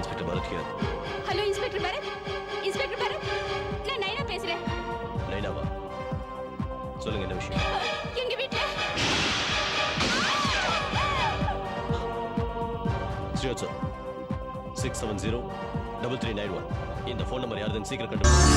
Inspector Bharat here. Hello inspector Bharat. Inspector Bharat, நான் நைனா பேசுறேன். நைனாவா? சொல்லுங்க, என்ன விஷயம்? எங்க வீட்ல ஸ்ரீவத் சார், 670-3391 இந்த ஃபோன் நம்பர் யாருதுன்னு சீக்கிரம் கண்டுபிடிங்க.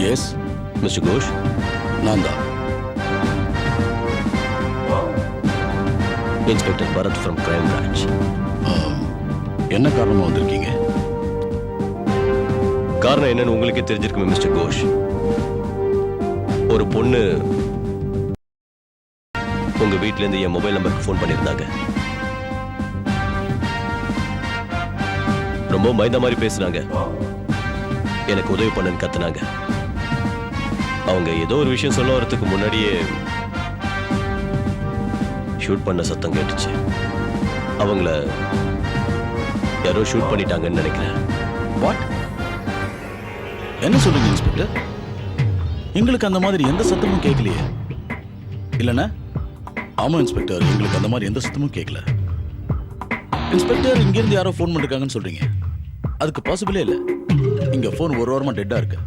எஸ், மிஸ்டர் கோஷ், நான் தான். Inspector Bharat from crime branch. என்ன காரணமாக வந்திருக்கீங்க? காரணம் என்னன்னு உங்களுக்கே தெரிஞ்சிருக்குமே மிஸ்டர் கோஷ். ஒரு பொண்ணு உங்க வீட்ல இருந்து என் மொபைல் நம்பருக்கு ஃபோன் பண்ணியிருந்தாங்க. ரொம்ப மைந்த மாதிரி பேசுனாங்க. எனக்கு உதவி பண்ணுன்னு கத்துனாங்க. அவங்க ஏதோ ஒரு விஷயம் சொல்ல வரதுக்கு முன்னாடியே ஷூட் பண்ண சத்தம் கேட்டுச்சு. அவங்கள யாரோ ஷூட் பண்ணிட்டாங்கன்னு நினைக்கிறேன். வாட்? என்ன சொல்றீங்க இன்ஸ்பெக்டர்? எங்களுக்கு அந்த மாதிரி எந்த சத்தமும் கேட்கலையே. இல்லைன்னா? ஆமா இன்ஸ்பெக்டர், எங்களுக்கு அந்த மாதிரி எந்த சத்தமும் கேட்கல. இன்ஸ்பெக்டர், இங்கிருந்து யாரோ ஃபோன் பண்ணிருக்காங்கன்னு சொல்றீங்க. அதுக்கு பாசிபிளே இல்லை. இங்க ஃபோன் ஒரு வாரமா டெட்டா இருக்கு.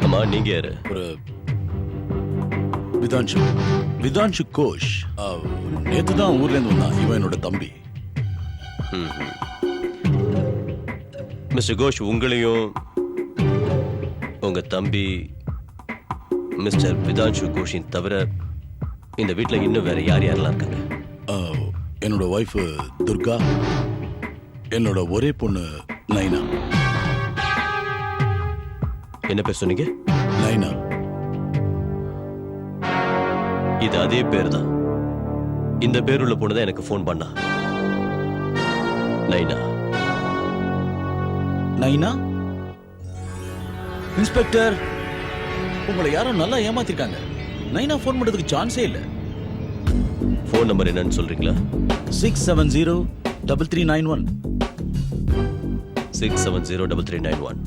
அம்மா, நீங்க யாரு? ஒரு விதான்ஷு கோஷ். நேத்து தான் ஊர்ல இருந்து வந்தான். இவன் என்னோட தம்பி. மிஸ்டர் கோஷ், உங்களையும் உங்க தம்பி மிஸ்டர் விதான்ஷு கோஷின் தவிர இந்த வீட்டில் இன்னும் வேற யார் யாரெல்லாம் இருக்காங்க? என்னோட ஒய்ஃப் துர்கா, என்னோட ஒரே பொண்ணு நைனா. என்ன பேர் சொன்னீங்க? நைனா. இது அதே பேர் தான். இந்த பேருள்ள பொண்ணு தான் எனக்கு ஃபோன் பண்ணா. நைனா. நைனா? இன்ஸ்பெக்டர், உங்களை யாரும் நல்லா ஏமாத்திருக்காங்க. நைனா ஃபோன் பண்றதுக்கு சான்ஸே இல்ல. ஃபோன் நம்பர் என்னன்னு சொல்றீங்களா? 670-3391. 670-3391.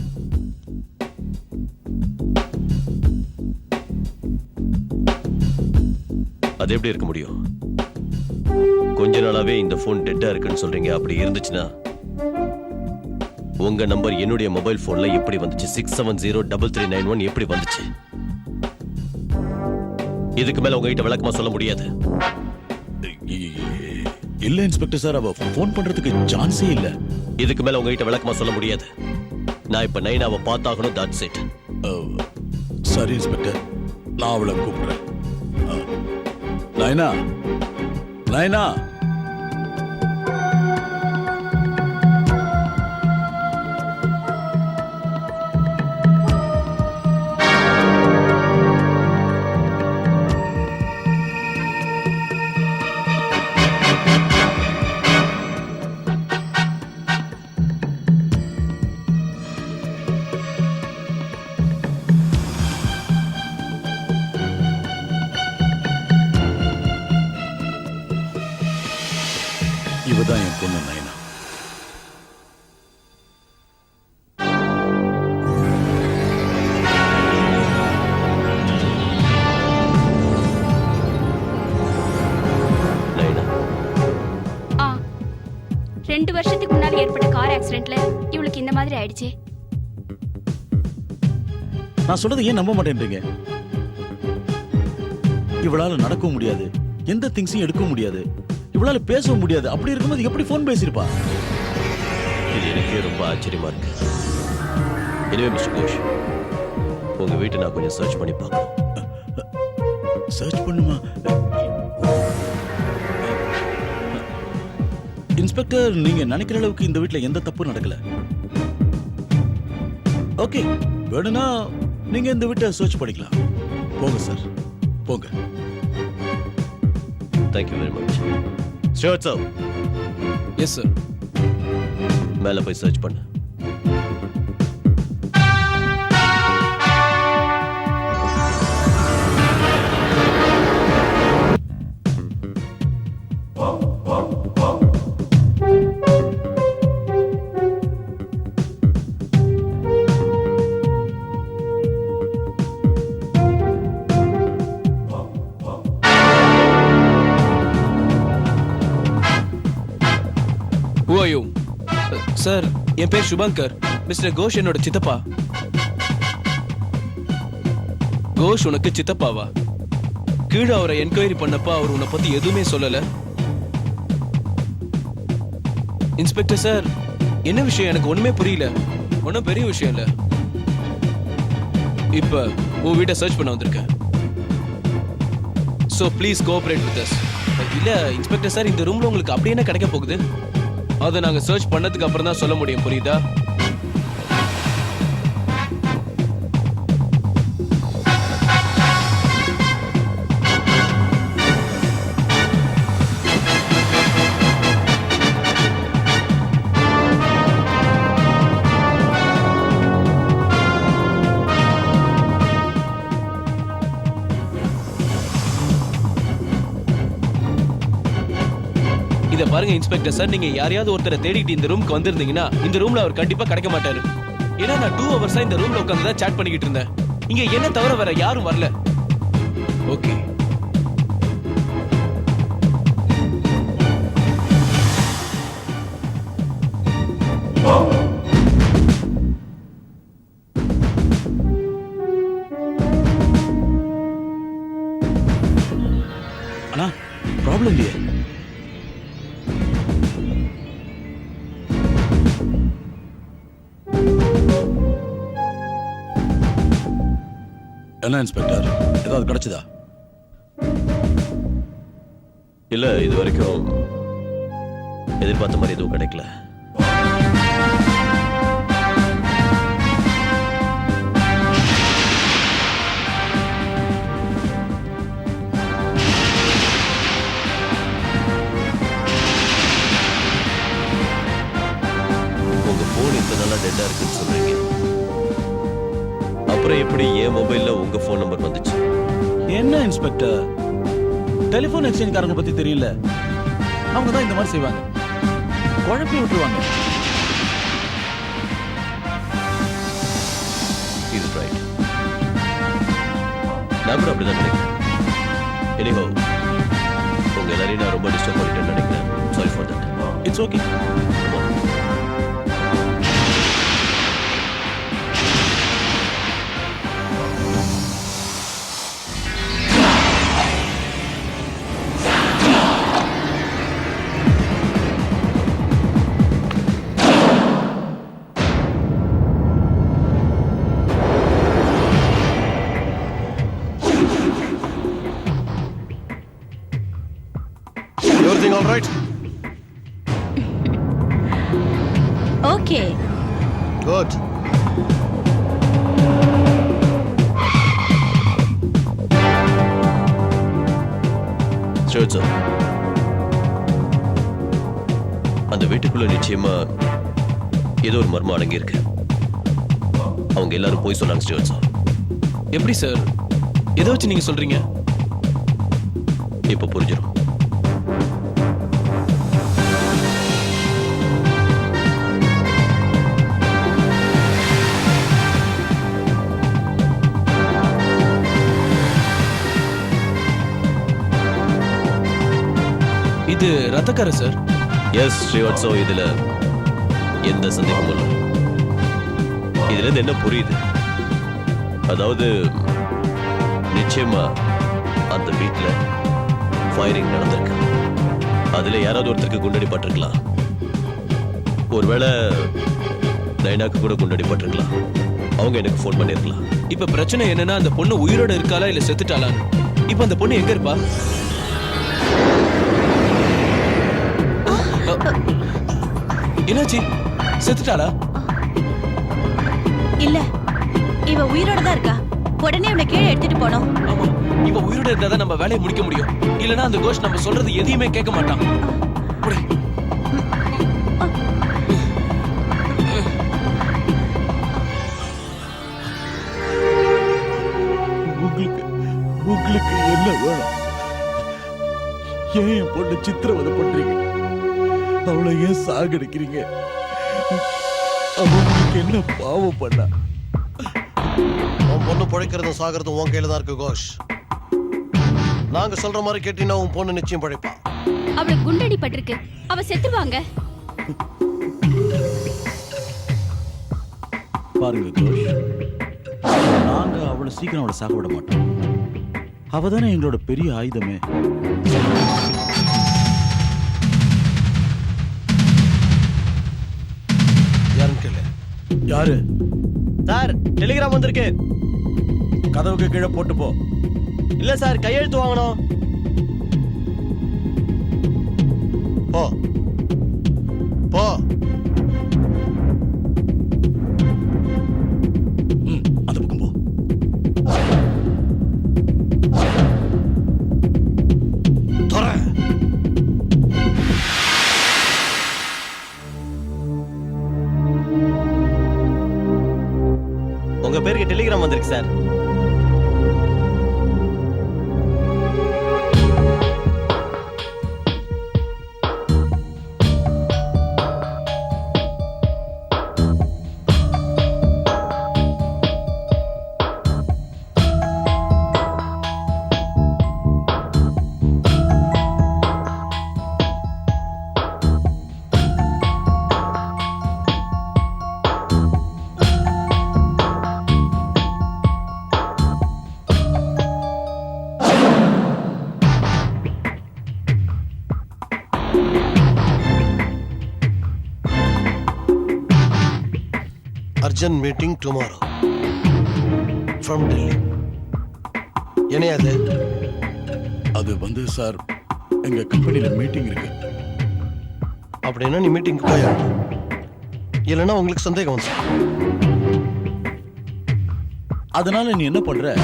அது எப்படி இருக்க முடியும்? கொஞ்ச நாளாவே இந்த போன் டெட்டா இருக்குன்னு சொல்றீங்க. அப்படி இருந்துச்சுன்னா உங்க நம்பர் என்னுடைய மொபைல் போன்ல எப்படி வந்துச்சு? 670-3391 எப்படி வந்துச்சு? இதுக்கு மேல உங்ககிட்ட விளக்கமா சொல்ல முடியாது. இல்ல இன்ஸ்பெக்டர் சார், அவ போன் பண்றதுக்கு சான்ஸே இல்ல. இதுக்கு மேல உங்ககிட்ட விளக்கமா சொல்ல முடியாது. நான் இப்ப நைனாவை பார்த்தாகணும். That's it. சரி இன்ஸ்பெக்டர், நான் அவளை கூப்பிடுறேன். நைனா, நைனா. இவதான் என் பொண்ணு நைனா. நைனா. 2 வருஷத்துக்கு முன்னாடி ஏற்பட்ட கார் ஆக்சிடென்ட்ல இவளுக்கு இந்த மாதிரி ஆயிடுச்சு. நான் சொல்றது ஏன் நம்ப மாட்டேன்றீங்க? இவளால நடக்கவும் முடியாது, எந்த திங்ஸையும் எடுக்கவும் முடியாது, இவளால பேசவும் முடியாது. அப்படி இருக்கும்போது எப்படி போன் பேசிருப்பா? இது எனக்கே ரொம்ப ஆச்சரியமா இருக்கு. எனவே மிஸ்டர் கோஷ், உங்க வீட்டை நான் கொஞ்சம் சர்ச் பண்ணி பார்க்கணும். சர்ச் பண்ணுமா? இன்ஸ்பெக்டர், நீங்க நினைக்கிற அளவுக்கு இந்த வீட்ல எந்த தப்பும் நடக்கல. ஓகே, வேணும்னா நீங்க இந்த வீட்டை சர்ச் பண்ணிக்கலாம். போங்க சார், போங்க. Thank you very much. Stuart sir, yes sir. மேலே போய் சர்ச் பண்ணு. Who are you? சார், என் பேர் சுபங்கர். மிஸ்டர் கோஷ் என்னோட சித்தப்பா. கோஷ் உனக்கு சித்தப்பாவா? கீழே அவரை என்கொயரி பண்ணப்ப அவர் உன்னை பத்தி எதுவுமே சொல்லல. இன்ஸ்பெக்டர் சார், என்ன விஷயம் எனக்கு ஒண்ணுமே புரியல. ஒன்றும் பெரிய விஷயம் இல்ல. இப்ப உன் வீட்டை சர்ச் பண்ண வந்திருக்கேன். So please cooperate with us. இல்ல இன்ஸ்பெக்டர் சார், இந்த ரூம்ல உங்களுக்கு அப்படி என்ன கிடைக்க போகுது? அதை நாங்க சர்ச் பண்ணதுக்கு அப்புறம் தான் சொல்ல முடியும், புரியுதா? இத பாருங்க இன்ஸ்பெக்டர் சார், நீங்க யாரையாவது ஒருத்தரை தேடிட்டு இந்த ரூமுக்கு வந்திருந்தீங்கன்னா இந்த ரூம்ல அவர் கண்டிப்பா கிடைக்க மாட்டாரு. ஏன்னா நான் 2 ஹவர்ஸா இந்த ரூம்ல உட்கார்ந்து தான் சாட் பண்ணிக்கிட்டு இருந்தேன். இங்க என்ன தவிர வேற யாரும் வரல. ஓகே. அண்ணா, ப்ராப்ளம் இல்லையே. என்ன இன்ஸ்பெக்டர், ஏதாவது கிடைச்சதா? இல்ல, இது வரைக்கும் எதிர்பார்த்த மாதிரி எதுவும் கிடைக்கல. உங்க போன் இத்தனை நாளா டெட்டா இருக்குன்னு சொல்றீங்க, அப்புறம் எப்படி என் மொபைல்ல உங்க போன் நம்பர் வந்துச்சு? என்ன இன்ஸ்பெக்டர், டெலிபோன் எக்ஸ்சேஞ்ச் காரங்க பத்தி தெரியல. அவங்க தான் இந்த மாதிரி செய்வாங்க, குழப்பி விட்டுருவாங்க. இது ரைட். நான் கூட அப்படிதான் நினைக்கிறேன். எனிஹோ, உங்க எல்லாரையும் நான் ரொம்ப டிஸ்டர்ப் பண்ணிட்டேன்னு நினைக்கிறேன். Sorry for that. It's okay. Everything all right? Okay. Good. Sure, sir. அந்த வீட்டுக்குள்ள நிச்சயமா ஏதோ ஒரு மர்மம் அடங்கி இருக்கு. அவங்க எல்லாரும் போய் சொன்னாங்க ஸ்டீவன் சார். எப்படி சார்? எதை வச்சு நீங்க சொல்றீங்க? இப்ப புரிஞ்சிடும். இது ரத்தக்கார சார். எஸ் ஸ்ரீவத்சோ, இதுல எந்த சந்தேகமும் இல்லை. இதுல இருந்து என்ன புரியுது? அதாவது நிச்சயமா அந்த வீட்டுல ஃபயரிங் நடந்திருக்கு. அதுல யாராவது ஒருத்தருக்கு குண்டடி பட்டிருக்கலாம். ஒருவேளை நைனாக்கு கூட குண்டடி பட்டிருக்கலாம். அவங்க எனக்கு ஃபோன் பண்ணிருக்கலாம். இப்ப பிரச்சனை என்னன்னா, அந்த பொண்ணு உயிரோட இருக்காளா இல்ல செத்துட்டாளான்னு. இப்ப அந்த பொண்ணு எங்க இருப்பா? என்னாச்சு? செத்துட்டாளா? இல்ல, இவ உயிரோட தான் இருக்கா. உடனே அவனை கீழே எடுத்துட்டு போனோம். ஆமா, இவ உயிரோட இருந்தாதான் நம்ம வேலையை முடிக்க முடியும். இல்லனா அந்த கோஷ் நம்ம சொல்றது எதையுமே கேட்க மாட்டான். புடி. உங்களுக்கு என்ன வேணும்? ஏன் என் பொண்ணு சித்திரவதை பண்றீங்க? அவளை ஏன் சாகடிக்கிறீங்க? அவங்களுக்கு என்ன பாவம் பண்ணா? உன் பொண்ணு பிழைக்கிறதும் சாகிறதும் உன் கையில தான் இருக்கு கோஷ். நாங்க சொல்ற மாதிரி கேட்டீங்கன்னா உன் பொண்ணு நிச்சயம் பிழைப்பா. அவளுக்கு குண்டடி பட்டிருக்கு, அவ செத்துவாங்க. பாருங்க கோஷ், நாங்க அவ்வளவு சீக்கிரம் அவளை சாக விட மாட்டோம். அவதானே எங்களோட பெரிய ஆயுதமே. யாருன்னு கேளு. யாரு? சார், டெலிகிராம் வந்திருக்கு. கதவுக்கு கீழே போட்டு போ. இல்ல சார், கையெழுத்து வாங்கணும். போ போ. அந்த பக்கம் போ. தொற. உங்க பேருக்கு டெலிகிராம் வந்திருக்கு sir. Urgent meeting tomorrow from Delhi. என்னையா அது? அது வந்து சார், எங்க கம்பெனில மீட்டிங் இருக்கு. அப்படின்னா நீ மீட்டிங்க்கு போய் இல்லைன்னா உங்களுக்கு சந்தேகம் வந்து. அதனால நீ என்ன பண்ற?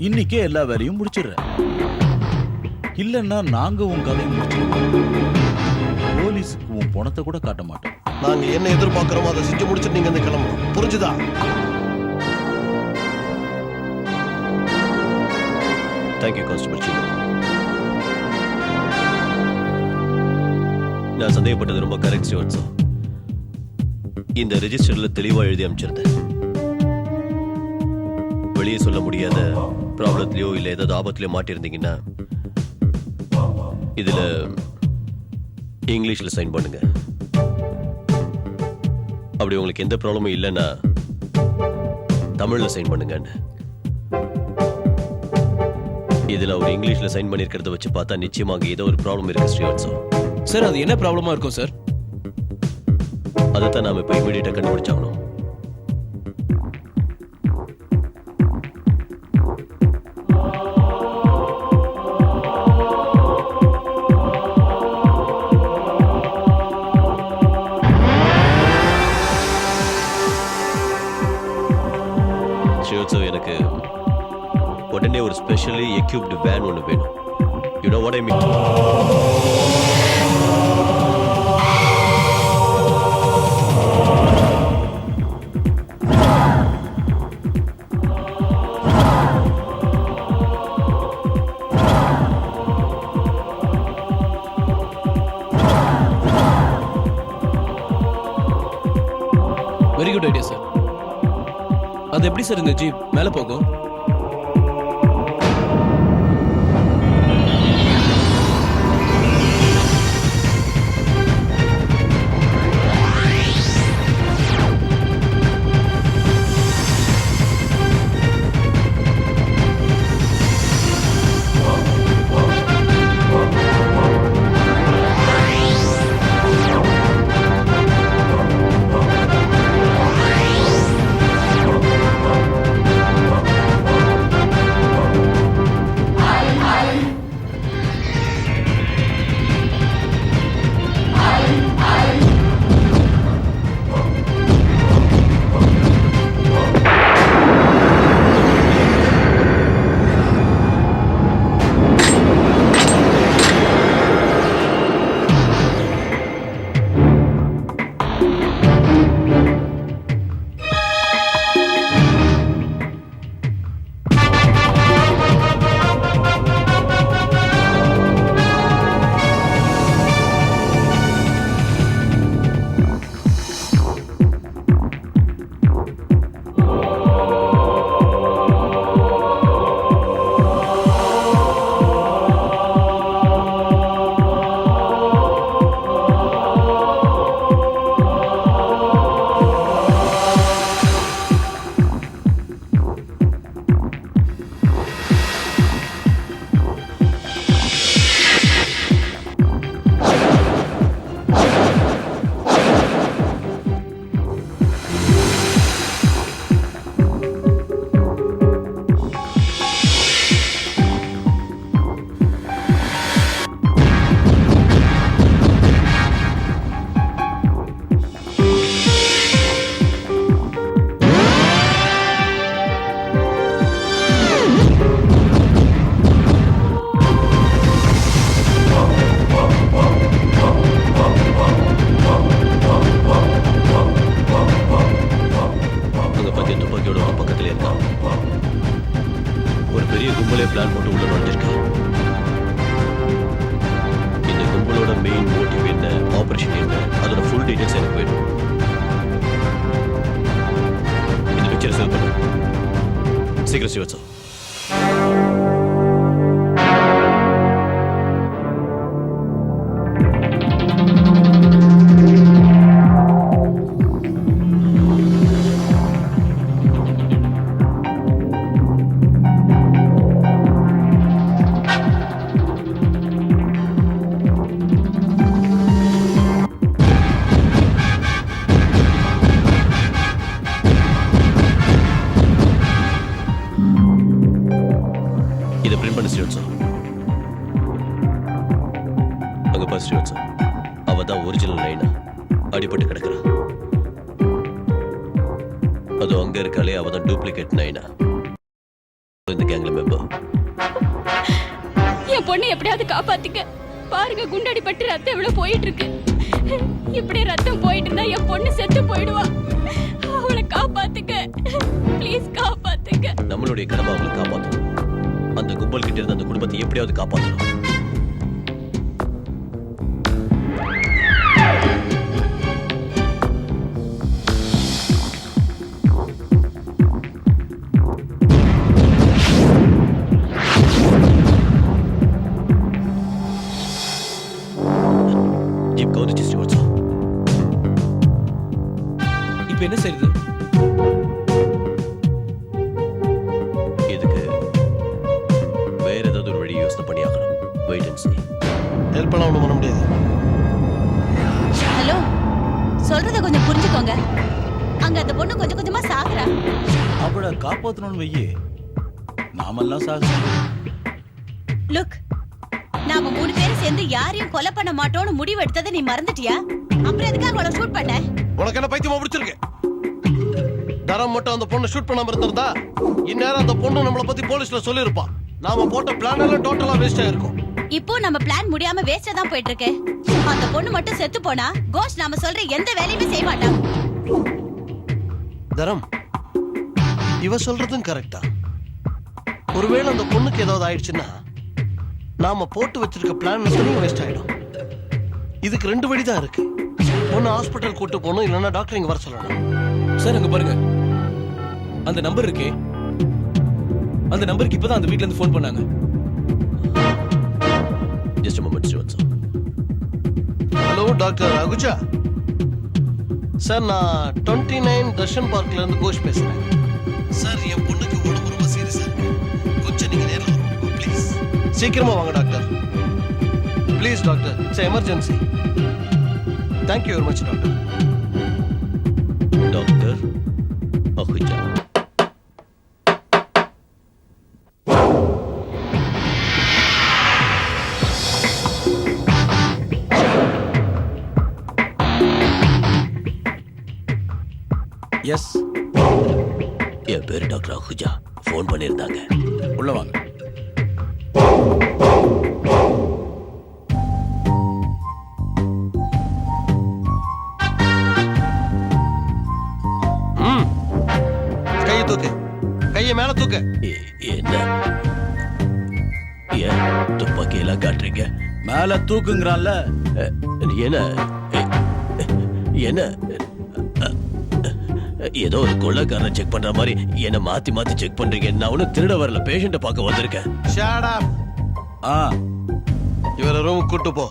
இன்னைக்கே எல்லா வேலையும் முடிச்சிடுற. இல்லன்னா நாங்க உன் கதையை முடிச்சிடுவோம். போலீஸுக்கு உன் பணத்தை கூட காட்ட மாட்டோம். நாங்க என்ன எதிர்பார்க்கிறோமோ அதை செஞ்சு முடிச்சுட்டு நீங்க வந்து கிளம்பணும். புரிஞ்சுதா? தேங்க்யூ கான்ஸ்டபிள் சின்ன. நான் சந்தேகப்பட்டது ரொம்ப கரெக்ட் ஸ்டூவர்ட் சார். இந்த ரெஜிஸ்டர்ல தெளிவா எழுதி அமைச்சிருந்தேன். வெளியே சொல்ல முடியாத ப்ராப்ளத்திலயோ இல்ல ஏதாவது ஆபத்திலயோ மாட்டிருந்தீங்கன்னா இதுல இங்கிலீஷ்ல சைன் பண்ணுங்க. அப்படி உங்களுக்கு எந்த ப்ராப்ளமும் இல்லைன்னா தமிழ்ல சைன் பண்ணுங்கன்னு. இதுல அவர் இங்கிலீஷ்ல சைன் பண்ணிருக்கிறத வச்சு பார்த்தா நிச்சயமாக ஏதோ ஒரு ப்ராப்ளம் இருக்கு ஸ்ரீவத்சோ. சார், அது என்ன ப்ராப்ளமா இருக்கும் சார்? அதைத்தான் நாம இப்ப இமீடியட்டா கண்டுபிடிச்சாகணும். எனக்கு உடனே ஒரு ஸ்பெஷலி எக்யூப்டு வேன் ஒன்று வேணும். You know what I mean? Very good idea sir. அது எப்படி சார் இந்த ஜீப் மேல போகும்? துப்பாக்கியோட ஒரு பக்கத்துல இருக்கான். ஒரு பெரிய கும்பலே பிளான் போட்டு உள்ள நுழைஞ்சிருக்கு. இந்த கும்பலோட மெயின் மோட்டிவ் என்ன, ஆபரேஷன் என்ன, அதோட ஃபுல் டீடைல்ஸ் எனக்கு வேணும். இந்த பிக்சரை சேவ் பண்ணு. சீக்கிரம் சிவச்சா. இதை பிரிண்ட் பண்ண ஸ்ரீவத்சா. அங்க பாரு ஸ்ரீவத்சா, அவ தான் ஒரிஜினல் நைனா. அடிபட்டு கிடக்குறா. அது அங்க இருக்காளே, அவ தான் டூப்ளிகேட் நைனா. இந்த கேங்ல மெம்பர். என் பொண்ணை எப்படியாவது காப்பாத்துக்க. பாருங்க, குண்டடி பட்டு ரத்தம் எவ்வளவு போயிட்டு இருக்கு. இப்படி ரத்தம் போயிட்டு இருந்தா என் பொண்ணு செத்து போயிடுவா. அவளை காப்பாத்துக்க, ப்ளீஸ் காப்பாத்துக்க. நம்மளுடைய கடமை அவங்களை காப்பாற்றணும். அந்த கும்பல் கிட்ட இருந்து அந்த குடும்பத்தை எப்படியாவது காப்பாற்றணும். ஜீப் கவுந்துச்சு ஸ்ரீவத்சா. இப்போ என்ன செய்யுது? இதுக்கு வேற ஏதாவது ஒரு வழி யோசனை பண்ணி ஆகணும். Wait and see. ஹெல்ப் பண்ண ஒன்றும் பண்ண முடியாது. ஹலோ, சொல்றத கொஞ்சம் புரிஞ்சுக்கோங்க. அங்க அந்த பொண்ணு கொஞ்சம் கொஞ்சமா சாகுறா. அவளை காப்பாற்றணும்னு வையே, நாமெல்லாம் சாகணும். லுக், நாம 3 பேரும் சேர்ந்து யாரையும் கொலை பண்ண மாட்டோம்னு முடிவு எடுத்ததை நீ மறந்துட்டியா? அப்புறம் எதுக்காக அவளை ஷூட் பண்ண? உனக்கு என்ன பைத்தியமா பிடிச்சிருக்கு? தரம் மட்டும் அந்த பொண்ணை ஷூட் பண்ணாம இருந்திருந்தா இந்நேரம் அந்த பொண்ணு நம்மளை பத்தி போலீஸ்ல சொல்லியிருப்பா. நாம போட்ட பிளான் எல்லாம் டோட்டலா வேஸ்ட் ஆயிருக்கும். இப்போ நம்ம பிளான் முடியாம வேஸ்டா தான் போயிட்டு இருக்கு. அந்த பொண்ணு மட்டும் செத்து போனா கோஷ் நாம சொல்ற எந்த வேலையுமே செய்ய மாட்டான். தரம், இவ சொல்றதும் கரெக்டா? ஒருவேளை அந்த பொண்ணுக்கு ஏதாவது ஆயிடுச்சுன்னா நாம போட்டு வச்சிருக்க பிளான் வேஸ்ட் ஆயிடும். இதுக்கு 2 வழி தான் இருக்கு. ஒன்னு ஹாஸ்பிட்டல் கூட்டு போகணும், இல்லைன்னா டாக்டர் இங்க வர சொல்லணும். சார் அங்க பாருங்க, அந்த நம்பர் இருக்கே, அந்த நம்பருக்கு இப்பதான் அந்த வீட்ல இருந்து ஃபோன் பண்ணாங்க. Just moment Srivatsa. Hello doctor Ahuja sir, நான் 29 தர்ஷன் பார்க்ல இருந்து கோஷ் பேசுறேன் சார். என் பொண்ணுக்கு உடம்பு ரொம்ப சீரியஸா இருக்கு. கொஞ்சம் நீங்க நேர்ல வரணும் ப்ளீஸ். சீக்கிரமா வாங்க doctor, please doctor. It's emergency. Thank you very much doctor. Doctor Ahuja. Yes, என் பேரு டாக்டர் அஹுஜா. ஃபோன் பண்ணியிருந்தாங்க. உள்ள வாங்க. கையை தூக்கு, கையை மேல தூக்கு. என்ன ஏன் துப்பாக்கி எல்லாம் காட்டுறீங்க? மேல தூக்குங்கிறான்ல. என்ன என்ன ஏதோ ஒரு கொள்ளைக்காரனை செக் பண்ற மாதிரி என்ன மாத்தி மாத்தி செக் பண்றீங்க. நான் ஒன்னும் திருட வரல, பேஷண்ட பார்க்க வந்திருக்கேன். Shut up. இவரை ரூம் கூட்டு போ.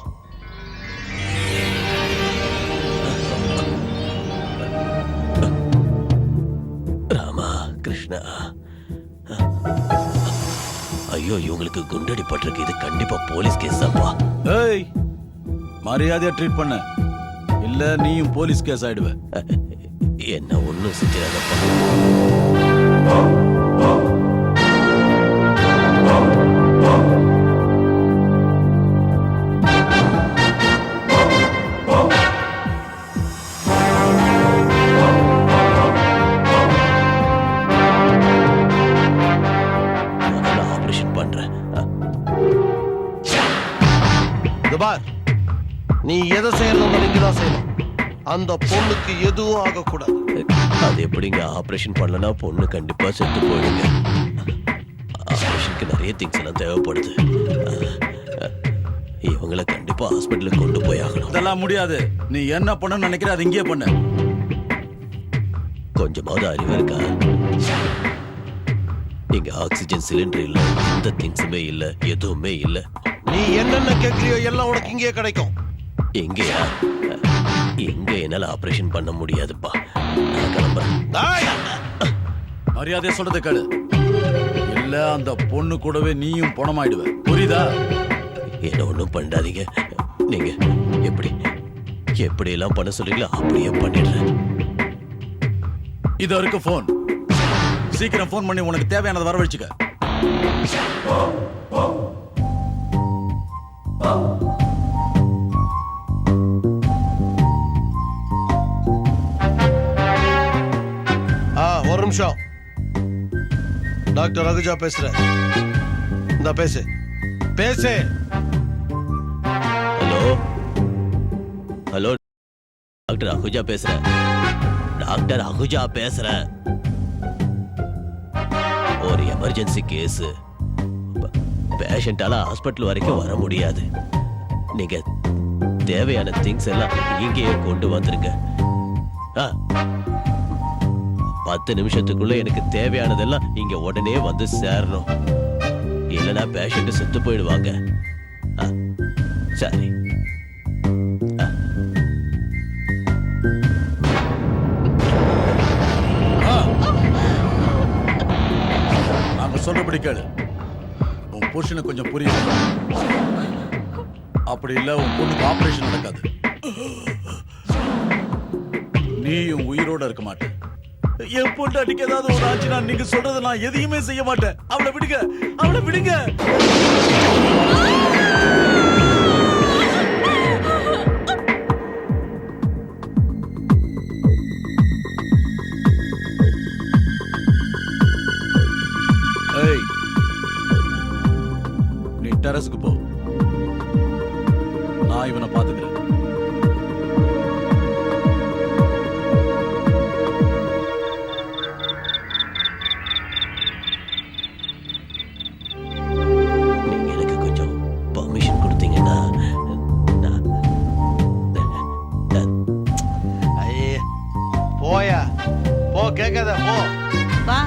ராமா கிருஷ்ணா. ஐயோ, இவங்களுக்கு குண்டடி பட்டிருக்கு. இது கண்டிப்பா போலீஸ் கேஸ் தான்ப்பா. ஏய், மரியாதையா ட்ரீட் பண்ண, இல்ல நீயும் போலீஸ் கேஸ் ஆயிடுவ. என்ன ஒண்ணும் செஞ்சிடாதப்பா. ஆபரேஷன் பண்றேன். பார், நீ எதை செய்யறதும் இங்கதான் செய்யணும். அந்த பொண்ணுக்கு எதுவும் ஆகக்கூடாது. அது எப்படிங்க ஆபரேஷன் பண்ணலன்னா பொண்ணு கண்டிப்பா செத்து போயிடுங்க. ஆபரேஷனுக்கு நிறைய திங்ஸ் எல்லாம் தேவைப்படுது. இவங்களை கண்டிப்பா ஹாஸ்பிட்டலுக்கு கொண்டு போய் ஆகணும். இதெல்லாம் முடியாது. நீ என்ன பண்ணணும்னு நினைக்கிற அது இங்கேயே பண்ணு. கொஞ்சமாவது அறிவு இருக்கா? இங்க ஆக்சிஜன் சிலிண்டர் இல்ல, எந்த திங்ஸுமே இல்ல, எதுவுமே இல்ல. நீ என்னென்ன கேக்குறியோ எல்லாம் உனக்கு இங்கே கிடைக்கும். எங்கயா? எங்க என்னால ஆபரேஷன் பண்ண முடியாதுப்பா. நான் கிளம்புறேன். டேய், மரியாதையா சொல்றதை கேளு. இல்ல அந்த பொண்ணு கூடவே நீயும் பணமாயிடுவ. புரியுதா? என்ன ஒண்ணும் பண்ணாதீங்க. நீங்க எப்படி எப்படி எல்லாம் பண்ண சொல்றீங்களோ அப்படியே பண்ணிடுறேன். இது வரைக்கும் போன். சீக்கிரம் போன் பண்ணி உனக்கு தேவையானதை வரவழைச்சுக்க. ஒரு நிமிஷம். டாக்டர் ரகுஜா பேசுறேன். இந்த பேசு பேசு. ஹலோ ஹலோ, டாக்டர் அகுஜா பேசுறேன். டாக்டர் அகுஜா பேசுறேன். ஒரு எமர்ஜென்சி கேஸ். பேஷண்டால ஹாஸ்பிட்டல் வரைக்கும் வர முடியாது. நீங்க தேவையான திங்ஸ் எல்லாம் இங்கேயே கொண்டு வந்துருங்க. 10 நிமிஷத்துக்குள்ள எனக்கு தேவையானதெல்லாம் இங்க உடனே வந்து சேரணும். இல்லைன்னா பேஷண்ட் செத்து போயிடுவாங்க. சரி. நாங்க சொல்றபடி கேளு. உன் புருஷனை கொஞ்சம் புரியுது. அப்படி இல்ல உன் பொண்ணுக்கு ஆபரேஷன் நடக்காது. நீயும் உயிரோட இருக்க மாட்டேன். என் பொண்ணு அடிக்க ஏதாவது ஒரு ஆச்சுன்னா நீங்க சொல்றதை நான் எதையுமே செய்ய மாட்டேன். அவளை விடுங்க, அவளை விடுங்க. ஏய், நீ டெரஸ்க்கு போ. நான் இவனை பாத்துக்கிறேன். நீங்க எனக்கு கொஞ்சம் பர்மிஷன் கொடுத்தீங்கன்னா ஐயே, போயா போ. கேட்காத போ. வா.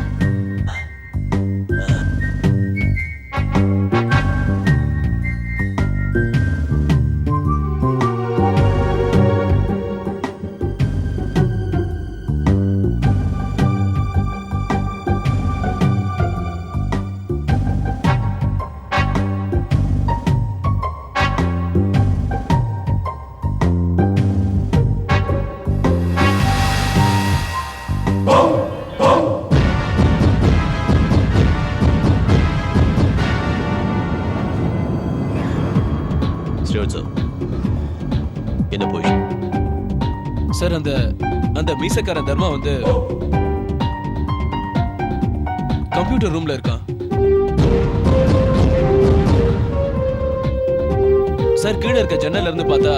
என்ன பொசிஷன் சார்? அந்த மீசக்கார தர்மா வந்து கம்ப்யூட்டர் ரூம்ல இருக்கான் சார். கீழே இருக்க ஜன்னல்ல இருந்து பார்த்தா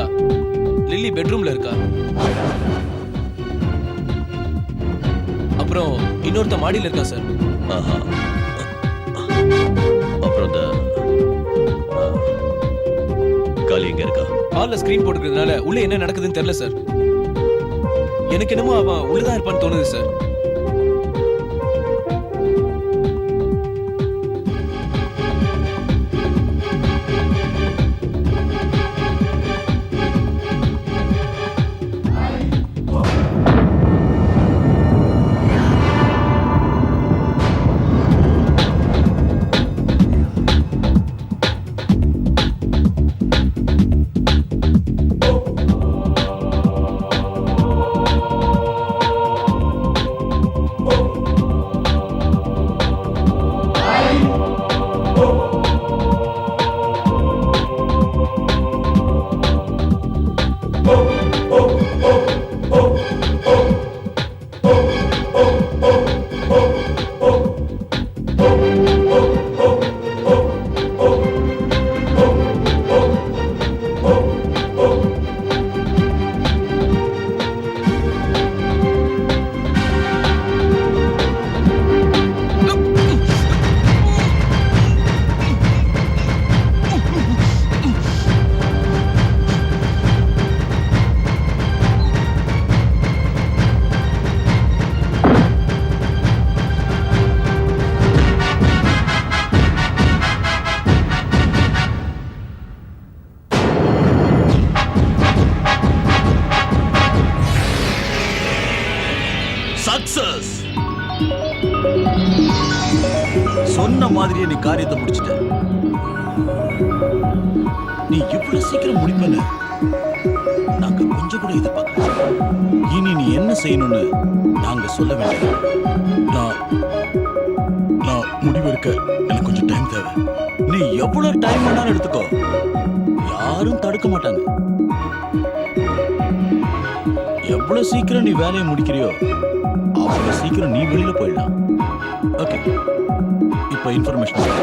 லில்லி பெட்ரூம்ல இருக்கா. அப்புறம் இன்னொருத்த மாடியில இருக்கா சார். ஆஹா. அப்புறம் இந்த காலி எங்க இருக்கா? ஹால்ல ஸ்கிரீன் போட்டுக்கிறதுனால உள்ள என்ன நடக்குதுன்னு தெரியல சார். எனக்கு என்னமோ அவன் உள்ளதான் இருப்பான்னு தோணுது சார். சொன்ன மாதிரியே நீ காரியத்தை முடிச்சிட்ட. நீ இவ்வளவு சீக்கிரம் முடிப்பேன்னு நாங்க கொஞ்சம் கூட எதிர்பார்க்கல. இனி நீ என்ன செய்யணும்னு நாங்க சொல்ல வேண்டியது. நான் முடிவெடுக்க எனக்கு கொஞ்சம் டைம் தேவை. நீ எவ்வளவு டைம் வேணாலும் எடுத்துக்கோ, யாரும் தடுக்க மாட்டாங்க. எவ்வளவு சீக்கிரம் நீ வேலையை முடிக்கிறியோ அவ்வளவு சீக்கிரம் நீ வெளியில போயிடலாம். ஓகே, இப்ப இன்ஃபர்மேஷன் கோ.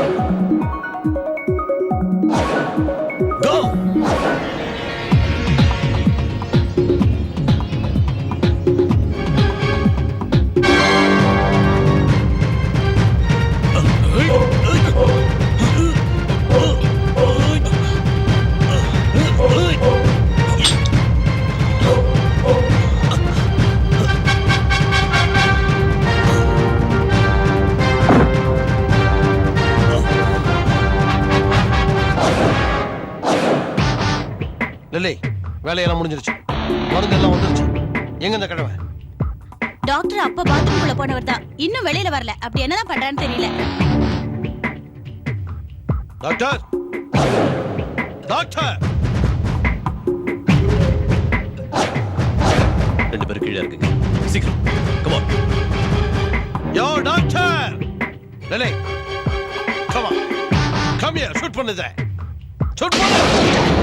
லில்லி, வேலையெல்லாம் முடிஞ்சிருச்சு, மருந்து எல்லாம் வந்துருச்சு. எங்க இந்த கடவை? டாக்டர் அப்ப பாத்ரூம்குள்ள போனவர் தான், இன்னும் வெளியில வரல. அப்படி என்னதான் பண்றான்னு தெரியல. Doctor, doctor. ரெண்டு பேரும் கீழே இருக்குங்க, சீக்கிரம் come on. Yo doctor, Lily come on, come here. Shoot பண்ணுதே, ஷூட் பண்ணு.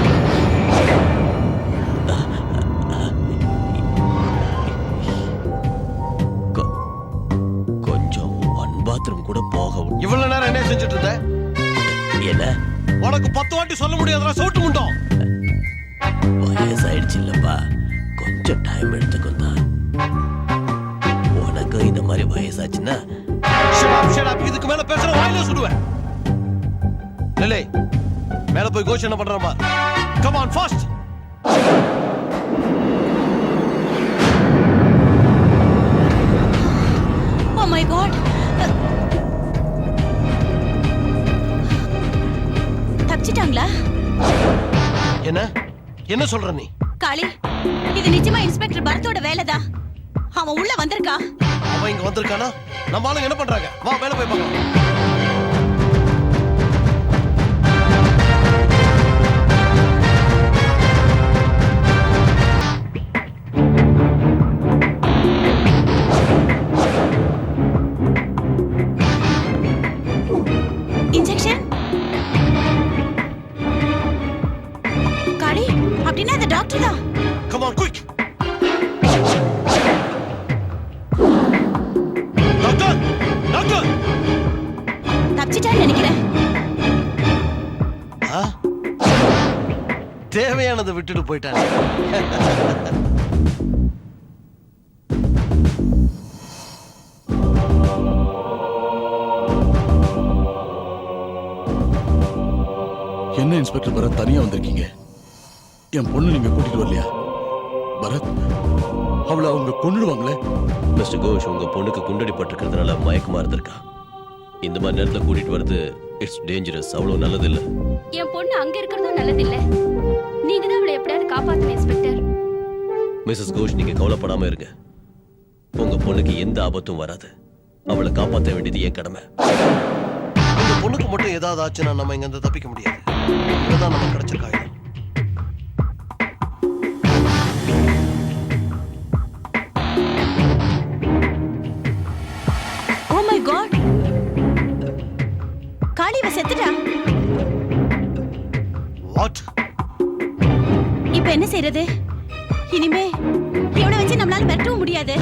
கொஞ்சம் ஒன் பாத்ரூம் கூட போக விடு. இவ்வளவு நேரம் என்ன செஞ்சுட்டு இருந்த? என்ன உனக்கு 10 வாட்டி சொல்ல முடியாதுடா, சவுட்டு முண்டோம். வயசாயிடுச்சு இல்லப்பா, கொஞ்சம் டைம் எடுத்துக்கும் தான். உனக்கு இந்த மாதிரி வயசாச்சுன்னா Shut up, இதுக்கு மேல பேசுற வாயில சுடுவேன். லில்லி, மேல போய் கோஷ் என்ன பண்றான் பார். Come on fast. Oh my God, தப்பிச்சிட்டாங்களா? என்ன என்ன சொல்ற நீ? காளி, இது நிஜமா இன்ஸ்பெக்டர் பரத்தோட வேலைதான். அவன் உள்ள வந்திருக்கா? அவன் இங்க வந்திருக்கானா? நம்ம ஆளுங்க என்ன பண்றாங்க? வா மேல போய் பார்க்கலாம். இன்ஜெக்ஷன்? காளி, அப்படின்னா அந்த டாக்டர் தான். Come on quick. Doctor, doctor. தப்பிச்சிட்டான்னு நினைக்கிறேன். தேவையானதை விட்டுட்டு போயிட்டாங்க. என்ன இன்ஸ்பெக்டர் பரத், தனியா வந்திருக்கீங்க? என் பொண்ணு நீங்க கூட்டிட்டு வரலையா? பரத், அவளை அவங்க கொன்னுடுவாங்களே. மிஸ்டர் கோஷ், உங்க பொண்ணுக்கு குண்டடி பட்டிருக்கிறதுனால மயக்கமா இருந்திருக்கா. இந்த மாதிரி நேரத்துல கூட்டிட்டு வருது இட்ஸ் டேஞ்சரஸ், அவ்வளவு நல்லது இல்ல. என் பொண்ணு அங்க இருக்கிறதும் நல்லது இல்ல. நீங்க தான் அவளை எப்படியாவது காப்பாத்தணும் இன்ஸ்பெக்டர். மிஸ்ஸஸ் கோஷ், நீங்க கவலைப்படாம இருங்க. உங்க பொண்ணுக்கு எந்த ஆபத்தும் வராது. அவளை காப்பாற்ற வேண்டியது என் கடமை. இந்த பொண்ணுக்கு மட்டும் ஏதாவது ஆச்சுன்னா நம்ம இங்க இருந்து தப்பிக்க முடியாது. இதுதான் நமக்கு கிடைச்சிருக்க ஆயுதம். ஓ மை காட், காளி இவ செத்துட்டா. வாட்? இப்ப என்ன செய்யறது? இனிமே இவனை வச்சு நம்மளால மிரட்டவும் முடியாது.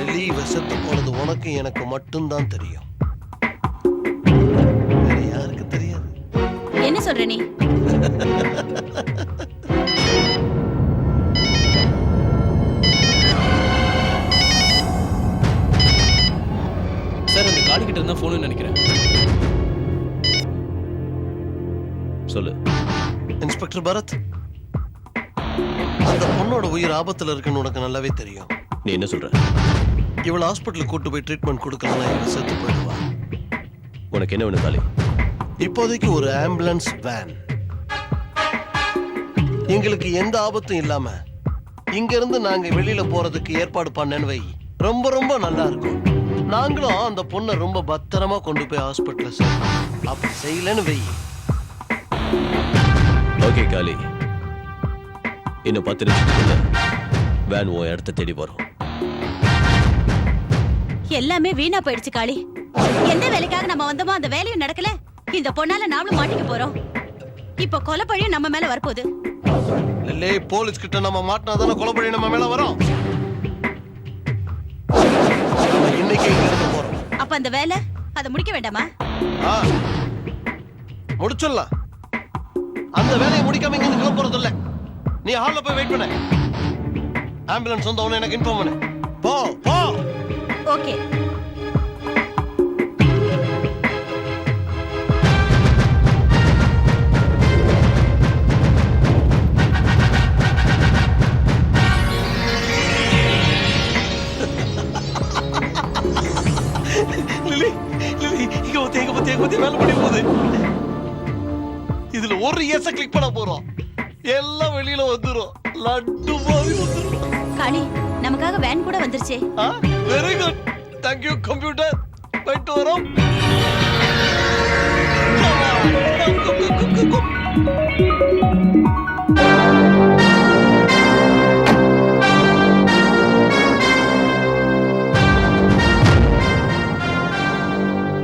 லில்லி செத்து போனது உனக்கு எனக்கு மட்டும்தான் தெரியும். வேற யாருக்கு தெரியாது. என்ன சொல்ற நீ? சார், அந்த காடி கிட்ட இருந்தா போன் நினைக்கிறேன். சொல்லு. இன்ஸ்பெக்டர் பரத், அந்த பொண்ணோட உயிர் ஆபத்துல இருக்குன்னு உனக்கு நல்லாவே தெரியும். நீ என்ன சொல்ற? இவளை ஹாஸ்பிட்டலுக்கு கூட்டு போய் ட்ரீட்மெண்ட் கொடுக்கலன்னா இவள் செத்து போயிடுவா. உனக்கு என்ன வேணும் காளி? இப்போதைக்கு ஒரு ஆம்புலன்ஸ் வேன். எங்களுக்கு எந்த ஆபத்தும் இல்லாம இங்க இருந்து நாங்க வெளியில போறதுக்கு ஏற்பாடு பண்ணேன்னு வை, ரொம்ப ரொம்ப நல்லா இருக்கும். நாங்களும் அந்த பொண்ணை ரொம்ப பத்திரமா கொண்டு போய் ஹாஸ்பிட்டல்ல சேர்ப்போம். அப்படி செய்யலன்னு வை. ஓகே காளி, இன்னும் 10 நிமிஷத்துக்குள்ள வேன் உன் இடத்த தேடி வரும். எல்லாமே வீணா போயிடுச்சு காளி. எந்த வேலைக்காக நம்ம வந்தோமோ அந்த வேலையும் நடக்கல. இந்த பொண்ணால நாமளும் மாட்டிக்க போறோம். இப்ப கொலைப்பழியும் நம்ம மேல வரப்போகுது. இல்லே, போலீஸ் கிட்ட நம்ம மாட்டினாதானே கொலைப்பழி நம்ம மேல வரும். நம்ம இன்னைக்கு இங்க இருந்து போறோம். அப்ப அந்த வேலை அதை முடிக்க வேண்டாமா? ஆ, முடிச்சிடலாம். அந்த வேலையை முடிக்காம இங்க இருந்து கிளம்புறது இல்ல. நீ ஹால்ல போய் வெயிட் பண்ண. ஆம்புலன்ஸ் வந்தவன எனக்கு இன்ஃபார்ம் பண்ணு. போ போ. ஓகே. லிலி, லிலி, எங்க பத்தி வேலை பண்ணி போகுது. இதுல ஒரு எஸ் கிளிக் பண்ண போறோம், எல்லாம் வெளியில வந்துரும். லட்டு மாதிரி வந்துரும். காளி, நமக்காக வேன் கூட வந்துருச்சே. Very good, thank you computer. போயிட்டு வரோம்.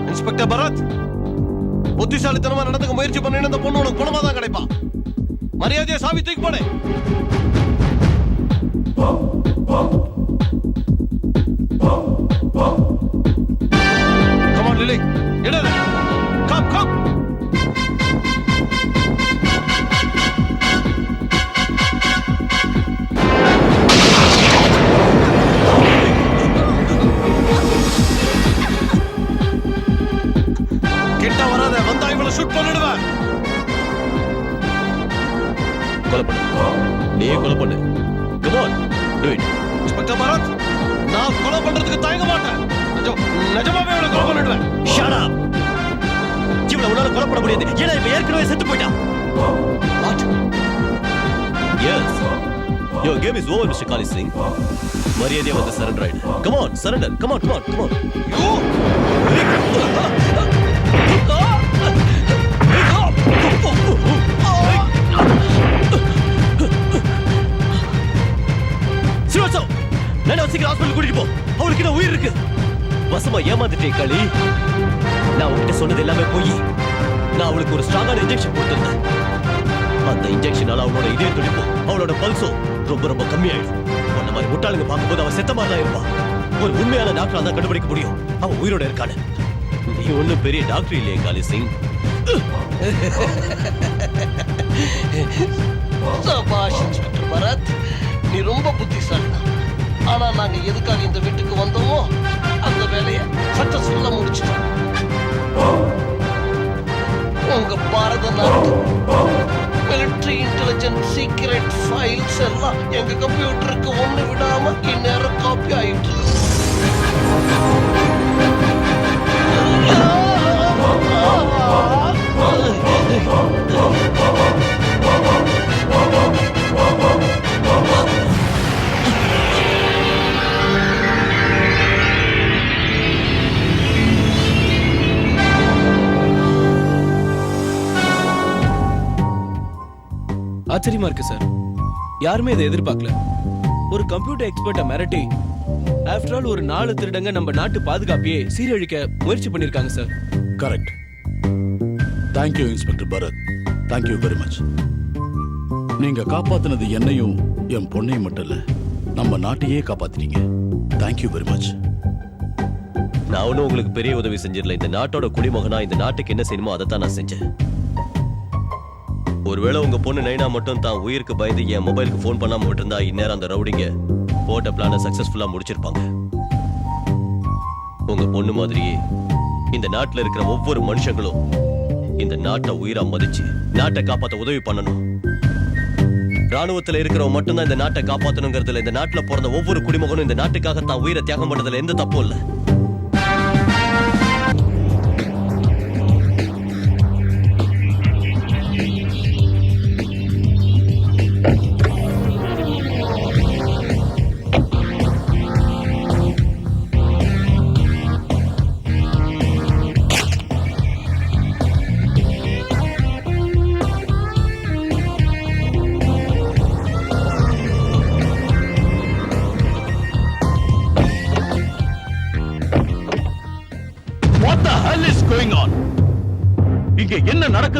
இன்ஸ்பெக்டர் பரத், புத்திசாலித்தனமா நடந்துக்க முயற்சி பண்ண இந்த பொண்ணு உனக்கு குணமா தான் கிடைப்பா. மரியாதையை சாவி தூக்கி போடு. Come on, Lily. Get in. Come, come. கிட்ட வராத, வந்தா இவளை ஷூட் பண்ணிடுவேன். கொலை பண்ணு, நீயே கொலை பண்ணு. Come on, do it. Inspector Bharat, நான் கொலை பண்றதுக்கு தயங்க மாட்டேன். நிஜமாவே இவளை கொலை பண்ணிடுவேன். Shut up. இவளை உன்னால கொலை பண்ண முடியாது. ஏன்னா இப்ப ஏற்கனவே செத்து போயிட்டான். What? Yes. Your game is over, Mr. Kali Singh. மரியாதையா வந்து சரண்டர் ஆயிடு. Come on, surrender. Come on, come on, come on. You? ஸ்ரீவாஸ்தவ், நான் சீக்கிரம் ஹாஸ்பிட்டல் கூட்டிட்டு போ. அவளுக்கு என்ன உயிர் இருக்கு. வசமா ஏமாந்துட்டேன் காளி. நான் உன்கிட்ட சொன்னது எல்லாமே போய். நான் அவளுக்கு ஒரு ஸ்ட்ராங்கான இன்ஜெக்ஷன் கொடுத்திருந்தேன். அந்த இன்ஜெக்ஷனால அவளோட இதய துடிப்பு, அவளோட பல்சோ ரொம்ப ரொம்ப கம்மியாயிடும். அந்த மாதிரி முட்டாளுங்க பார்க்கும்போது அவன் செத்த மாதிரி தான் இருப்பான். ஒரு உண்மையான டாக்டரால தான் கண்டுபிடிக்க முடியும் அவன் உயிரோட இருக்கானு. நீ ஒன்னும் பெரிய டாக்டர் இல்லையே காளி சிங். சபாஷ் இன்ஸ்பெக்டர் பரத், நீ ரொம்ப புத்திசாலி தான். ஆனா நாங்க எதுக்காக இந்த வீட்டுக்கு வந்தோமோ அந்த வேலையை சக்சஸ்ஃபுல்லா முடிச்சிட்டோம். உங்க பாரத நாட்டு மிலிட்டரி இன்டெலிஜென்ஸ் சீக்ரெட் ஃபைல்ஸ் எல்லாம் எங்க கம்ப்யூட்டருக்கு ஒண்ணு விடாம இந்நேரம் காப்பி ஆயிட்டு இருக்கு. ஆச்சரியமா இருக்கு சார். யாருமே இதை எதிர்பார்க்கல. ஒரு கம்ப்யூட்டர் எக்ஸ்பர்ட்டை மிரட்டி ஆஃப்டர் ஆல் ஒரு 4 திருடங்க நம்ம நாட்டு பாதுகாப்பையே சீரழிக்க முயற்சி பண்ணிருக்காங்க சார். Correct. Thank you inspector Bharat, thank you very much. நீங்க காப்பாத்தினது என்னையும் என் பொண்ணையும் மட்டும் இல்ல, நம்ம நாட்டையே காப்பாத்தினீங்க. Thank you very much. நான் ஒன்னும் உங்களுக்கு பெரிய உதவி செஞ்சிடல. இந்த நாட்டோட குடிமகனா இந்த நாட்டுக்கு என்ன செய்யணுமோ அதை தான் நான் செஞ்சேன். ஒருவேளை உங்க பொண்ணு நைனா மட்டும் தான் உயிருக்கு பயந்து என் மொபைலுக்கு போன் பண்ணாம விட்டுருந்தா இந்நேரம் அந்த ரவுடிங்க போட்ட பிளான சக்சஸ்ஃபுல்லா முடிச்சிருப்பாங்க. உங்க பொண்ணு மாதிரியே இந்த நாட்டுல இருக்கிற ஒவ்வொரு மனுஷங்களும் இந்த நாட்டை உயிரா மதிச்சு நாட்டை காப்பாத்த உதவி பண்ணணும். ராணுவத்துல இருக்கிறவங்க மட்டும்தான் இந்த நாட்டை காப்பாத்தணுங்கிறதுல, இந்த நாட்டுல பிறந்த ஒவ்வொரு குடிமகனும் இந்த நாட்டுக்காக தான் உயிரை தியாகம் பண்ணதுல எந்த தப்பும் இல்லை.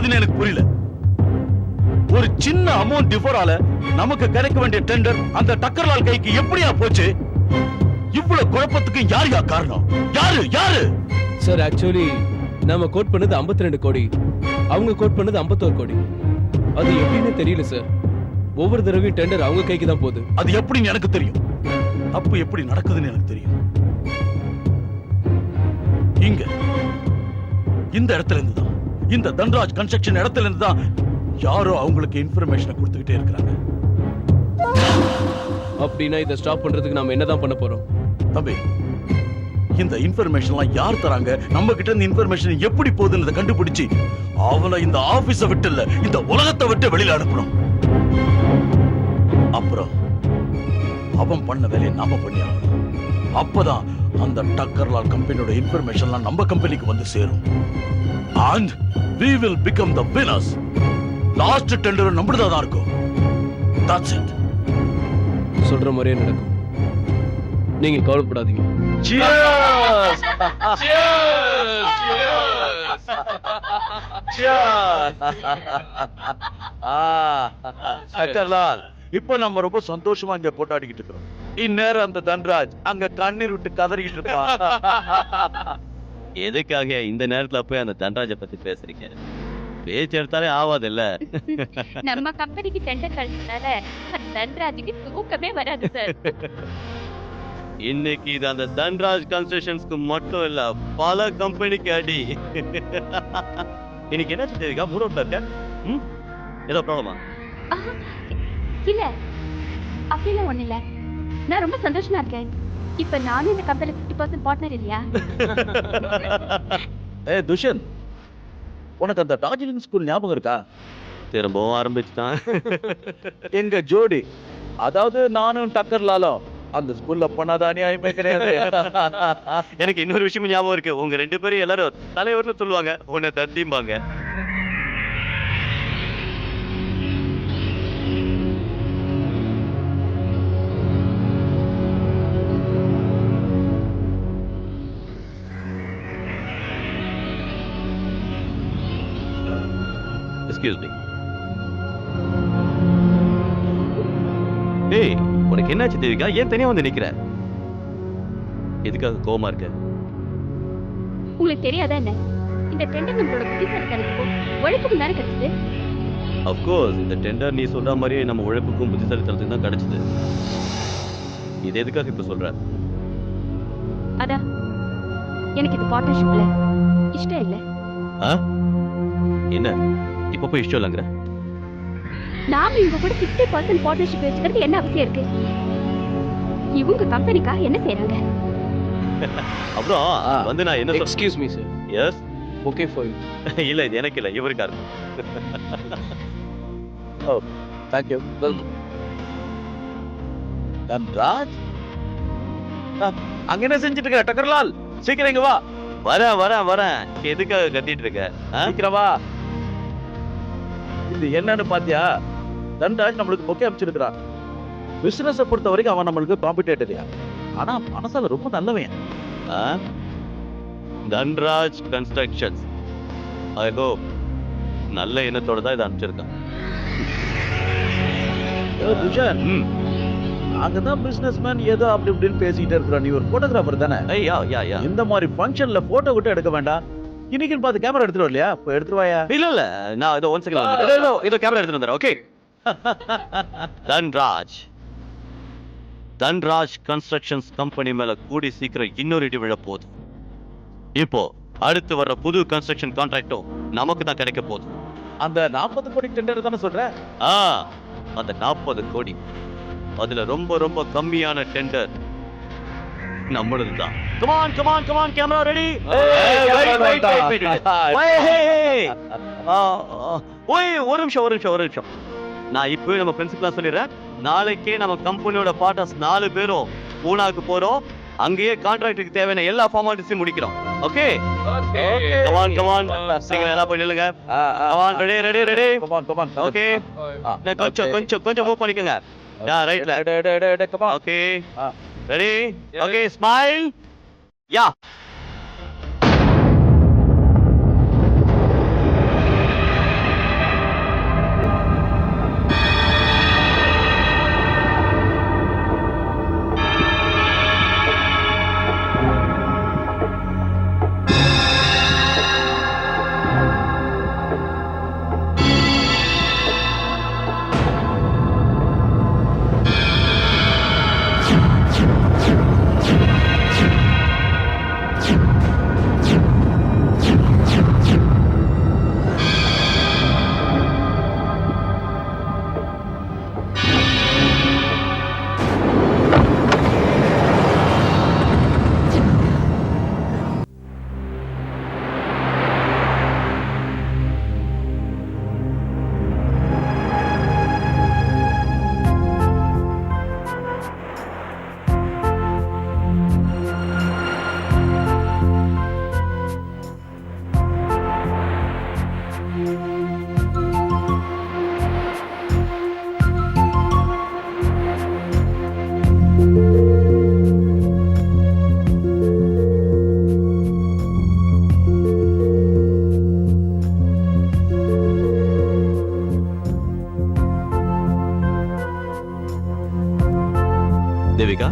நடக்குதுன்னு எனக்கு புரியல. ஒரு சின்ன அமௌண்ட் டிஃபரால நமக்கு கிடைக்க வேண்டிய டெண்டர் அந்த டக்கர்லால் கைக்கு எப்படியா போச்சு? இவ்வளவு குழப்பத்துக்கு யார் காரணம்? யாரு? சார் ஆக்சுவலி நாம கோட் பண்ணது 52 கோடி, அவங்க கோட் பண்ணது 51 கோடி. அது எப்படின்னு தெரியல சார். ஒவ்வொரு தடவையும் டெண்டர் அவங்க கைக்கு தான் போகுது. அது எப்படின்னு எனக்கு தெரியும். தப்பு எப்படி நடக்குதுன்னு எனக்கு தெரியும். இங்க இந்த இடத்துல இருந்து தான், இந்த தன்ராஜ் கன்ஸ்ட்ரக்ஷன் இடத்துல இருந்து தான் யாரோ அவங்களுக்கு இன்ஃபர்மேஷனை கொடுத்துக்கிட்டே இருக்கிறாங்க. அப்படின்னா இதை ஸ்டாப் பண்றதுக்கு நாம என்னதான் பண்ண போறோம்? தம்பி, இந்த இன்ஃபர்மேஷன்லாம் யார் தராங்க, நம்ம கிட்ட இந்த இன்ஃபர்மேஷன் எப்படி போகுதுன்னு கண்டுபிடிச்சு அவனை இந்த ஆபீஸை விட்டு இல்ல, இந்த உலகத்தை விட்டு வெளியில அனுப்பணும். அப்புறம் அவன் பண்ண வேலையை நாம பண்ணியாகணும். அப்பதான் அந்த டக்கர்லால் கம்பெனியோட இன்ஃபர்மேஷன்லாம் நம்ம கம்பெனிக்கு வந்து சேரும். And we will become the winners. Last tender நம்மளதா தான் இருக்கும். That's it. சொல்ற மாதிரியே நடக்கும். நீங்க கவலைப்படாதீங்க. Cheers! டக்கர்லால், இப்போ நம்ம ரொம்ப சந்தோஷமா இங்க போட்டாடிக்கிட்டு இருக்கிறோம். இந்நேரம் அந்த தன்ராஜ் அங்க கண்ணீர் விட்டு கதறிக்கிட்டு இருப்பான். எதுக்காக இந்த நேரத்துல போய் அந்த தன்ராஜை பத்தி பேசுறீங்க? பேச்சு எடுத்தாலே ஆவாது இல்ல. நம்ம கம்பெனிக்கு டெண்டர் கழிச்சதால தன்ராஜுக்கு தூக்கமே வராது சார். இன்னைக்கு இது அந்த தன்ராஜ் கன்ஸ்ட்ரக்ஷன்ஸ்க்கு மட்டும் இல்ல, பல கம்பெனிக்கு அடி. இன்னைக்கு என்ன தெரியுமா, மூரோட்ல இருக்க? ஏதோ ப்ராப்ளமா? இல்ல அப்படிலாம் ஒண்ணு இல்ல, நான் ரொம்ப சந்தோஷமா இருக்கேன். இப்ப நானும் இந்த கம்பெனில 50% பார்ட்னர் இல்லையா? துஷன், உனக்கு அந்த டார்ஜிலிங் ஸ்கூல் ஞாபகம் இருக்கா? திரும்பவும் ஆரம்பிச்சுட்டான். எங்க ஜோடி, அதாவது நானும் டக்கர்லாலும் அந்த ஸ்கூல்ல பண்ணாத அநியாயமே கிடையாது. எனக்கு இன்னொரு விஷயம் ஞாபகம் இருக்கு. உங்க 2 பேரும் எல்லாரும் தலைவர்னு சொல்லுவாங்க, உன்னை தத்திம்பாங்க. Excuse me. ஏய், உனக்கு என்னாச்சு தேவிகா? ஏன் தனியா வந்து நிக்கிற? எதுக்காக கோவமா இருக்க? உங்களுக்கு தெரியாதா என்ன? இந்த டெண்டர் நம்மளோட புத்திசாலி கிடைக்கும் உழைப்புக்கு தானே கிடைச்சது. Of course, இந்த டெண்டர் நீ சொல்ற மாதிரியே நம்ம உழைப்புக்கும் புத்திசாலித்தனத்துக்கும் தான் கிடைச்சது. இது எதுக்காக இப்ப சொல்ற? அதான் எனக்கு இது பார்ட்னர்ஷிப்ல இஷ்டம் இல்ல. என்ன இப்ப போய் இஷ்டம் இல்லைங்கிற? நாம இவங்க கூட 50% பார்ட்னர்ஷிப் வச்சுக்கிறது என்ன அவசியம் இருக்கு? இவங்க கம்பெனிக்காக என்ன செய்றாங்க? அப்புறம் வந்து நான் என்ன excuse me sir. Yes, okay for you. இல்ல இது எனக்கு இல்ல, இவருக்கா இருக்கும். ஓ, thank you. Welcome. தன்ராஜ், அங்க என்ன செஞ்சிட்டு இருக்க? டக்கர்லால், சீக்கிரம் இங்க வா. வரேன். எதுக்காக கத்திட்டு இருக்க? சீக்கிரம் வா. இது என்னன்னு பாத்தியா? தன்ராஜ் நம்மளுக்கு பொக்கே அமைச்சிருக்கிறான். பிசினஸ் பொறுத்த வரைக்கும் அவன் நம்மளுக்கு காம்படிட்டரியா, ஆனா மனசால ரொம்ப நல்லவன். தன்ராஜ் கன்ஸ்ட்ரக்ஷன்ஸ், ஐ ஹோப் நல்ல எண்ணத்தோட தான் இதை அனுப்பிச்சிருக்கான். துஷன், அங்கதான் பிசினஸ் மேன் ஏதோ அப்படி இப்படின்னு பேசிக்கிட்டே இருக்கிறான். நீ ஒரு போட்டோகிராஃபர் தானே? யா. இந்த மாதிரி ஃபங்க்ஷன்ல போட்டோ விட்டு எடுக்க வேண்டாம். இன்னைக்கு பார்த்து கேமரா எடுத்துட்டு வரலையா? போய் எடுத்துட்டு வாயா. இல்ல நான் இதோ 1 செகண்ட் இதோ கேமரா எடுத்துட்டு வந்துறேன். ஓகே. தன்ராஜ் கன்ஸ்ட்ரக்ஷன்ஸ் கம்பெனி மேல கூடி சீக்கிரம் இன்னொரு இடி விழ போகுது. இப்போ அடுத்து வர்ற புது கன்ஸ்ட்ரக்ஷன் கான்ட்ராக்டும் நமக்கு தான் கிடைக்க போகுது. அந்த 40 கோடி டெண்டர் தானே சொல்ற? அந்த 40 கோடி, அதுல ரொம்ப கம்மியான டெண்டர் நம்மளது தான். Come on camera ready. ஒரு நிமிஷம். நான் இப்போ நம்ம பிரின்சிபலா சொல்லிடுறேன். நாளைக்கே நம்ம கம்பெனியோட பார்ட்னர்ஸ் 4 பேரும் பூனாக்கு போறோம். அங்கேயே கான்ட்ராக்டுக்கு தேவையான எல்லா ஃபார்மாலிட்டிஸையும் முடிக்கிறோம். ஓகே. கமான் சீக்கிரம் எல்லாம் போய் நில்லுங்க. Come on, ready. கமான். ஓகே. கொஞ்சம் மூவ் பண்ணிக்கங்க. ரைட்ல. Come on. Okay. Ready. Okay, smile. Ya. Devika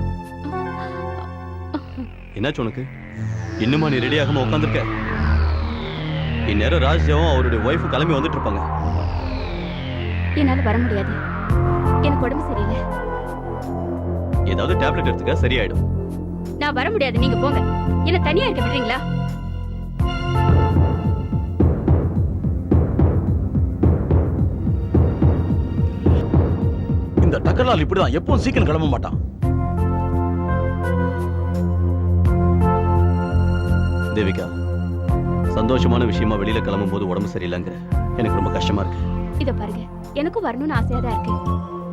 என்னாச்சு உனக்கு? இன்னுமா நீ ரெடி ஆகாம உட்காந்துருக்க? இந்நேரம் ராஜ்யாவும் அவருடைய ஒய்ஃபு கிளம்பி வந்துட்டு இருப்பாங்க. என்னால வர முடியாது, எனக்கு உடம்பு சரியில்லை. ஏதாவது டேப்லெட் எடுத்துக்க, சரியாயிடும். நான் வர முடியாது, நீங்க போங்க. என்ன தனியா இருக்க விடுறீங்களா? இந்த டக்கர்லால் இப்படிதான், எப்பவும் சீக்கிரம் கிளம்ப மாட்டான். தேவிகா, சந்தோஷமான விஷயமா வெளியில கிளம்பும் போது உடம்பு சரியில்லைங்க, எனக்கு ரொம்ப கஷ்டமா இருக்கு. இத பாருங்க, எனக்கும் வரணும்னு ஆசையா தான் இருக்கு.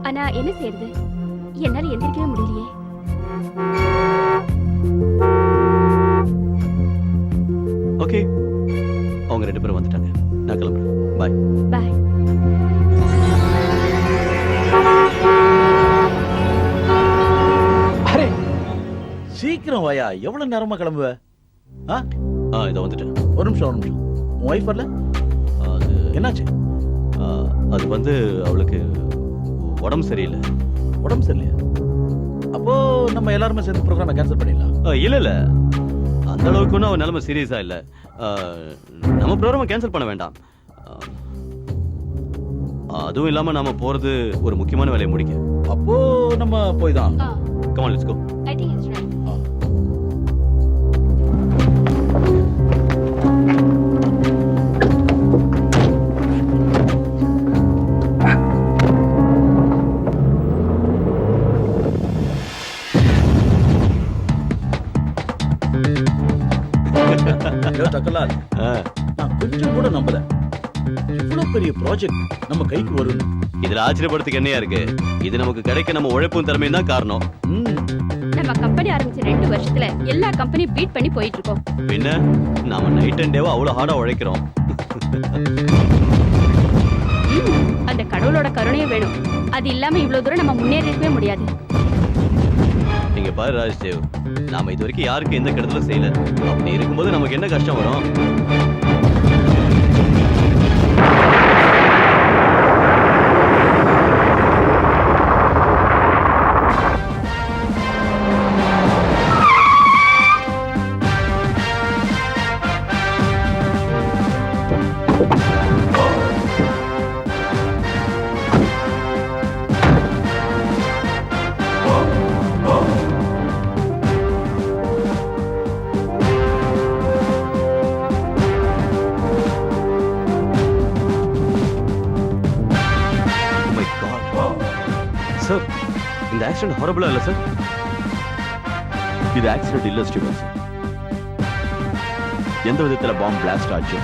ஆனா என்ன செய்யறது, என்னால எந்திரிக்கவே முடியலையே. ஓகே, அவங்க 2 பேரும் வந்துட்டாங்க, நான் கிளம்புறேன். பாய். பாய். அரே சீக்கிரம் வாயா, எவ்வளவு நேரமா கிளம்புவ? இதை வந்துட்டேன். ஒரு நிமிஷம் உன் ஒய்ஃப் வரல? அது என்னாச்சு? அது வந்து அவளுக்கு உடம்பு சரியில்லை. உடம்பு சரியில்லையா? அப்போ நம்ம எல்லாருமே சேர்ந்து ப்ரோக்ராமை கேன்சல் பண்ணிடலாம். இல்ல இல்ல, அந்த அளவுக்கு ஒன்றும் அவன் நிலைமை சீரியஸா இல்ல. நம்ம ப்ரோக்ராமை கேன்சல் பண்ண வேண்டாம். அதுவும் இல்லாம நாம போறது ஒரு முக்கியமான வேலையை முடிக்க. அப்போ நம்ம போய் தான். Come on, let's go. I think it's right. டக்கர்லால், நான் கொஞ்சம் கூட நம்பல இவ்வளவு பெரிய ப்ராஜெக்ட் நம்ம கைக்கு வரும். இதுல ஆச்சரியப்படுறதுக்கு என்னையா இருக்கு? இது நமக்கு கிடைக்க நம்ம உழைப்பும் திறமையும் தான் காரணம். நம்ம கம்பெனி ஆரம்பிச்ச 2 வருஷத்துல எல்லா கம்பெனியும் பீட் பண்ணி போயிட்டு இருக்கோம். பின்ன நாம நைட் அண்ட் டேவா அவ்வளவு ஹார்டா உழைக்கிறோம். அந்த கடவுளோட கருணையும் வேணும். அது இல்லாம இவ்வளவு தூரம் நம்ம முன்னேறவே முடியாது. நீங்க பாரு ராஜ்தேவ், நாம இது வரைக்கும் யாருக்கு எந்த கெடுதலும் செய்யல. அப்படி இருக்கும்போது நமக்கு என்ன கஷ்டம் வரும்? சார், இந்த ஆக்சிடென்ட் ஹாரபிளா இல்ல சார்? இது ஆக்சிடென்ட் இல்ல ஸ்டீவன்ஸ். எந்த விதத்துல பாம்பு பிளாஸ்ட் ஆச்சு,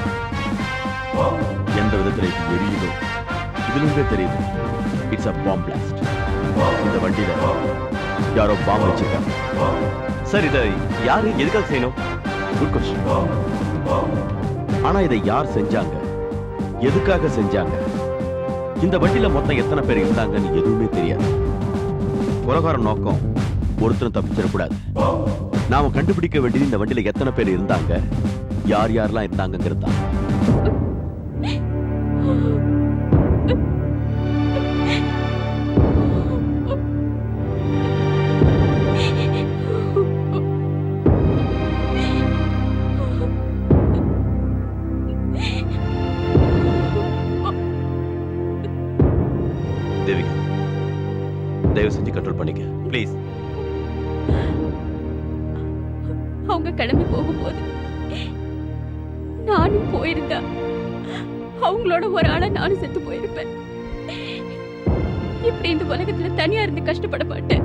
எந்த விதத்துல இது எரியுதோ இதிலிருந்தே தெரியுது இட்ஸ் அ பாம்பு பிளாஸ்ட். இந்த வண்டியில யாரோ பாம்பு வச்சிருக்காங்க. சார், இதை யாரு எதுக்காக செய்யணும்? Good question. ஆனா இதை யார் செஞ்சாங்க, எதுக்காக செஞ்சாங்க, இந்த வண்டியில மொத்தம் எத்தனை பேர் இருந்தாங்கன்னு எதுவுமே தெரியாது. கொலைகார நோக்கம் ஒருத்தரும் தப்பிச்சிடக்கூடாது. நாம கண்டுபிடிக்க வேண்டியது இந்த வண்டியில எத்தனை பேர் இருந்தாங்க, யார் யாரெல்லாம் இருந்தாங்கிறது தான். தேவிகா, தயவு செஞ்சு கண்ட்ரோல் பண்ணிக்க ப்ளீஸ். அவங்க கிளம்பி போகும்போது நானும் போயிருந்தா அவங்களோட ஒரு ஆளா நானும் செத்து போயிருப்பேன். இப்படி இந்த உலகத்துல தனியா இருந்து கஷ்டப்பட மாட்டேன்.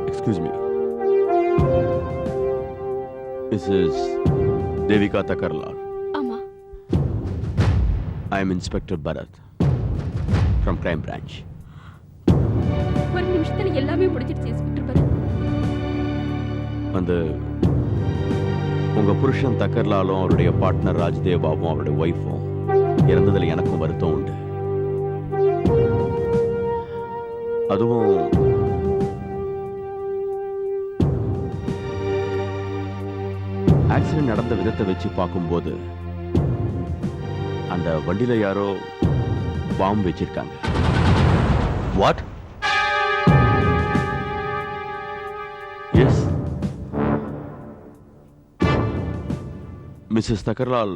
Excuse me. This is Devika Takarlal. ஆமா, I am inspector Bharat from crime branch. ஒரு நிமிஷத்துல எல்லாமே முடிஞ்சிடுச்சு இன்ஸ்பெக்டர் பரத். அந்த உங்க புருஷன் தக்கர்லாலும் அவருடைய பார்ட்னர் ராஜ்தேவாவும் அவருடைய ஒய்ஃபும் இறந்ததுல எனக்கும் வருத்தம் உண்டு. அதுவும் ஆக்சிடென்ட் நடந்த விதத்தை வச்சு பார்க்கும்போது அந்த வண்டியில யாரோ பாம்பு வச்சிருக்காங்க. வாட்? எஸ், மிஸ்ஸஸ் தக்கர்லால்,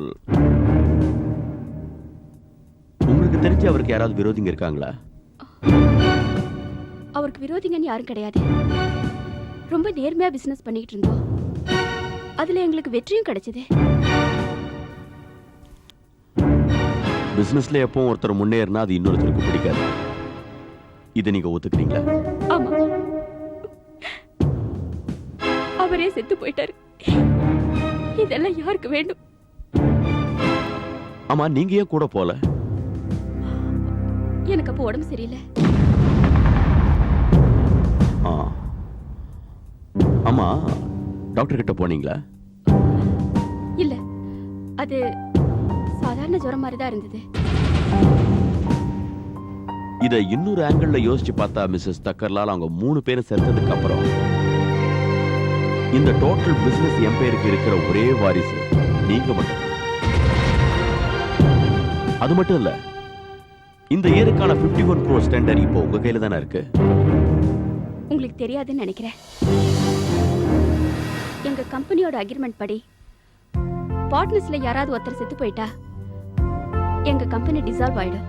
உங்களுக்கு தெரிஞ்சு அவருக்கு யாராவது விரோதிங்க இருக்காங்களா? அவருக்கு விரோதிங்கன்னு யாரும் கிடையாது. ரொம்ப நேர்மையா பிசினஸ் பண்ணிட்டு இருந்தோம். அதுல எங்களுக்கு வெற்றியும் கிடைச்சது. பிசினஸ்ல எப்பவும் ஒருத்தர் முன்னேறினா அது இன்னொருத்தருக்கு பிடிக்காது. இதை நீங்க ஒத்துக்கிறீங்களா? ஆமா, அவரே செத்து போயிட்டாரு. இதெல்லாம் யாருக்கு வேண்டும்? ஆமா, நீங்க ஏன் கூட போல? எனக்கு அப்போ உடம்பு சரியில்லை. ஆ. ஆமா, டாக்டர் கிட்ட போனீங்களா? இல்ல, அது சாதாரண ஜுரம் மாதிரி தான் இருந்தது. இதை இன்னொரு ஆங்கிள் யோசிச்சு பார்த்தா மிஸ்ஸஸ் தக்கர்லால் அவங்க 3 பேரும் செத்ததுக்கு அப்புறம் இந்த டோட்டல் பிசினஸ் எம்பையருக்கு இருக்கிற ஒரே வாரிசு நீங்க மட்டும். அது மட்டும் இல்ல, இந்த இயருக்கான 51 crores டெண்டர் இப்போ உங்க கையில தானே இருக்கு. உங்களுக்கு தெரியாதுன்னு நினைக்கிறேன். எங்க கம்பெனியோட அக்ரிமெண்ட் படி பார்ட்னர்ஸ்ல யாராவது ஒருத்தர் செத்து போயிட்டா எங்க கம்பெனி டிசால்வ் ஆயிடும்.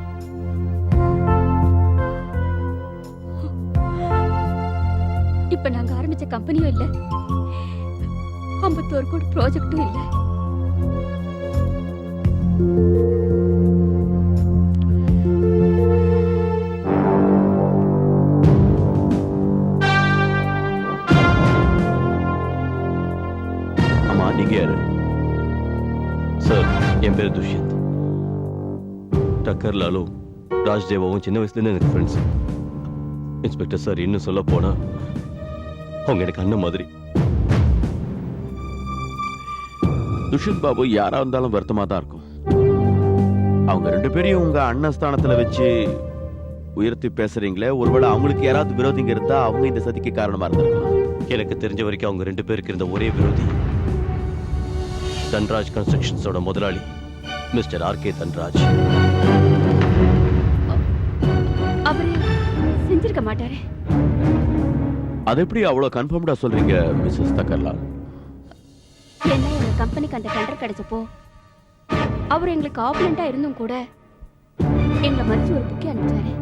இப்ப நாங்க ஆரம்பிச்ச கம்பெனியும் இல்ல, 51 கோடி ப்ராஜெக்டும் இல்ல. ஆமா, நீங்க யாரு? சார், என் பேர் துஷ்யந்த். டக்கர்லாலும் ராஜ்தேவாவும் சின்ன வயசுலேருந்து எனக்கு ஃப்ரெண்ட்ஸ். இன்ஸ்பெக்டர் சார், இன்னும் சொல்ல போனா அவங்க எனக்கு அண்ணன் மாதிரி. துஷ்யந்த் பாபு யாரா இருந்தாலும் வருத்தமா தான் இருக்கும். அவங்க 2 பேரையும் உங்க அண்ணன் ஸ்தானத்துல வச்சு உயர்த்தி பேசுறீங்களே, ஒருவேளை அவங்களுக்கு யாராவது விரோதிங்க இருந்தா அவங்க இந்த சதிக்கு காரணமா இருந்திருக்கலாம். எனக்கு தெரிஞ்ச வரைக்கும் அவங்க 2 பேருக்கு இருந்த ஒரே விரோதி தன்ராஜ் கன்ஸ்ட்ரக்ஷன்ஸோட முதலாளி மிஸ்டர் ஆர்கே தன்ராஜ். அவரு செஞ்சிருக்க மாட்டாரு. அது எப்படி அவ்வளவு கன்ஃபார்ம்டா சொல்றீங்க மிஸ்ஸஸ் தக்கர்லால்? ஏன்னா எங்க கம்பெனிக்கு அந்த டெண்டர் கிடைச்சப்போ அவர் எங்களுக்கு ஆப்பனண்டா இருந்தும் கூட எங்களை மதிச்சு ஒரு புக்கே அனுப்பிச்சாரு.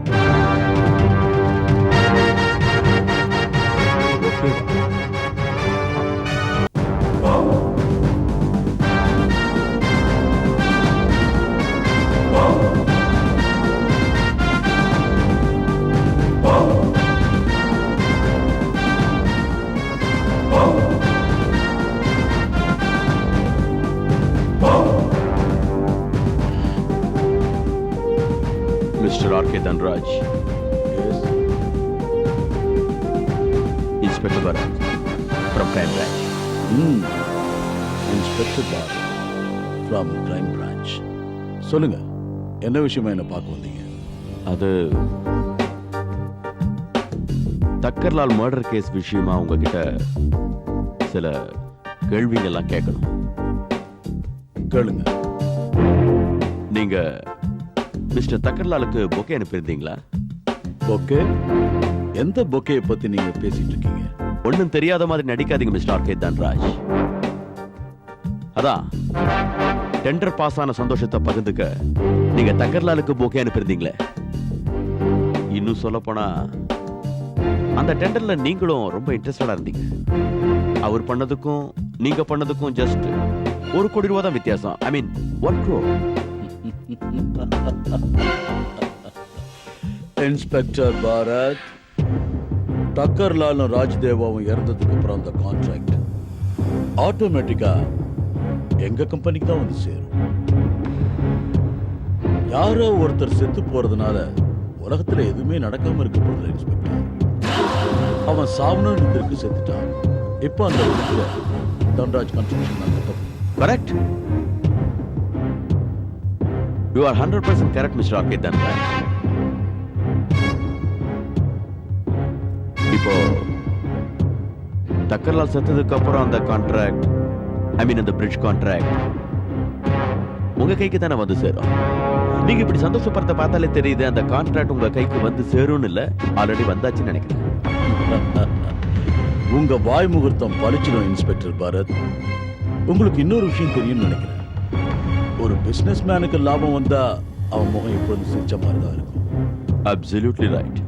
Mr RK Dhanraj. Inspector Bharat from crime branch. Inspector Bharat from crime branch. சொல்லுங்க, என்ன விஷயமா என்ன பார்க்க வந்தீங்க? அது தக்கர்லால் மர்டர் கேஸ் விஷயமா உங்ககிட்ட சில கேள்விங்கெல்லாம் கேட்கணும். கேளுங்க. நீங்க மிஸ்டர் தக்கர்லாலுக்கு பொக்கே அனுப்பியிருந்தீங்களா? பொக்கே? எந்த பொக்கையை பத்தி நீங்க பேசிட்டு இருக்கீங்க? ஒண்ணும் தெரியாத மாதிரி நடிக்காதீங்க மிஸ்டர் ஆர்கே தன்ராஜ். அதான் டெண்டர் பாஸ் ஆன சந்தோஷத்தை பகிர்ந்துக்க நீங்க தக்கர்லாலுக்கு பொக்கே அனுப்பியிருந்தீங்களே. இன்னும் சொல்ல போனா அந்த டெண்டர்ல நீங்களும் ரொம்ப இன்ட்ரெஸ்டடா இருந்தீங்க. அவர் பண்ணதுக்கும் நீங்க பண்ணதுக்கும் ஜஸ்ட் 1 கோடி ரூபாய் தான் வித்தியாசம். ஐ மீன் 1 crore. இன்ஸ்பெக்டர் பாரத், டக்கர்லாலும் ராஜ்தேவாவும் இறந்ததுக்கு அப்புறம் அந்த கான்ட்ராக்ட் ஆட்டோமேட்டிக்கா எங்க கம்பெனிக்கு தான் வந்து சேரும். யாரோ ஒருத்தர் செத்து போறதுனால உலகத்துல எதுவுமே நடக்காம இருக்க போறது இன்ஸ்பெக்டர். அவன் சாவணும் இருந்திருக்கு, செத்துட்டான். இப்போ அந்த இடத்துல தன்ராஜ் கன்ஸ்ட்ரக்ஷன் தான் கட்டணும். Correct. You are 100% correct mister RK Dhanraj. இப்போ தக்கர்லால் செத்ததுக்கு அப்புறம் அந்த கான்ட்ராக்ட், ஐ மீன் அந்த பிரிட்ஜ் கான்ட்ராக்ட் உங்க கைக்கு தானே வந்து சேரும். நீங்க இப்படி சந்தோஷப்படுறத பார்த்தாலே தெரியுது அந்த கான்ட்ராக்ட் உங்க கைக்கு வந்து சேரும்னு இல்ல, ஆல்ரெடி வந்தாச்சுன்னு நினைக்கிறேன். உங்க வாய் முகூர்த்தம் பலிச்சிடும் இன்ஸ்பெக்டர் பாரத். உங்களுக்கு இன்னொரு விஷயம் தெரியும்னு நினைக்கிறேன். ஒரு பிசினஸ் மேனுக்கு லாபம் வந்தா அவன் முகம் எப்போதும் சிரிச்ச மாதிரி தான் இருக்கும். Absolutely right.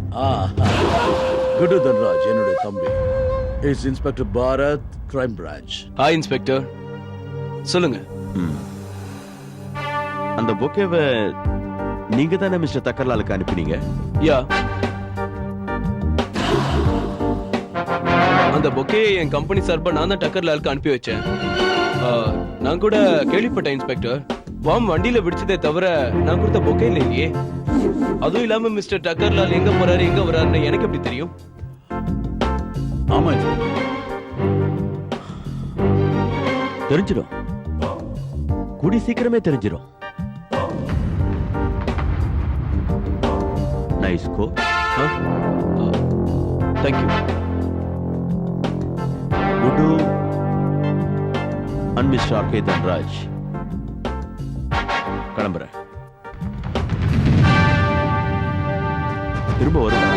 குட் தன்ராஜ் என்னுடைய தம்பி. Is inspector Bharat, crime branch. Hi inspector, சொல்லுங்க. அந்த பொக்கேவை நீங்க தானே மிஸ்டர் தக்கர்லாலுக்கு அனுப்பினீங்க? யா, அந்த பொக்கே என் கம்பெனி சார்பா நான் தான் டக்கர்லாலுக்கு அனுப்பி வச்சேன். நான் கூட கேள்விப்பட்டேன் இன்ஸ்பெக்டர், பாம் வண்டியில பிடிச்சதே தவிர நான் கொடுத்த பொக்கே இல்லையே. அதுவும் இல்லாம மிஸ்டர் டக்கர்லால் எங்க போறாரு எங்க வராருன்னு எனக்கு எப்படி தெரியும்? ஆமா, தெரிஞ்சிடும், கூடி சீக்கிரமே தெரிஞ்சிடும். நைஸ் கோ. தேங்க்யூ. குடு அண்ட் மிஸ்டர் ஆர்கே தன்ராஜ், கிளம்புறேன். திரும்ப வருவேன்.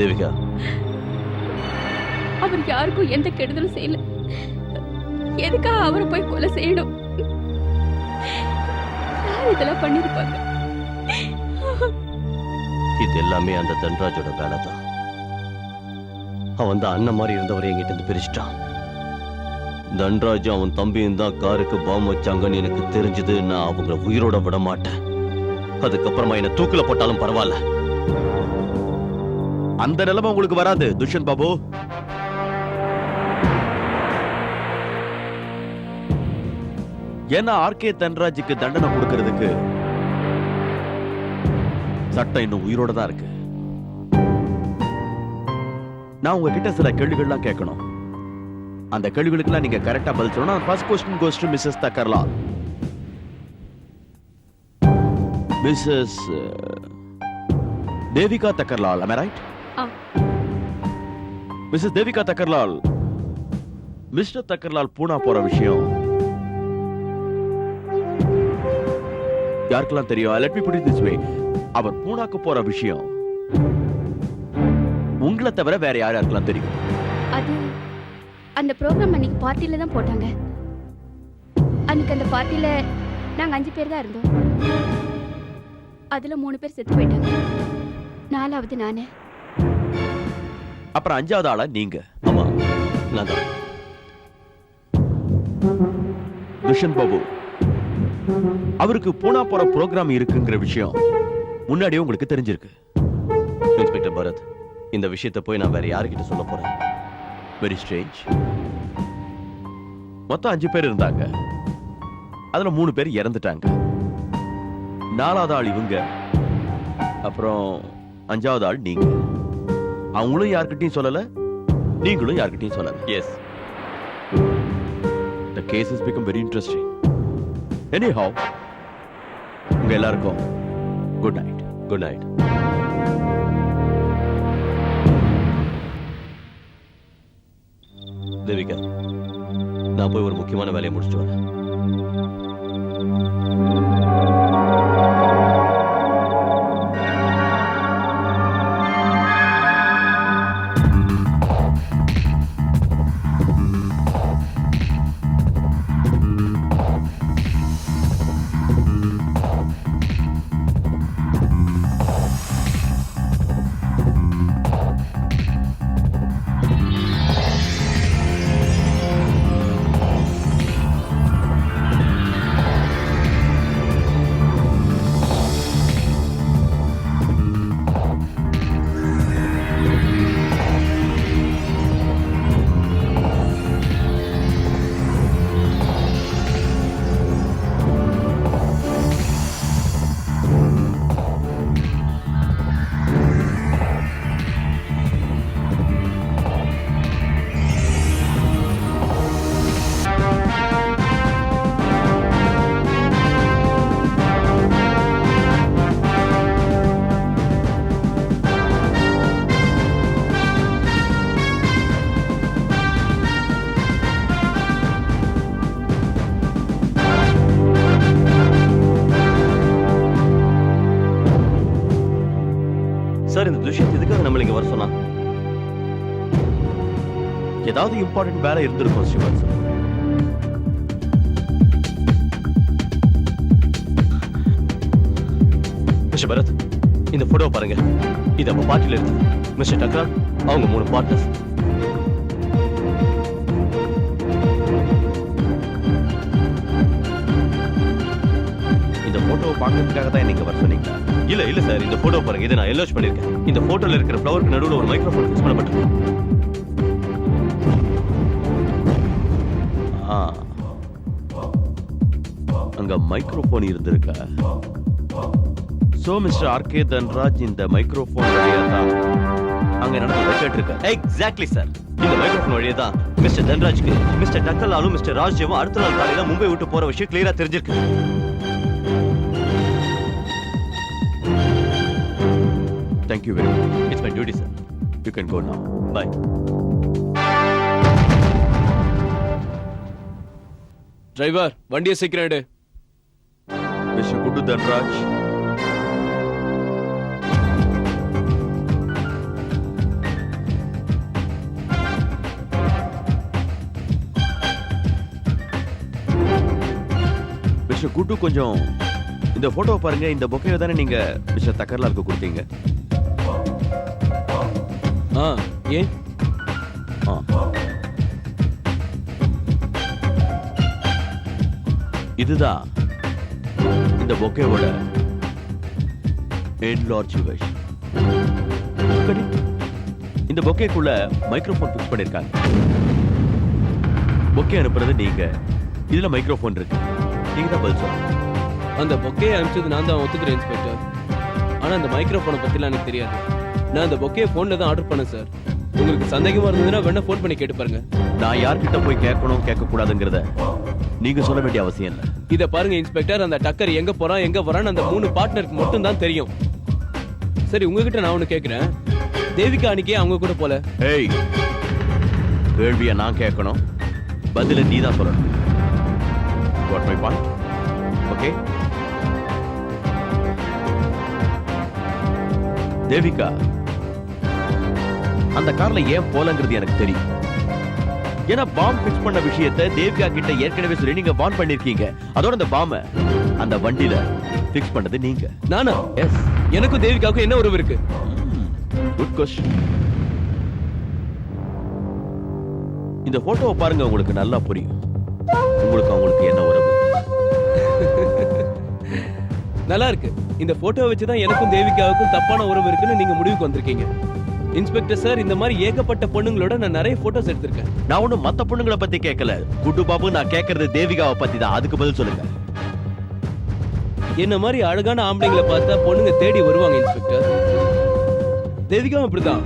தேவிகா, அவர் யாருக்கும் எந்த கெடுதலும் செய்யல. எதுக்காக அவரை போய் கொலை செய்யணும்? யார் இதெல்லாம் பண்ணிருப்பாங்க? இது எல்லாமே அந்த தன்ராஜோட வேலை தான். அவன் தான் அண்ணன் மாதிரி இருந்தவரை என்கிட்ட இருந்து பிரிச்சுட்டான். தன்ராஜ் அவன் தம்பியும் தான் காருக்கு பாம் வச்சாங்கன்னு எனக்கு தெரிஞ்சது. நான் அவங்கள உயிரோட விட மாட்டேன். அதுக்கப்புறமா என்ன தூக்குல போட்டாலும் பரவாயில்ல. அந்த நிலைமை உங்களுக்கு வராது துஷ்யந்த் பாபு. ஏன்னா ஆர்கே தன்ராஜுக்கு தண்டனை கொடுக்கிறதுக்கு சட்டம் இன்னும் உயிரோட தான் இருக்கு. நான் உங்ககிட்ட சில கேள்விகள்லாம் கேட்கணும். அந்த கேள்விகளுக்கெல்லாம் நீங்க கரெக்டா பதில் சொல்லணும். First question goes to Mrs. Thakkarlal. Mrs. Devika Thakkarlal, am I right? Mrs Devika Thakkarlal, Mr Thakkarlal Poona போற விஷயம் யாருக்கெல்லாம் தெரியும்? Let me put it this way. அவர் பூனாக்கு போற விஷயம் உங்களை தவிர வேற யாருக்கெல்லாம் தெரியும்? அது அந்த ப்ரோக்ராம் அன்னைக்கு பார்ட்டில தான் போட்டாங்க. அன்னைக்கு அந்த பார்ட்டில நாங்க 5 பேர் தான் இருந்தோம். அதுல 3 பேர் செத்து போயிட்டாங்க. 4வது நானு. அப்புறம் 5வது ஆளா நீங்க? ஆமா, நான் தான். துஷ்யந்த் பாபு, அவருக்கு பூனா போற ப்ரோக்ராம் இருக்குங்கிற விஷயம் முன்னாடியே உங்களுக்கு தெரிஞ்சிருக்கு. இன்ஸ்பெக்டர் பரத், இந்த விஷயத்தை போய் நான் வேற யாருக்கிட்ட சொல்ல போறேன்? Very strange. மொத்தம் 5 பேர் இருந்தாங்க. அதுல 3 பேர் இறந்துட்டாங்க. 4வது ஆள் இவங்க, அப்புறம் 5வது ஆள் நீங்க. அவங்களும் யார்கிட்டயும் சொல்லல, நீங்களும் யார்கிட்டயும் சொல்லல. Yes. The case has become very interesting. Anyhow, உங்க எல்லாருக்கும் good night. Good night. Devika, நான் போய் ஒரு முக்கியமான வேலையை முடிச்சுட்டு வரேன். சார், இந்த துஷ்யந்த் எதுக்காக நம்மள இங்க வர சொன்னா? ஏதாவது இம்பார்ட்டன்ட் வேலை இருந்திருக்கும் சிவன் சார். மிஸ்டர் பரத், இந்த போட்டோவை பாருங்க. இது நம்ம பார்ட்டில இருக்கு. மிஸ்டர் டக்ரார், அவங்க 3 பார்ட்னர்ஸ். இந்த போட்டோவை பார்க்கறதுக்காக தான் இன்னைக்கு வர சொன்னீங்களா? இல்ல சார், இந்த போட்டோ பாருங்க. இதை நான் எல்லோஸ் பண்ணிருக்கேன். இந்த போட்டோல இருக்கிற ஃப்ளவருக்கு நடுவுல ஒரு மைக்ரோஃபோன் ஃபிக்ஸ் பண்ணப்பட்டிருக்கு. அங்க மைக்ரோஃபோன் இருந்திருக்கா? சோ மிஸ்டர் ஆர்கே தன்ராஜ் இந்த மைக்ரோஃபோன் வழியா தான் அங்க நடந்ததை கேட்டிருக்காரு. Exactly sir. இந்த மைக்ரோஃபோன் வழியா தான் மிஸ்டர் தன்ராஜ்க்கு மிஸ்டர் டக்கலாலும் மிஸ்டர் ராஜ்ஜியும் அடுத்த நாள் காலையில மும்பை விட்டு போற விஷயம் கிளியரா தெரிஞ்சிருக்கு. Thank you very much. It's my duty, sir. You can go now. Bye. Driver, வண்டியை சீக்கிரம் எடு. மிஸ்டர் குட்டு தன்ராஜ், மிஸ்டர் குட்டு கொஞ்சம் இந்த போட்டோவை பாருங்க. இந்த பொக்கையை தானே நீங்க மிஸ்டர் தக்கர்லாலுக்கு கொடுத்தீங்க? ஏன்? இதுதான் இந்த பொக்கையோட என்லார்ஜ் வெர்ஷன். இந்த பொக்கேக்குள்ள மைக்ரோஃபோன் ஃபிக்ஸ் பண்ணிருக்காங்க. பொக்கே அனுப்புறது நீங்க. இதுல மைக்ரோஃபோன் இருக்கு. நீங்க தான் பதில் சொல்லணும். அந்த பொக்கையை அனுப்பிச்சது நான் தான் ஒத்துக்கிறேன் இன்ஸ்பெக்டர். ஆனா அந்த மைக்ரோஃபோனை பத்திலாம் எனக்கு தெரியாது. நான் அந்த பொக்கையை போன்ல தான் ஆர்டர் பண்ணேன் சார். உங்களுக்கு சந்தேகமா இருந்ததுன்னா வேணா போன் பண்ணி கேட்டு பாருங்க. நான் யார்கிட்ட போய் கேட்கணும் கேட்க கூடாதுங்கிறத நீங்க சொல்ல வேண்டிய அவசியம் இல்லை. இத பாருங்க இன்ஸ்பெக்டர், அந்த டக்கர் எங்க போறான் எங்க வரான்னு அந்த 3 பார்ட்னருக்கு மட்டும் தான் தெரியும். சரி, உங்ககிட்ட நான் ஒண்ணு கேக்குறேன். தேவிகா அன்னைக்கே அவங்க கூட போல? ஏய், கேள்வியை நான் கேட்கணும், பதில நீ தான் சொல்லணும். Got my point? Okay? Devika அந்த கார்ல ஏன் போலங்கிறது எனக்கு தெரியும். ஏன்னா பாம் பிக்ஸ் பண்ண விஷயத்தை தேவிகா கிட்ட ஏற்கனவே சொல்லி நீங்க வார்ன் பண்ணிருக்கீங்க. அதோட அந்த பாம்ப அந்த வண்டியில பிக்ஸ் பண்ணது நீங்க. நானா? எஸ். எனக்கும் தேவிகாவுக்கும் என்ன உறவு இருக்கு? Good question. இந்த போட்டோவை பாருங்க, உங்களுக்கு நல்லா புரியும். உங்களுக்கு அவங்களுக்கு என்ன உறவு. நல்லா இருக்கு. இந்த போட்டோவை வச்சுதான் எனக்கும் தேவிகாவுக்கும் தப்பான உறவு இருக்குன்னு நீங்க முடிவுக்கு வந்திருக்கீங்க. இன்ஸ்பெக்டர் சார், இந்த மாதிரி ஏகப்பட்ட பொண்ணுங்களோட நான் நிறைய போட்டோஸ் எடுத்திருக்கேன். நான் ஒண்ணும் மத்த பொண்ணுங்களை பத்தி கேட்கல குட்டு பாபு. நான் கேட்கறது தேவிகாவை பத்தி தான். அதுக்கு பதில் சொல்லுங்க. என்ன மாதிரி அழகான ஆம்பளைங்களை பார்த்தா பொண்ணுங்க தேடி வருவாங்க இன்ஸ்பெக்டர். தேவிகாவும் இப்படிதான்.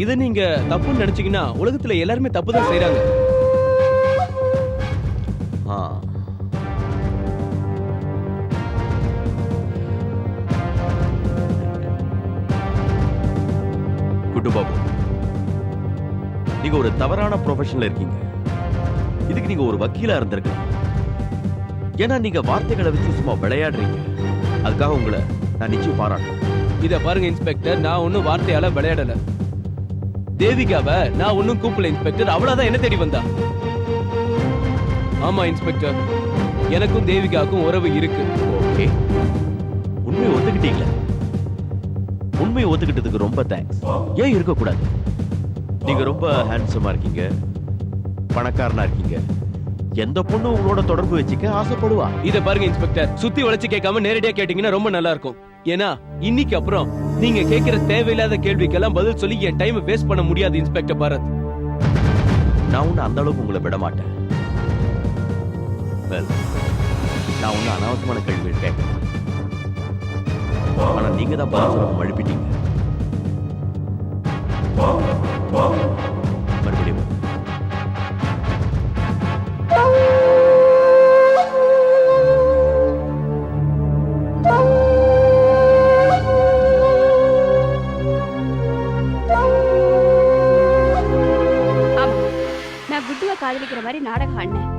இதை நீங்க தப்புன்னு நினைச்சீங்கன்னா உலகத்துல எல்லாருமே தப்பு தான் செய்யறாங்க. நீங்க ஒரு தவறான ப்ரொஃபஷன்ல இருக்கீங்க. இதுக்கு நீங்க ஒரு வக்கீலா இருந்திருக்கலாம். ஏன்னா நீங்க வார்த்தைகளை வச்சு சும்மா விளையாடுறீங்க. அதுக்காக உங்களை நான் நிச்சயம் பாராட்டுறேன். இத பாருங்க இன்ஸ்பெக்டர், நான் ஒன்னும் வார்த்தையால விளையாடல. தேவிகாவை நான் ஒன்னும் கூப்பிடல இன்ஸ்பெக்டர், அவளாதான் என்ன தேடி வந்தா. ஆமா இன்ஸ்பெக்டர், எனக்கும் தேவிகாவுக்கும் உறவு இருக்கு. ஓகே, உண்மையை ஒத்துக்கிட்டீங்களா? உண்மையை ஒத்துக்கிட்டதுக்கு ரொம்ப தேங்க்ஸ். ஏன் இருக்கக்கூடாது? நீங்க ரொம்ப ஹேண்ட்ஸமா இருக்கீங்க, பணக்காரனா இருக்கீங்க. எந்த பொண்ணு உங்களோட தொடர்பு வச்சுக்க ஆசைப்படுவா? இத பாருங்க இன்ஸ்பெக்டர், சுத்தி வளைச்சு கேட்காம நேரடியா கேட்டீங்கன்னா ரொம்ப நல்லா இருக்கும். ஏன்னா இன்னைக்கு அப்புறம் நீங்க கேட்கிற தேவையில்லாத கேள்விக்கெல்லாம் பதில் சொல்லி என் டைம் வேஸ்ட் பண்ண முடியாது இன்ஸ்பெக்டர் பாரத். நான் ஒண்ணு அந்த அளவுக்கு உங்களை விட மாட்டேன். Well, நான் ஒண்ணு அனாவசியமான கேள்விகள் கேட்கிறேன். ஆனா நீங்க தான் பதில் சொல்ல மழுப்பிட்டீங்க. மறுபடியும் ஆமா, நான் குட்டுவை காதலிக்கிற மாதிரி நாடகம் ஆடினேன்.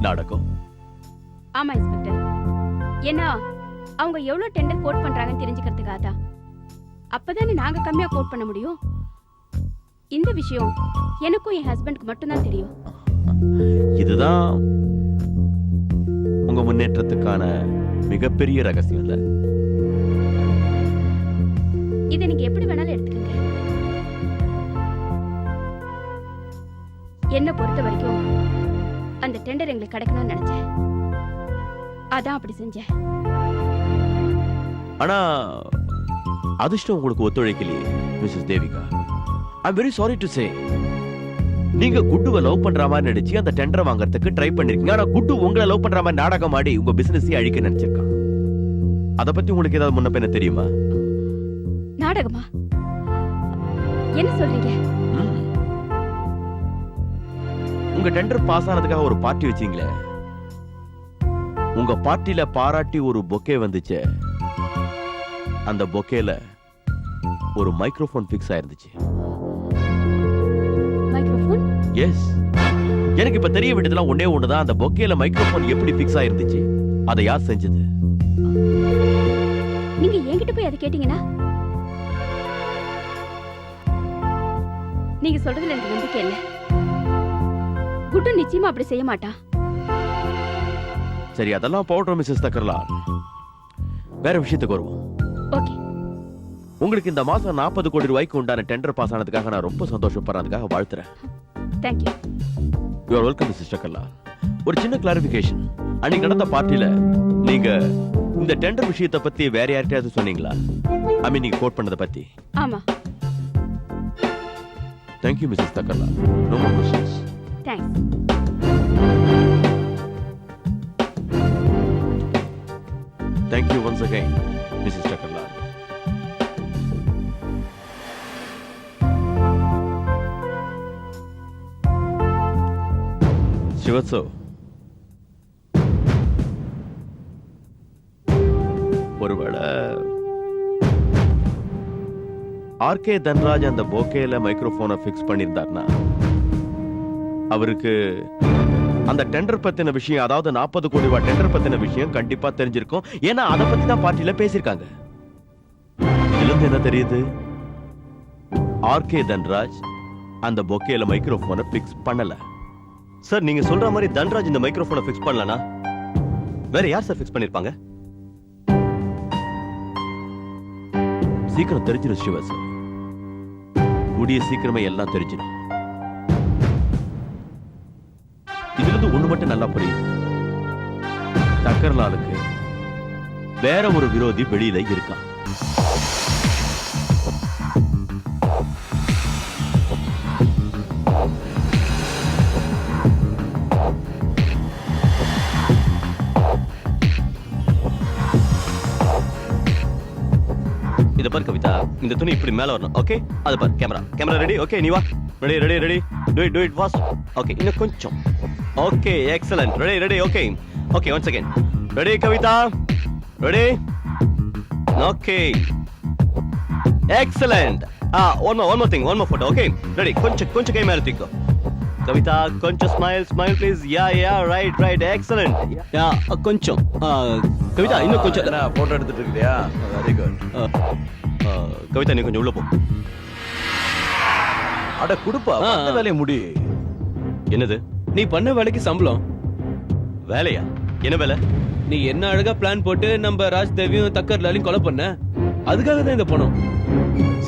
நாடகம்? ஆமா இன்ஸ்பெக்டர். ஏன்னா அவங்க எவ்வளவு டெண்டர் கோட் பண்றாங்கன்னு தெரிஞ்சுக்கிறதுக்காக தான். அப்பதானே நாங்க கம்மியா கோட் பண்ண முடியும். இந்த விஷயம் எனக்கும் என் ஹஸ்பண்டுக்கு மட்டும்தான் தெரியும். இதுதான் உங்க முன்னேற்றத்துக்கான மிகப்பெரிய ரகசியம் இல்ல? இதை நீங்க எப்படி வேணாலும் எடுத்துக்கங்க. என்ன பொறுத்த வரைக்கும் அந்த டெண்டர் எங்களுக்கு கிடைக்கணும்னு நினைச்சேன். அதான் அப்படி செஞ்சேன். ஆனா அதிர்ஷ்டம் உங்களுக்கு ஒத்துழைக்கலையே Mrs Devika. I very sorry to say. நீங்க குட்டுவை லவ் பண்ற மாதிரி நடிச்சு அந்த டெண்டரை வாங்குறதுக்கு ட்ரை பண்ணிருக்கீங்க. ஆனா குட்டு உங்களை லவ் பண்ற மாதிரி நாடகம் ஆடி உங்க பிசினஸை அழிக்க நினைச்சிருக்கான். அத பத்தி உங்களுக்கு ஏதாவது முன்ன பின்ன தெரியுமா? நாடகமா? என்ன சொல்றீங்க? உங்க டெண்டர் பாஸ் ஆனதுக்காக ஒரு பார்ட்டி வச்சீங்களே, உங்க பார்ட்டில பாராட்டி ஒரு பொக்கே வந்துச்சு. அந்த பொக்கேல ஒரு மைக்ரோஃபோன் ஃபிக்ஸ் ஆயிருந்துச்சு. மைக்ரோஃபோன்? எஸ். எனக்கு இப்ப தெரிய வேண்டியதெல்லாம் ஒண்ணே ஒண்ணுதான். அந்த பொக்கேல மைக்ரோஃபோன் எப்படி ஃபிக்ஸ் ஆயிருந்துச்சு? அதை யார் செஞ்சது? நீங்க என்கிட்ட போய் அதை கேட்டீங்கன்னா? நீங்க சொல்றதுல எனக்கு நம்பிக்கை இல்லை. குட்டு நிச்சயமா அப்படி செய்ய மாட்டா. சரி, அதெல்லாம் போடுறோம் மிஸ்ஸஸ் தக்கர்லால். வேற விஷயத்துக்கு வருவோம். ஓகே. உங்களுக்கு இந்த மாசம் 40 கோடி ரூபாய்க்கு உண்டான டெண்டர் பாஸ் ஆனதுக்காக நான் ரொம்ப சந்தோஷப்படுறேன். அதுக்காக வாழ்த்துறேன். Thank you. You are welcome Mrs Thakkarlal. ஒரு சின்ன கிளாரிஃபிகேஷன். அன்னைக்கு நடந்த பார்ட்டில நீங்க இந்த டெண்டர் விஷயத்தை பத்தி வேற யார்கிட்டயாவது சொன்னீங்களா? ஐ மீன் நீங்க கோட் பண்ணத பத்தி. ஆமா. Thank you Mrs Thakkarlal. No more questions. Thanks. Thank you once again, Mrs. Chakarlal. Shivatsu. ஒருவேளை ஆர்கே தன்ராஜ் அந்த போக்கேல மைக்ரோஃபோனை ஃபிக்ஸ் பண்ணியிருந்தார்னா அவருக்கு அந்த டெண்டர் பத்தின விஷயம், அதாவது 40 கோடி ரூபாய் டெண்டர் பத்தின விஷயம் கண்டிப்பா தெரிஞ்சிருக்கும். ஏன்னா அதை பத்தி தான் பார்ட்டில பேசியிருக்காங்க. இதுல இருந்து என்ன தெரியுது? ஆர்கே தன்ராஜ் அந்த பொக்கேல மைக்ரோஃபோனை ஃபிக்ஸ் பண்ணல. சார், நீங்க சொல்ற மாதிரி தன்ராஜ் இந்த மைக்ரோஃபோனை ஃபிக்ஸ் பண்ணலனா வேற யார் சார் ஃபிக்ஸ் பண்ணிருப்பாங்க? சீக்கிரம் தெரிஞ்சிடும் சிவா சார். கூடிய சீக்கிரமே எல்லாம் தெரிஞ்சிடும். இதுல இருந்து ஒண்ணு மட்டும் நல்லா புரியுது. தக்கர்லாலுக்கு வேற ஒரு விரோதி வெளியில இருக்கான். இத பாரு கவிதா, இந்த துணி இப்படி மேல வரணும். ஓகே, அது பாரு. Camera ready? ஓகே, நீ வா. Ready to it fast. Okay, இன்னும் கொஞ்சம். Okay, excellent. Ready okay. Okay, once again. Ready Kavitha? Ready? Okay, excellent. one more photo, okay? Ready? కొంచెం కై మేర తీసుకో. కవిత కొంచెం smile please. Yeah right excellent. Yeah కొంచెం కవిత இன்னும் கொஞ்சம் போட்டோ எடுத்துட்டு இருக்கியா? Very good. கவிதா நீ கொஞ்சம் உள்ள போ. அட குடுப்பா, அந்த வேலையை முடி. என்னது? நீ பண்ண வேலைக்கு சம்பளம். வேலையா? என்ன வேலை? நீ என்ன அழகா பிளான் போட்டு நம்ம ராஜ் தேவியும் தக்கர் லாலையும் கொலை பண்ண. அதுக்காக தான் இந்த பணம்.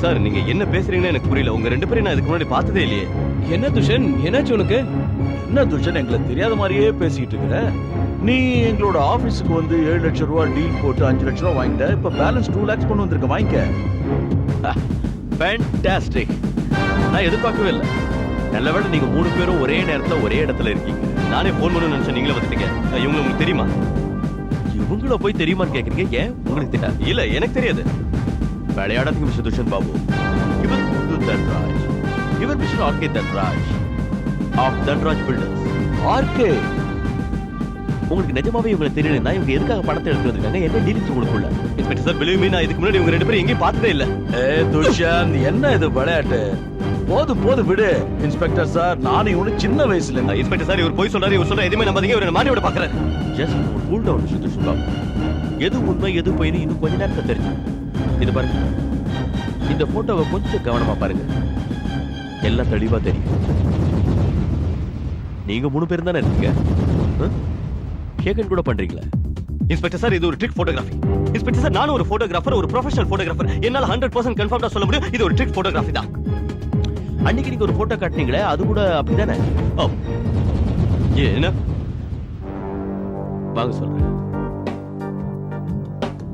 சார் நீங்க என்ன பேசுறீங்கன்னு எனக்கு புரியல. உங்க ரெண்டு பேரும் நான் இதுக்கு முன்னாடி பார்த்ததே இல்லையே. என்ன துஷன், என்னாச்சு உனக்கு? என்ன துஷன், எங்களுக்கு தெரியாத மாதிரியே பேசிட்டு இருக்கிற? நீ எங்களோட ஆபீஸுக்கு வந்து 7 லட்சம் ரூபாய் டீல் போட்டு 5 லட்சம் ரூபாய் வாங்கிட்ட. இப்ப பேலன்ஸ் 2 lakhs கொண்டு வந்திருக்க, வாங்கிக்க. ஃபேண்டாஸ்டிக். நான் எதிர்பார்க்கவே இல்லை. நல்லவேளை நீங்க 3 பேரும் ஒரே நேரத்துல ஒரே இடத்துல இருக்கீங்க. நானே போன் பண்ணணும்னு நினைச்சேன், நீங்களே வந்துட்டீங்க. இவங்க உங்களுக்கு தெரியுமா? இவங்கள போய் தெரியுமான்னு கேக்குறீங்க. ஏன் உங்களுக்கு தெரியாது? இல்ல எனக்கு தெரியாது. விளையாடாதீங்க மிஸ்டர் துஷன் பாபு. இவர் குண்டு தன்ராஜ், இவர் mister RK Dhanraj of Dhanraj builders. RK, உங்களுக்கு நிஜமாவே இவங்களை தெரியலன்னா இவங்க எதுக்காக பணத்தை எடுத்து வந்திருக்காங்க? என்ன டீலிங்ஸ் உங்களுக்குள்ள? இன்ஸ்பெக்டர் சார் பிலீவ் மீ, நான் இதுக்கு முன்னாடி உங்க ரெண்டு பேரும் எங்கேயும் பார்த்ததே இல்ல. துஷன் என்ன இது விளையாட்டு? போது விடு. இன்ஸ்பெக்டர் சார், நானும் இவனு சின்ன வயசுல இருந்தா. இன்ஸ்பெக்டர் சார் இவர் போய் சொல்றாரு, இவர் சொல்ற எதுவுமே நம்பாதீங்க. இவரை மாட்டி விட பாக்குறேன். Just cool down Mr Dushan Babu. எது உண்மை எது பொய்னு இன்னும் கொஞ்ச நேரத்தை தெரிஞ்சு. இது பாருங்க, இந்த போட்டோவை கொஞ்சம் கவனமா பாருங்க. எல்லாம் தெளிவா தெரியும். நீங்க 3 பேரும் தானே இருக்கீங்க. ஷேக்கன் கூட பண்றீங்களா? இன்ஸ்பெக்டர் சார் இது ஒரு ட்ரிக் போட்டோகிராஃபி. இன்ஸ்பெக்டர் சார் நானும் ஒரு போட்டோகிராஃபர், ஒரு ப்ரொஃபஷனல் போட்டோகிராஃபர். என்னால 100% கன்ஃபார்ம்டா சொல்ல முடியும் இது ஒரு ட்ரிக் போட்டோகிராஃபி தான். அன்னைக்கு நீங்க ஒரு போட்டோ காட்டினீங்களே, அது கூட அப்படிதானே? ஓ என்ன? வாங்க சொல்றேன்.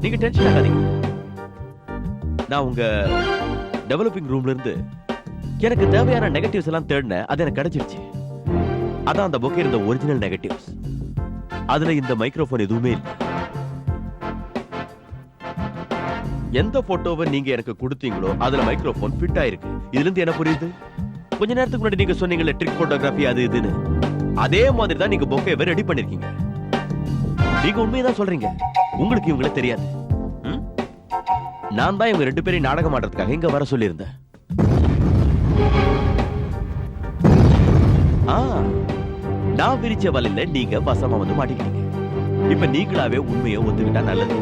நீங்க டென்ஷன் ஆகாதீங்க. நான் உங்க டெவலப்பிங் ரூம்ல இருந்து எனக்கு தேவையான நெகட்டிவ்ஸ் எல்லாம் தேடினேன். அது எனக்கு கிடைச்சிருச்சு. அதான் அந்த புக்கே இருந்த ஒரிஜினல் நெகட்டிவ்ஸ். அதுல இந்த மைக்ரோஃபோன் எதுவுமே இல்லை. எந்த போட்டோவை நீங்க எனக்கு கொடுத்தீங்களோ அதுல மைக்ரோஃபோன் ஃபிட் ஆயிருக்கு. இதுல இருந்து என்ன புரியுது? கொஞ்ச நேரத்துக்கு முன்னாடி நீங்க சொன்னீங்கல்ல ட்ரிக் போட்டோகிராஃபி அது இதுன்னு, அதே மாதிரி தான் நீங்க பொக்கேவை ரெடி பண்ணிருக்கீங்க. நீங்க உண்மையதான் சொல்றீங்க. உங்களுக்கு இவங்களே தெரியாது. நான் தான் இவங்க 2 பேரையும் நாடகம் ஆடுறதுக்காக இங்க வர சொல்லியிருந்தேன். நான் விரிச்ச வலையில நீங்க வசமா வந்து மாட்டிக்கிட்டீங்க. இப்ப நீங்களாவே உண்மையை ஒத்துக்கிட்டா நல்லது.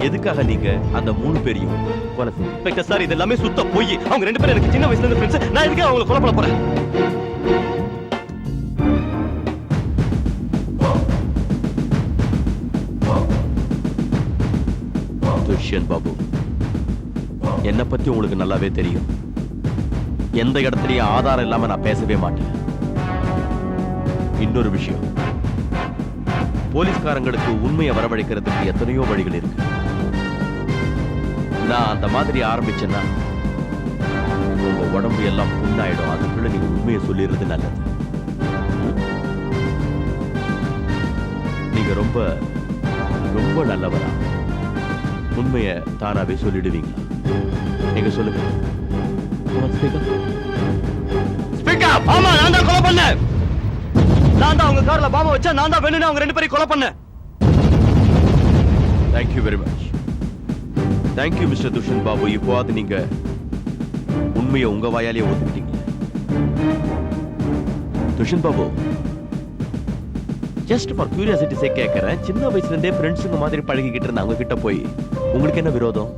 எதுக்காக நீங்க அந்த 3 பேரையும் கொலை செய்ய? இன்ஸ்பெக்டர் சார் இது எல்லாமே சுத்த போய். அவங்க 2 பேரும் எனக்கு சின்ன வயசுல இருந்து ஃப்ரெண்ட்ஸ். நான் எதுக்கு அவங்களை கொலை பண்ண போறேன்? துஷ்யந்த் பாபு, என்ன பத்தி உங்களுக்கு நல்லாவே தெரியும். எந்த இடத்துலயும் ஆதாரம் இல்லாம நான் பேசவே மாட்டேன். இன்னொரு விஷயம், போலீஸ்காரங்களுக்கு உண்மையை வரவழைக்கிறதுக்கு எத்தனையோ வழிகள் இருக்கு. நான் அந்த மாதிரி ஆரம்பிச்சேன்னா உங்க உடம்பு எல்லாம் புண்ணாயிடும். அதுக்குள்ள நீங்க உண்மையை சொல்லிடுறது நல்லது. நீங்க ரொம்ப ரொம்ப நல்லவரா? உண்மையை தானாவே சொல்லிடுவீங்களா? நீங்க சொல்லுங்க. ஆமா, நான் தான் கொலை பண்ணேன். நான் தான் அவங்க கார்ல பாம்பை வச்சா. நான் தான் வேணும்னு அவங்க 2 பேரையும் கொலை பண்ணேன். Thank you very much. Thank you Mr Dushan Babu. இப்போது நீங்க உண்மையை உங்க வாயாலேயே ஒத்துக்கிட்டீங்க. Dushan Babu, just for curiosity sake கேட்கறேன். சின்ன வயசுல இருந்தே ஃப்ரெண்ட்ஸுங்க மாதிரி பழகிக்கிட்டு இருந்த அவங்க கிட்ட போய் உங்களுக்கு என்ன விரோதம்?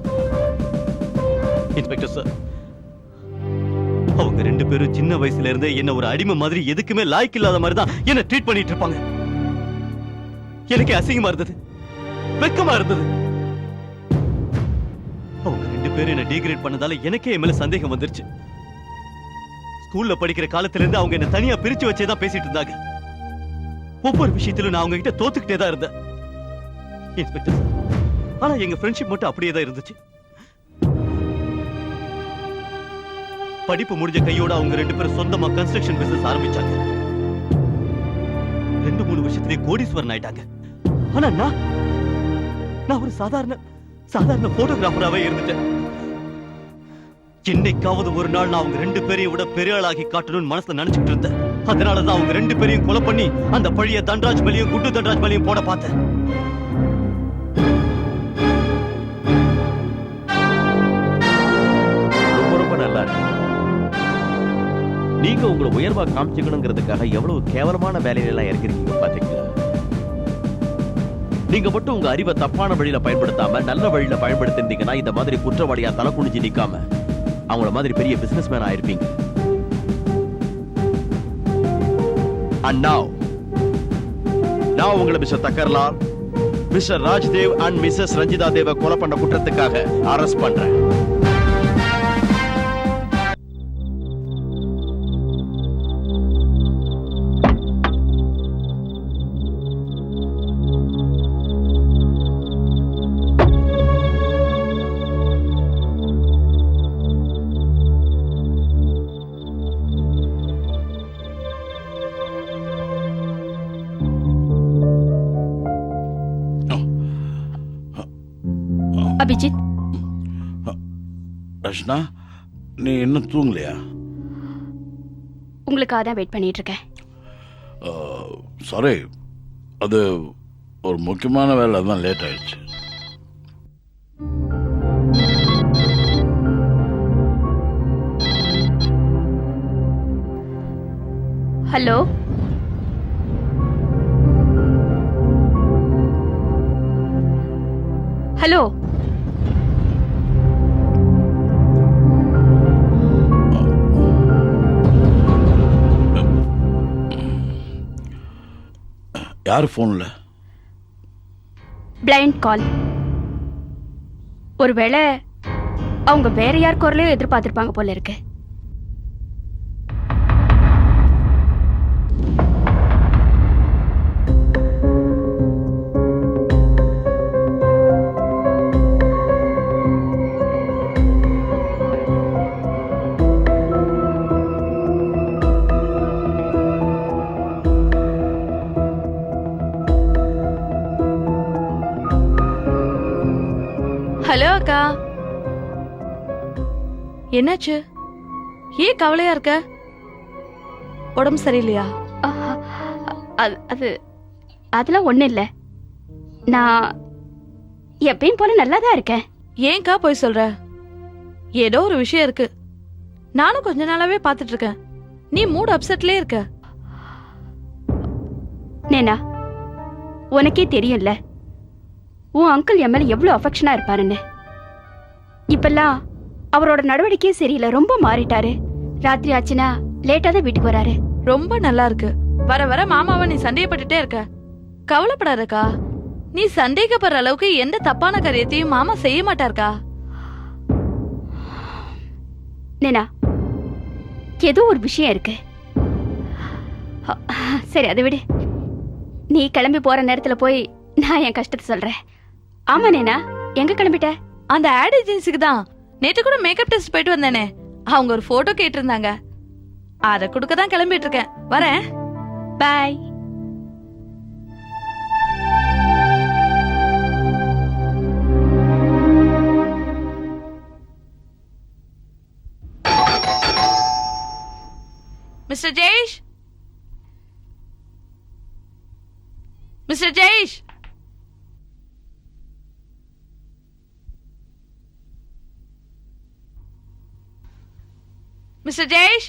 இன்ஸ்பெக்டர் சார், அவங்க 2 பேரும் சின்ன வயசுல இருந்தே என்ன ஒரு அடிமை மாதிரி, எதுக்குமே லாய்க்கு இல்லாத மாதிரி தான் என்ன ட்ரீட் பண்ணிட்டு இருப்பாங்க. எனக்கு அசிங்கமா இருந்தது, வெக்கமா இருந்தது. அவங்க 2 பேரும் என்ன டீக்ரேட் பண்ணதால எனக்கே என் மேல சந்தேகம் வந்துருச்சு. ஸ்கூல்ல படிக்கிற காலத்துல இருந்து அவங்க என்ன தனியா பிரிச்சு வச்சேதான் பேசிட்டு இருந்தாங்க. ஒவ்வொரு விஷயத்திலும் நான் அவங்க கிட்ட தோத்துக்கிட்டே தான் இருந்தேன் இன்ஸ்பெக்டர் சார். ஆனா எங்க ஃப்ரெண்ட்ஷிப் மட்டும் அப்படியே தான் இருந்துச்சு. படிப்பு முடிஞ்ச கையோட அவங்க 2 பேரும் சொந்தமா கன்ஸ்ட்ரக்ஷன் பிசினஸ் ஆரம்பிச்சாங்க. 2-3 வருஷத்துலயே கோடீஸ்வரன் ஆயிட்டாங்க. ஆனா நான் ஒரு சாதாரண போட்டோகிராஃபராவே இருந்துட்டேன். என்னைக்காவது ஒரு நாள் நான் அவங்க 2 பேரையும் விட பெரிய ஆளாகி காட்டணும்னு மனசுல நினைச்சிட்டு இருந்தேன். அதனாலதான் அவங்க 2 பேரையும் கொலை பண்ணி அந்த பழைய தன்ராஜ் மேலையும் குண்டு தன்ராஜ் மேலையும் போட பார்த்தேன். நீங்க உங்களை உயர்வா காமிச்சுக்கணுங்கிறதுக்காக எவ்வளவு கேவலமான வேலையில இறங்கிருக்கீங்க பாத்தீங்களா? நீங்க மட்டும் உங்க அறிவை தப்பான வழியில பயன்படுத்தாம நல்ல வழியில பயன்படுத்திருந்தீங்கன்னா இந்த மாதிரி குற்றவாளியா தலை குனிஞ்சு நிக்காம அவங்கள மாதிரி பெரிய பிசினஸ் மேன் ஆயிருப்பீங்க. And now உங்களை Mr Thakkarlal, Mr Rajdev and Mrs Ranjitha தேவ கொலை பண்ண குற்றத்துக்காக அரெஸ்ட் பண்றேன். அபிஜித், ரஷ்னா, நீ இன்னும் தூங்கலையா? உங்களுக்காக தான் வெயிட் பண்ணிட்டு இருக்கேன். சாரி, அது ஒரு முக்கியமான வேலை, தான் லேட் ஆயிடுச்சு. ஹலோ, ஹலோ, யார் போன்ல? பிளைண்ட் கால். ஒருவேளை அவங்க வேற யார் குரலையும் எதிர்பார்த்திருப்பாங்க போல இருக்கு. ஹலோ அக்கா, என்னாச்சு? ஏன் கவலையா இருக்க? உடம்பு சரியில்லையா? அதெல்லாம் ஒண்ணும் இல்ல. நான் எப்பயும் போல நல்லா தான் இருக்கேன். ஏன்க்கா போய் சொல்ற? ஏதோ ஒரு விஷயம் இருக்கு. நானும் கொஞ்ச நாளாவே பாத்துட்டு இருக்கேன். நீ மூட் அப்செட்லயே இருக்க. நேனா, உனக்கே தெரியும்ல உன் அங்கிள் என் மேல எவ்வளவு அஃபெக்ஷனா இருப்பாருன்னு. இப்பெல்லாம் அவரோட நடவடிக்கையே சரியில்லை, ரொம்ப மாறிட்டாரு. ராத்திரி ஆச்சுன்னா லேட்டா தான் வீட்டுக்கு வராரு. ரொம்ப நல்லா இருக்கு. வர வர மாமாவை நீ சந்தேகப்பட்டுட்டே இருக்க. கவலைப்படாதக்கா, நீ சந்தேகப்படுற அளவுக்கு எந்த தப்பான காரியத்தையும் மாமா செய்ய மாட்டாருக்கா. நேனா, ஏதோ ஒரு விஷயம் இருக்கு. சரி, அதை விடு. நீ கிளம்பி போற நேரத்துல போய் நான் என் கஷ்டத்தை சொல்றேன். ஆமா நேனா, எங்க கிளம்பிட்ட? அந்த ஆட் ஏஜென்சிக்கு தான். நேத்து கூட மேக்கப் டெஸ்ட் போயிட்டு வந்தேனே, அவங்க ஒரு போட்டோ கேட்டிருந்தாங்க. அத குடுக்க தான் கிளம்பிட்டு இருக்கேன். வரேன். Bye. Mr Jayesh, Mr Jayesh, Mr Jayesh,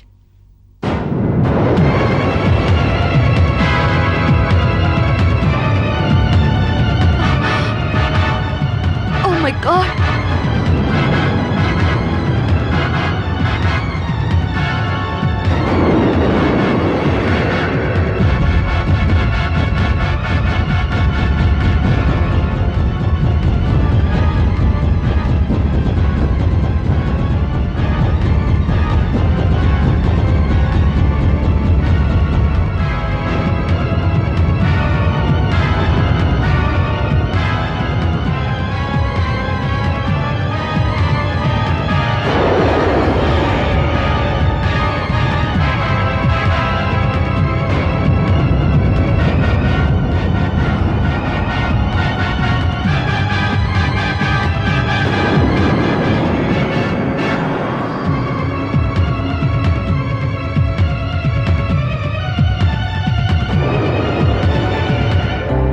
oh my god.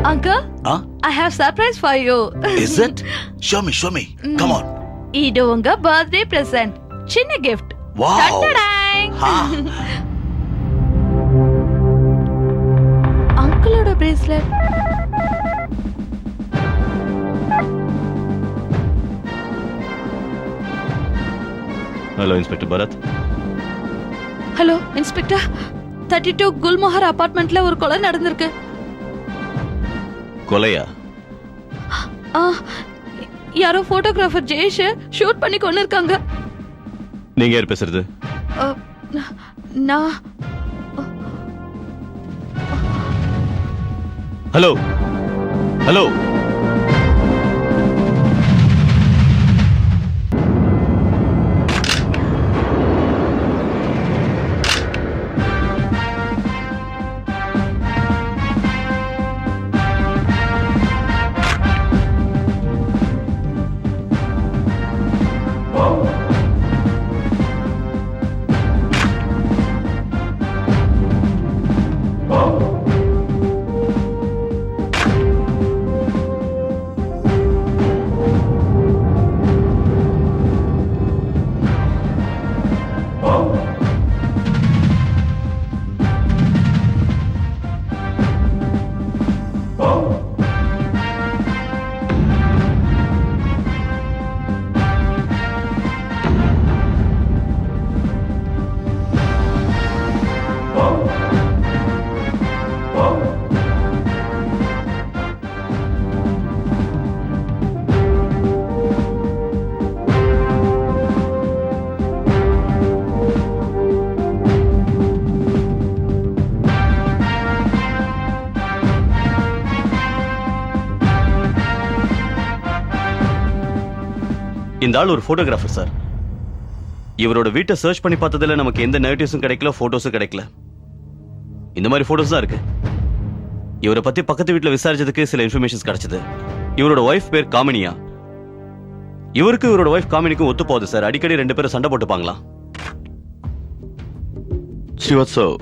Uncle, I have surprise for you. Is it? Show me. Come on. இது உங்க birthday present. சின்ன gift. Wow. Ta-da-dang. Ha. Bracelet. Hello inspector Bharat. Hello inspector, 32 Gulmohar அபார்ட்மெண்ட்ல ஒரு கொலை நடந்திருக்கு. கொலையா? ஆ, யாரோ போட்டோகிராஃபர் ஜெயேஷ் ஷூட் பண்ணி கொண்டு இருக்காங்க. நீங்க யார் பேசுறது? நான் ஹலோ ஹலோ. இந்த ஆள் ஒரு போட்டோகிராஃபர் சார். இவரோட வீட்டை சர்ச் பண்ணி பார்த்ததுல நமக்கு எந்த நெகட்டிவ்ஸும் கிடைக்கல, போட்டோஸும் கிடைக்கல. இந்த மாதிரி போட்டோஸ் தான் இருக்கு. இவரை பத்தி பக்கத்து வீட்டில் விசாரிச்சதுக்கு சில இன்ஃபர்மேஷன்ஸ் கிடைச்சது. இவரோட ஒய்ஃப் பேர் காமினியா. இவருக்கு இவரோட ஒய்ஃப் காமினிக்கும் ஒத்து போகுது சார். அடிக்கடி 2 பேரும் சண்டை போட்டுப்பாங்களா. ஸ்ரீவத்சவ்,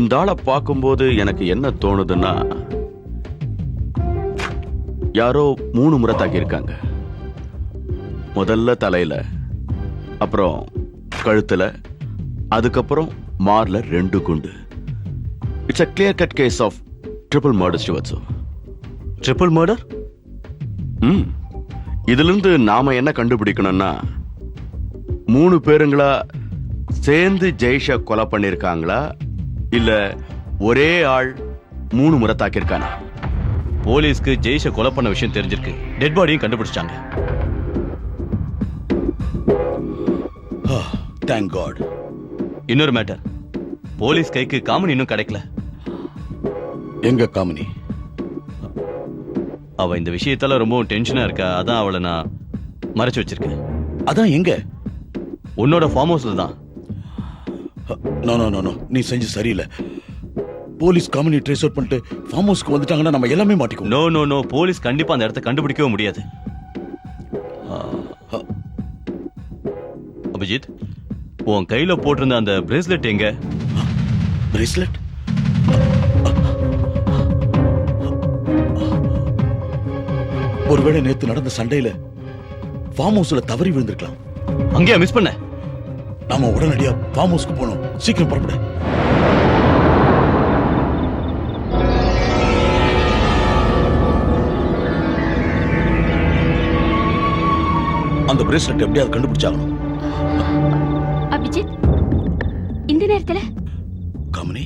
இந்த ஆளை பார்க்கும்போது எனக்கு என்ன தோணுதுன்னா, யாரோ 3 முறை தாக்கியிருக்காங்க. முதல்ல தலையில, அப்புறம் கழுத்துல, அதுக்கப்புறம் மார்ல 2 குண்டு. It's a clear cut case of triple murder, Srivatsu. Triple murder? இதிலிருந்து நாம என்ன கண்டுபிடிக்கணும்னா, 3 பேருங்களா சேர்ந்து ஜெய்ஷா கொலை பண்ணிருக்காங்களா, இல்ல ஒரே ஆள் 3 முறை தாக்கியிருக்கானா. போலீஸ்க்கு ஜெய்ஷை கொலை பண்ண விஷயம் தெரிஞ்சிருக்கு. டெட் பாடியும் கண்டுபிடிச்சாங்க. Thank God. இன்னொரு மேட்டர், போலீஸ் கைக்கு காமினி இன்னும் கிடைக்கல. எங்க காமினி? அவ இந்த விஷயத்தால ரொம்ப டென்ஷனா இருக்கா. அதான் அவளை நான் மறைச்சு வச்சிருக்கேன். அதான் எங்க? உன்னோட ஃபார்ம் ஹவுஸ்ல தான். நோ நோ நோ நோ, நீ செஞ்சு சரியில்லை. போலீஸ் காமினி ட்ரேஸ் அவுட் பண்ணிட்டு ஃபார்ம் ஹவுஸ்க்கு வந்துட்டாங்கன்னா நம்ம எல்லாமே மாட்டிக்குவோம். நோ நோ நோ, போலீஸ் கண்டிப்பா அந்த இடத்தை கண்டுபிடிக்கவே முடியாது. அபிஜித், உன் கையில போட்டிருந்த அந்த பிரேஸ்லெட் எங்க? பிரேஸ்லெட்? ஒருவேளை நேத்து நடந்த சண்டையில ஃபார்ம் ஹவுஸ்ல தவறி விழுந்திருக்கலாம். அங்கேயா மிஸ் பண்ண? நாம உடனடியா ஃபார்ம் ஹவுஸ்க்கு போனோம். சீக்கிரம் புறப்பட. அந்த பிரேஸ்லெட் எப்படியாவது கண்டுபிடிச்சாகணும். அபிஜித், இந்த நேரத்துல காமினி,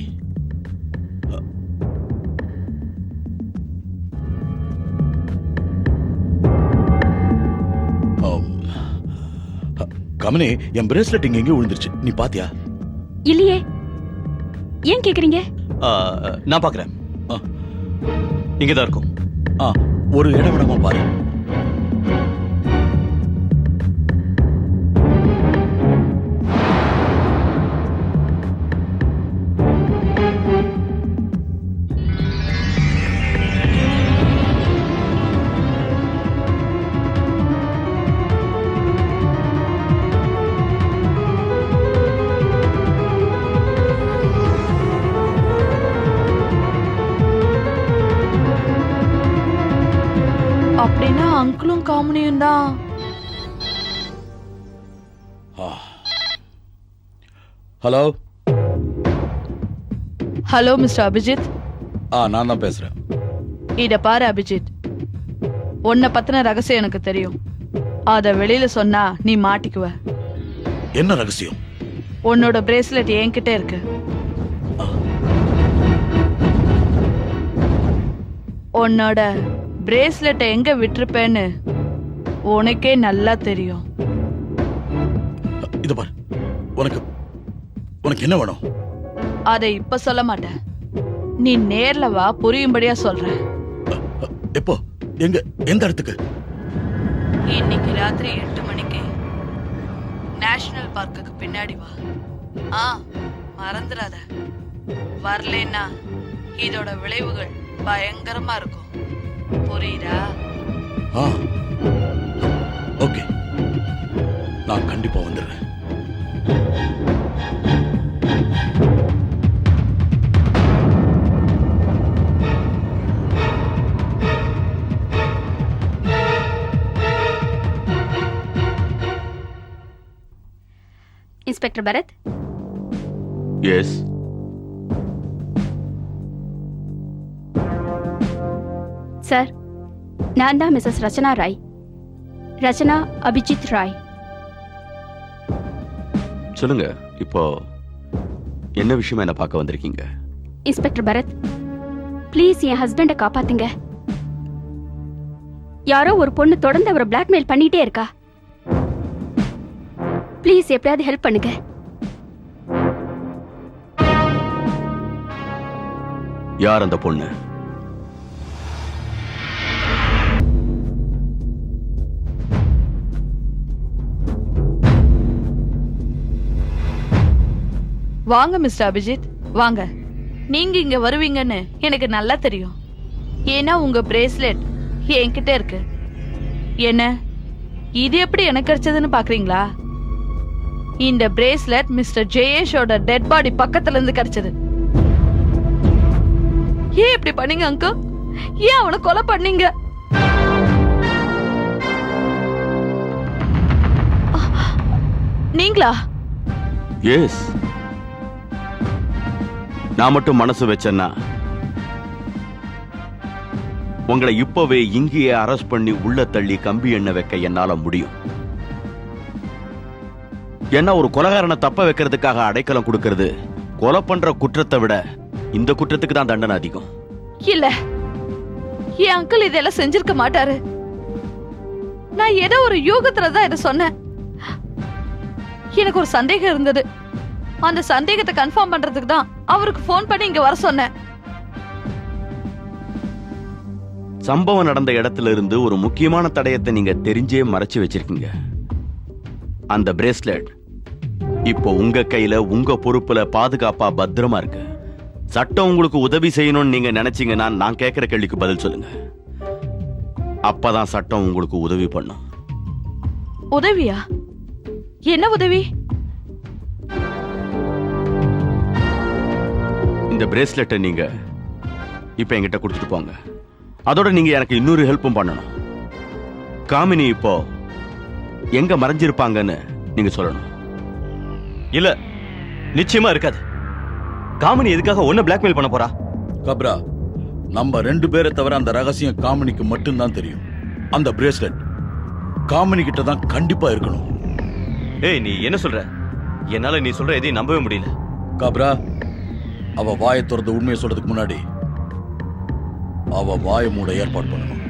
காமினி, என் பிரேஸ்லெட் இங்க எங்கேயும் விழுந்துருச்சு. நீ பாத்தியா? இல்லையே. ஏன் கேக்குறீங்க? நான் பாக்குறேன். இங்கதான் இருக்கும். ஒரு இடம் விடமா பாரு. அப்படின்னா அங்கிளும் காமினியும் தான். Hello, hello mister Abhijit. நான் தான் பேசுறேன். இத பாரு அபிஜித், உன்னை பத்தின ரகசியம் எனக்கு தெரியும். அத வெளியில சொன்னா நீ மாட்டிக்குவ. என்ன ரகசியம்? உன்னோட பிரேஸ்லெட் என்கிட்ட இருக்கு. உன்னோட பிரேஸ்லெட்டை எங்க விட்டிருப்பேன்னு உனக்கே நல்லா தெரியும். இது பாரு, உனக்கு உனக்கு என்ன வேணும்? அதை இப்ப சொல்ல மாட்டேன். நீ நேர்ல வா, புரியும்படியா சொல்றேன். எப்போ? எங்க? எந்த இடத்துக்கு? இன்னைக்கு ராத்திரி 8 மணிக்கு நேஷனல் பார்க்குக்கு பின்னாடி வா. மறந்துடாத. வரலன்னா இதோட விளைவுகள் பயங்கரமா இருக்கும். புரியுதா? ஓகே, நான் கண்டிப்பா வந்துடுறேன். Inspector Bharat, S. சார், நான் தான் மிஸ்ஸஸ் ரச்சனா ராய். ரச்சனா அபிஜித் ராய். சொல்லுங்க, இப்போ என்ன விஷயமா என்ன பார்க்க வந்திருக்கீங்க? இன்ஸ்பெக்டர் பரத், ப்ளீஸ் என் ஹஸ்பண்டை காப்பாத்துங்க. யாரோ ஒரு பொண்ணு தொடர்ந்து அவரை பிளாக்மெயில் பண்ணிட்டே இருக்கா. ப்ளீஸ் எப்படியாவது ஹெல்ப் பண்ணுங்க. யார் அந்த பொண்ணு? வாங்க மிஸ்டர் அபிஜித், வாங்க. நீங்க இங்க வருவீங்கன்னு எனக்கு நல்லா தெரியும். ஏன்னா உங்க பிரேஸ்லெட் என்கிட்ட இருக்கு. என்ன இது எப்படி எனக்கு கிடைச்சதுன்னு பாக்குறீங்களா? இந்த பிரேஸ்லெட் மிஸ்டர் ஜெயேஷோட டெட் பாடி பக்கத்துல இருந்து கிடைச்சது. ஏன் இப்படி பண்ணீங்க அங்கிள்? ஏன் அவனை கொலை பண்ணீங்க? நீங்களா? எஸ். நான் மட்டும் மனசு வச்சேன்னா உங்களை இப்பவே இங்கேயே அரெஸ்ட் பண்ணி உள்ள தள்ளி கம்பி எண்ண வைக்க என்னால முடியும். ஏன்னா ஒரு கொலைகாரனை தப்ப வைக்கிறதுக்காக அடைக்கலம் கொடுக்கிறது கொலை பண்ற குற்றத்தை விட இந்த குற்றத்துக்கு தான் தண்டனை அதிகம். இல்ல, என் அங்கிள் இதெல்லாம் செஞ்சிருக்க மாட்டாரு. நான் ஏதோ ஒரு யூகத்துல தான் இதை சொன்னேன். எனக்கு ஒரு சந்தேகம் இருந்தது. அந்த சந்தேகத்தை கன்ஃபார்ம் பண்றதுக்கு தான் அவருக்கு போன் பண்ணி இங்க வர சொன்னேன். சம்பவம் நடந்த இடத்துல இருந்து ஒரு முக்கியமான தடயத்தை நீங்க தெரிஞ்சே மறைச்சு வச்சிருக்கீங்க. அந்த பிரேஸ்லெட் இப்போ உங்க கையில, உங்க பொறுப்புல பாதுகாப்பா பத்திரமா இருக்கு. சட்டம் உங்களுக்கு உதவி செய்யணும்னு நீங்க நினைச்சீங்கன்னா நான் கேட்கிற கேள்விக்கு பதில் சொல்லுங்க. அப்பதான் சட்டம் உங்களுக்கு உதவி பண்ணும். உதவியா? என்ன உதவி? இந்த பிரேஸ்லெட்டை நீங்க இப்ப என்கிட்ட கொடுத்துட்டு போங்க. அதோட நீங்க எனக்கு இன்னொரு ஹெல்ப்பும் பண்ணணும். காமினி இப்போ எங்க மறைஞ்சிருப்பாங்கன்னு நீங்க சொல்லணும். இல்ல, நிச்சயமா இருக்காது. காமினி எதுக்காக ஒன்ன பிளாக்மெயில் பண்ண போறா? கப்ரா, நம்ம 2 பேரை தவிர அந்த ரகசியம் காமினிக்கு மட்டும்தான் தெரியும். அந்த பிரேஸ்லெட் காமினி கிட்ட தான் கண்டிப்பா இருக்கணும். ஏய், நீ என்ன சொல்ற? என்னால நீ சொல்ற எதையும் நம்பவே முடியல. கப்ரா, அவ வாயை திறந்து உண்மையை சொல்றதுக்கு முன்னாடி அவ வாயை மூட ஏற்பாடு பண்ணணும்.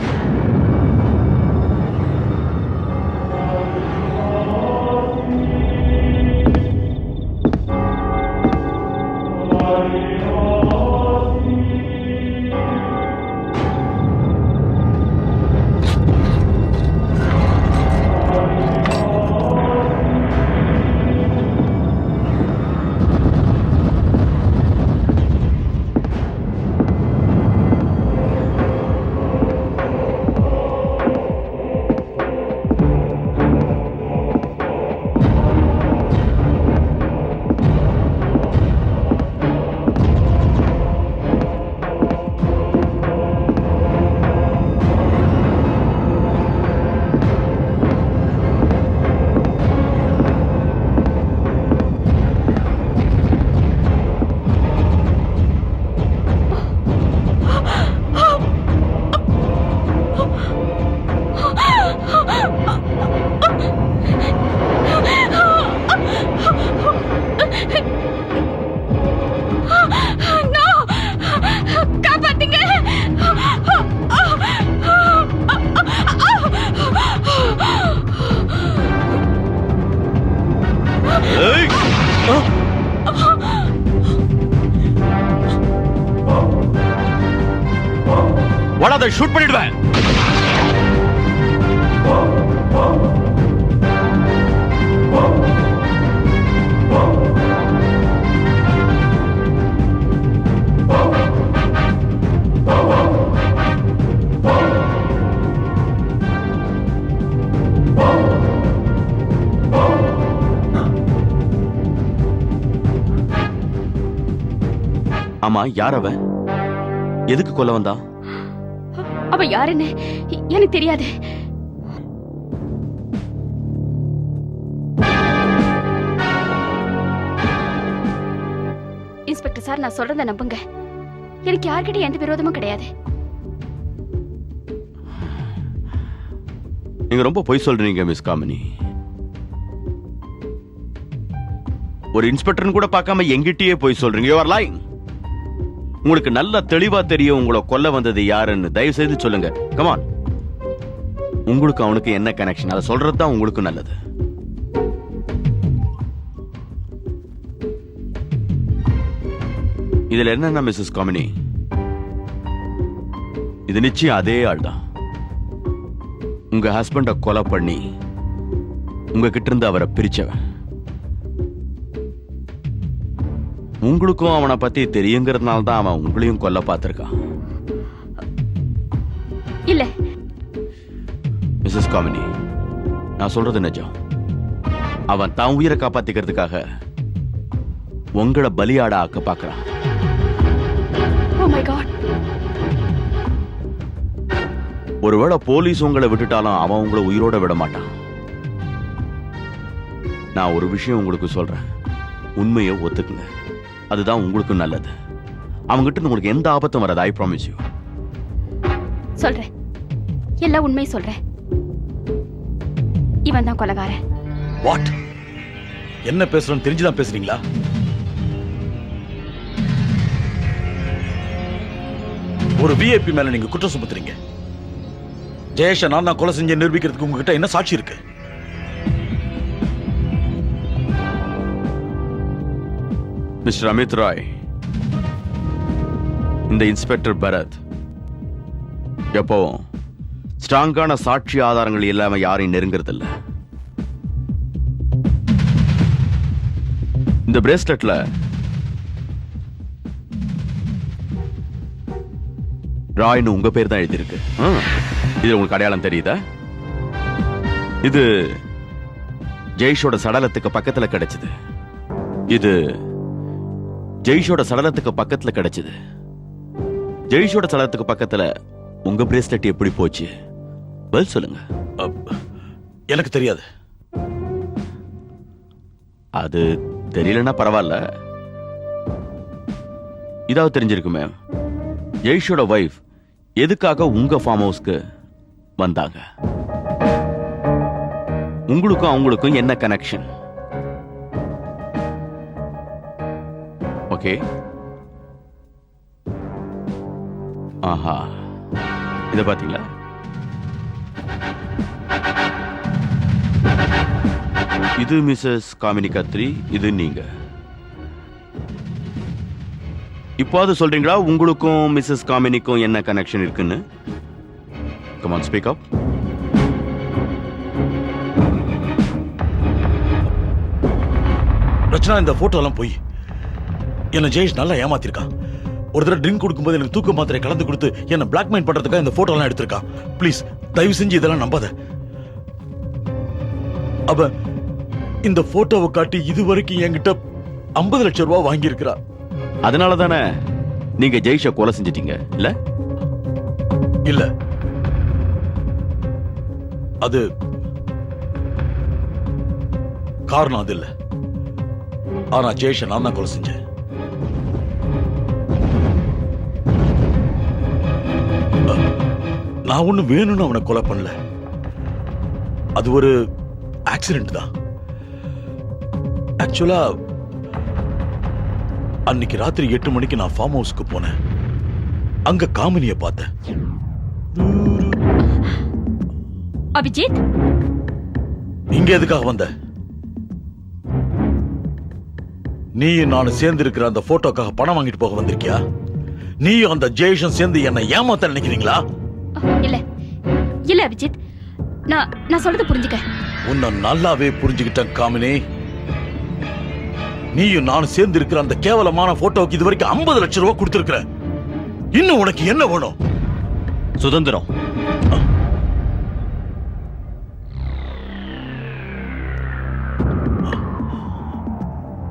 பேசாத, ஷூட் பண்ணிடுவேன். ஆமா, யார் அவன்? எதுக்கு கொல்ல வந்தான்? அவ யாருன்னு எனக்கு தெரியாது. இன்ஸ்பெக்டர் சார், நான் சொல்றத நம்புங்க. எனக்கு யார்கிட்ட எந்த விரோதமும் கிடையாது. நீங்க ரொம்ப பொய் சொல்றீங்க மிஸ் காமினி. ஒரு இன்ஸ்பெக்டர்னு கூட பார்க்காம எங்கிட்டயே பொய் சொல்றீங்க. You are lying. உங்களுக்கு நல்ல தெளிவா தெரியும் உங்களை கொல்ல வந்தது யாருன்னு. தயவு செய்து சொல்லுங்க. கமான். உங்களுக்கு அவனுக்கு என்ன கனெக்ஷன்? அதை சொல்றது தான் உங்களுக்கு நல்லது. இதுல என்னன்னா மிஸ்ஸஸ் காமினி, இது நிச்சயம் அதே ஆள் தான். உங்க ஹஸ்பண்ட கொலை பண்ணி உங்ககிட்ட இருந்து அவரை பிரிச்சவன். உங்களுக்கும் அவனை பத்தி தெரியுங்கிறதுனால தான் அவன் உங்களையும் கொல்ல பார்த்திருக்கான். இல்ல மிஸ்ஸஸ் காமினி, நான் சொல்றது நிஜம். அவன் தான் உயிரை காப்பாத்திக்கிறதுக்காக உங்களை பலியாட ஆக்க பார்க்கறான். Oh my God. ஒருவேளை போலீஸ் உங்களை விட்டுட்டாலும் அவன் உங்களை உயிரோட விட மாட்டான். நான் ஒரு விஷயம் உங்களுக்கு சொல்றேன், உண்மையை ஒத்துக்குங்க. அதுதான் உங்களுக்கு நல்லது. அவங்ககிட்ட இருந்து உங்களுக்கு எந்த ஆபத்தும் வராது. I promise you. சொல்றேன், எல்லா உண்மையும் சொல்றேன். இவன் தான் கொலைகாரன். வாட்? என்ன பேசுறோன்னு தெரிஞ்சுதான் பேசுறீங்களா? ஒரு விஐபி மேல நீங்க குற்றம் சுமத்துறீங்க. ஜெயேஷை நான் தான் கொலை செஞ்சு நிரூபிக்கிறதுக்கு உங்ககிட்ட என்ன சாட்சி இருக்கு? மிஸ்டர் அமித் ராய், இந்த இன்ஸ்பெக்டர் பரத் எப்பவும் ஸ்ட்ராங்கான சாட்சி ஆதாரங்கள் இல்லாம யாரையும் நெருங்கிறதில்ல. இந்த பிரேஸ்லெட்ல ராய்னு உங்க பேர் தான் எழுதியிருக்கு. இது உங்களுக்கு அடையாளம் தெரியுதா? இது ஜெய்ஷோட சடலத்துக்கு பக்கத்துல கிடைச்சது. இது ஜெய்ஷோட சடலத்துக்கு பக்கத்துல கிடைச்சது. ஜெய்ஷோட சடலத்துக்கு பக்கத்துல உங்க பிரேஸ்லெட் எப்படி போச்சு? பதில் சொல்லுங்க. எனக்கு தெரியாது. அது தெரியலன்னா பரவாயில்ல, இதாவது தெரிஞ்சிருக்குமே. ஜெய்ஷோட வைஃப் எதுக்காக உங்க ஃபார்ம் ஹவுஸ்க்கு வந்தாங்க? உங்களுக்கும் அவங்களுக்கும் என்ன கனெக்ஷன்? ஓகே. ஆஹா, இத பாத்தீங்களா? இது மிஸ்ஸஸ் காமினி கத்ரி, இது நீங்க. இப்போது சொல்றீங்களா உங்களுக்கும் மிஸ்ஸஸ் காமினிக்கும் என்ன கனெக்ஷன் இருக்குன்னு? Come on, speak up. Rachna, இந்த போட்டோ எல்லாம் போய் என்ன ஜெயேஷ் நல்லா ஏமாத்திருக்கான். ஒரு தடவை ட்ரிங்க் கொடுக்கும்போது எனக்கு தூக்க மாத்திரை கலந்து கொடுத்து என்ன பிளாக்மெயில் பண்றதுக்காக இந்த போட்டோ எல்லாம் எடுத்திருக்கான். ப்ளீஸ் தயவு செஞ்சு இதெல்லாம் நம்பாத. அவ இந்த போட்டோவை காட்டி இதுவரைக்கும் என்கிட்ட 50 லட்சம் ரூபாய் வாங்கி இருக்கிறா. அதனால தானே நீங்க ஜெய்ஷ கொலை செஞ்சிட்டீங்க இல்ல? இல்ல, அது காரணம் அது இல்ல. ஆனா ஜெய்ஷ நான் தான் கொலை செஞ்சேன். நான் ஒண்ணு வேணும்னு அவனை கொலை பண்ணல. அது ஒரு ஆக்சிடென்ட் தான். ஆக்சுவலா அன்னைக்கு ராத்திரி 8 மணிக்கு நான் ஃபார்ம் ஹவுஸ்க்கு போனேன். அங்க காமினியை பார்த்தேன். அபிஜித், இங்க எதுக்காக வந்த? நீயும் நானும் சேர்ந்து இருக்கிற அந்த போட்டோக்காக பணம் வாங்கிட்டு போக வந்திருக்கியா? நீயும் அந்த ஜெயேஷும் சேர்ந்து என்னை ஏமாத்த நினைக்கிறீங்களா? இல்ல இல்ல அபிஜித், நான் சொல்றது புரிஞ்சுக்க. உன்னை நல்லாவே புரிஞ்சுக்கிட்டேன் காமினி. நீயும் நானும் சேர்ந்து இருக்கிற அந்த கேவலமான போட்டோவுக்கு இது வரைக்கும் 50 லட்சம் ரூபாய் கொடுத்திருக்கிற. இன்னும் உனக்கு என்ன வேணும்? சுதந்திரம்.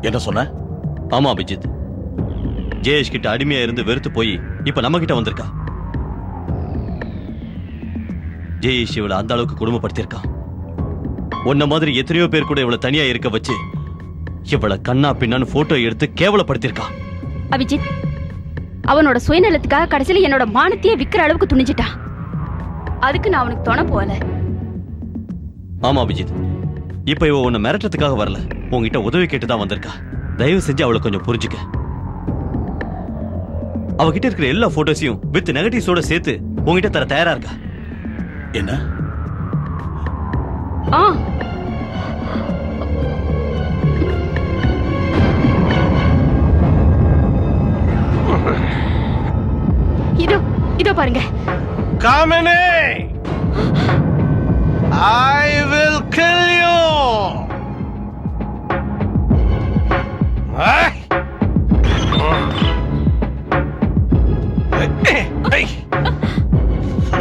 என்ன சொன்ன? ஆமா அபிஜித், ஜெயேஷ் கிட்ட அடிமையா இருந்து வெறுத்து போய் இப்ப நம்ம கிட்ட வந்திருக்கா. ஜெயேஷ் இவளை அந்த அளவுக்கு குடும்பப்படுத்தியிருக்கான். உன்ன மாதிரி எத்தனையோ பேர் கூட இவளை தனியா இருக்க வச்சு இவளை கண்ணா பின்னான்னு போட்டோ எடுத்து கேவலப்படுத்தியிருக்கா. அபிஜித் அவனோட சுயநலத்துக்காக கடைசியில என்னோட மானத்தையே விக்கிற அளவுக்கு துணிஞ்சிட்டான். அதுக்கு நான் அவனுக்கு துணை போல. ஆமா அபிஜித், இப்ப இவ உன்னை மிரட்டத்துக்காக வரல, உன்கிட்ட உதவி கேட்டுதான் வந்திருக்கா. தயவு செஞ்சு அவளை கொஞ்சம் புரிஞ்சுக்க. அவகிட்ட இருக்கிற எல்லா போட்டோஸையும் வித் நெகட்டிவ்ஸோட சேர்த்து உன்கிட்ட தர தயாரா இருக்கா. என்ன? ஆ இதோ பாருங்க. Gamini, I will kill you.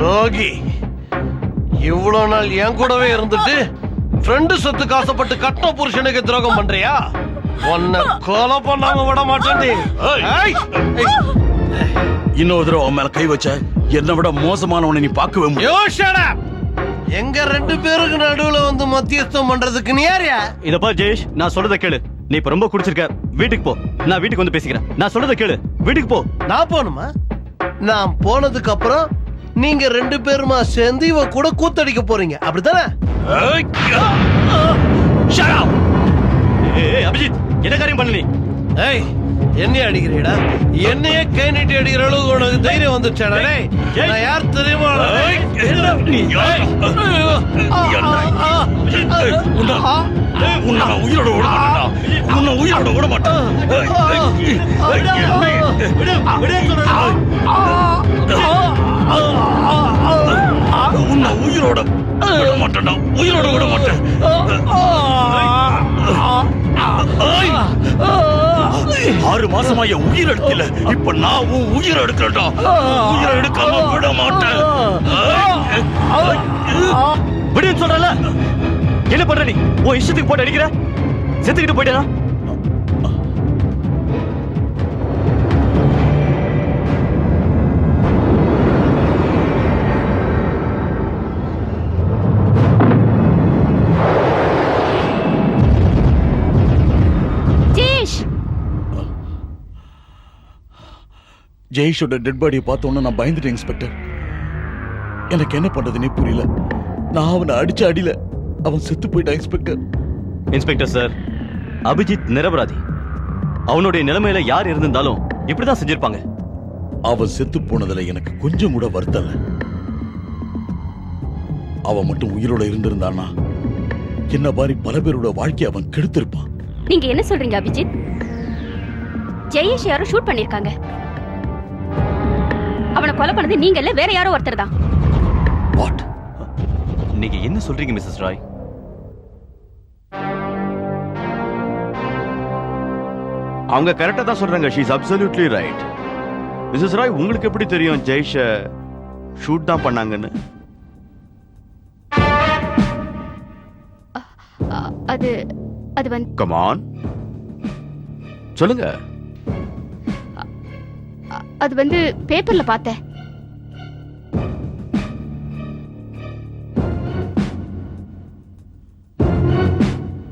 ரோகி, இவ்வளவு நாள் என் கூடவே இருந்துட்டு ஃப்ரெண்டு சொத்துக்கு ஆசைப்பட்டு கட்டின புருஷனுக்கு துரோகம் பண்றியா? உன்னை கொலை பண்ணாம விட மாட்டேன். இன்னொரு தடவை அவன் மேல கை வச்ச என்னை விட மோசமானவனை நீ பார்க்கவே முடியும். எங்க 2 பேருக்கு நடுவுல வந்து மத்தியஸ்தம் பண்றதுக்கு நீ யாரியா? இத பாரு ஜெயேஷ், நான் சொல்றத கேளு. நீ இப்ப ரொம்ப குடிச்சிருக்க, வீட்டுக்கு போ. நான் வீட்டுக்கு வந்து பேசிக்கிறேன். நான் சொல்றத கேளு, வீட்டுக்கு போ. நான் போணுமா? நான் போனதுக்கு அப்புறம் நீங்க 2 பேருமா சேர்ந்து இவ கூட கூத்தடிக்க போறீங்க, அப்படித்தானே? ஏய் அபிஜித், என்ன காரியம் பண்ண நீ? ஏய், என்னைய அடிக்கிறீடா? என்னையே கை நீட்டி அடிக்கிற அளவுக்கு உனக்கு தைரியம் வந்துச்சாடா? டேய், நான் யார் தெரியுமா? உன்னை உயிரோட விட மாட்டேன்டா. உன்னை உயிரோட விட மாட்டேன். உன்னை உயிரோட விட மாட்டேன்டா. உயிரோட விட மாட்டேன். 6 மாசமா என் உயிர் எடுக்கல. இப்ப நான் உன் உயிர் எடுக்கிறேன்டா. உயிரை எடுக்காம விட மாட்டேன். விடுன்னு சொல்றல, என்ன பண்ற நீ? உன் இஷ்டத்துக்கு போட்டு அடிக்கிற. செத்துக்கிட்டு போயிட்டேனா? ஜெயிஷோட டெட் பாடியை பார்த்தோன்னு நான் பயந்துட்டேன் இன்ஸ்பெக்டர். எனக்கு என்ன பண்றதுன்னே புரியல. நான் அவனை அடிச்ச அடியில அவன் செத்து போயிட்டான் இன்ஸ்பெக்டர். இன்ஸ்பெக்டர் சார், அபிஜித் நிரபராதி. அவனுடைய நிலைமையில யார் இருந்திருந்தாலும் இப்படிதான் செஞ்சிருப்பாங்க. அவன் செத்து போனதுல எனக்கு கொஞ்சம் கூட வருத்தம் இல்ல. அவன் மட்டும் உயிரோட இருந்திருந்தானா என்ன மாதிரி பல பேரோட வாழ்க்கையை அவன் கெடுத்திருப்பான். நீங்க என்ன சொல்றீங்க அபிஜித்? ஜெயேஷ் யாரோ ஷூட் பண்ணிருக்காங்க. அவனை கொலை பண்ணது நீங்க இல்ல, வேற யாரோ ஒருத்தர் தான். வாட்? நீங்க என்ன சொல்றீங்க மிஸ்ஸஸ் ராய்? அவங்க கரெக்டா தான் சொல்றாங்க. She is absolutely right. Mrs Roy, உங்களுக்கு எப்படி தெரியும் ஜெய்ஷ ஷூட் தான் பண்ணாங்கன்னு? அது வந்து கம் ஆன், சொல்லுங்க. அது வந்து பேப்பர்ல பார்த்தேன்.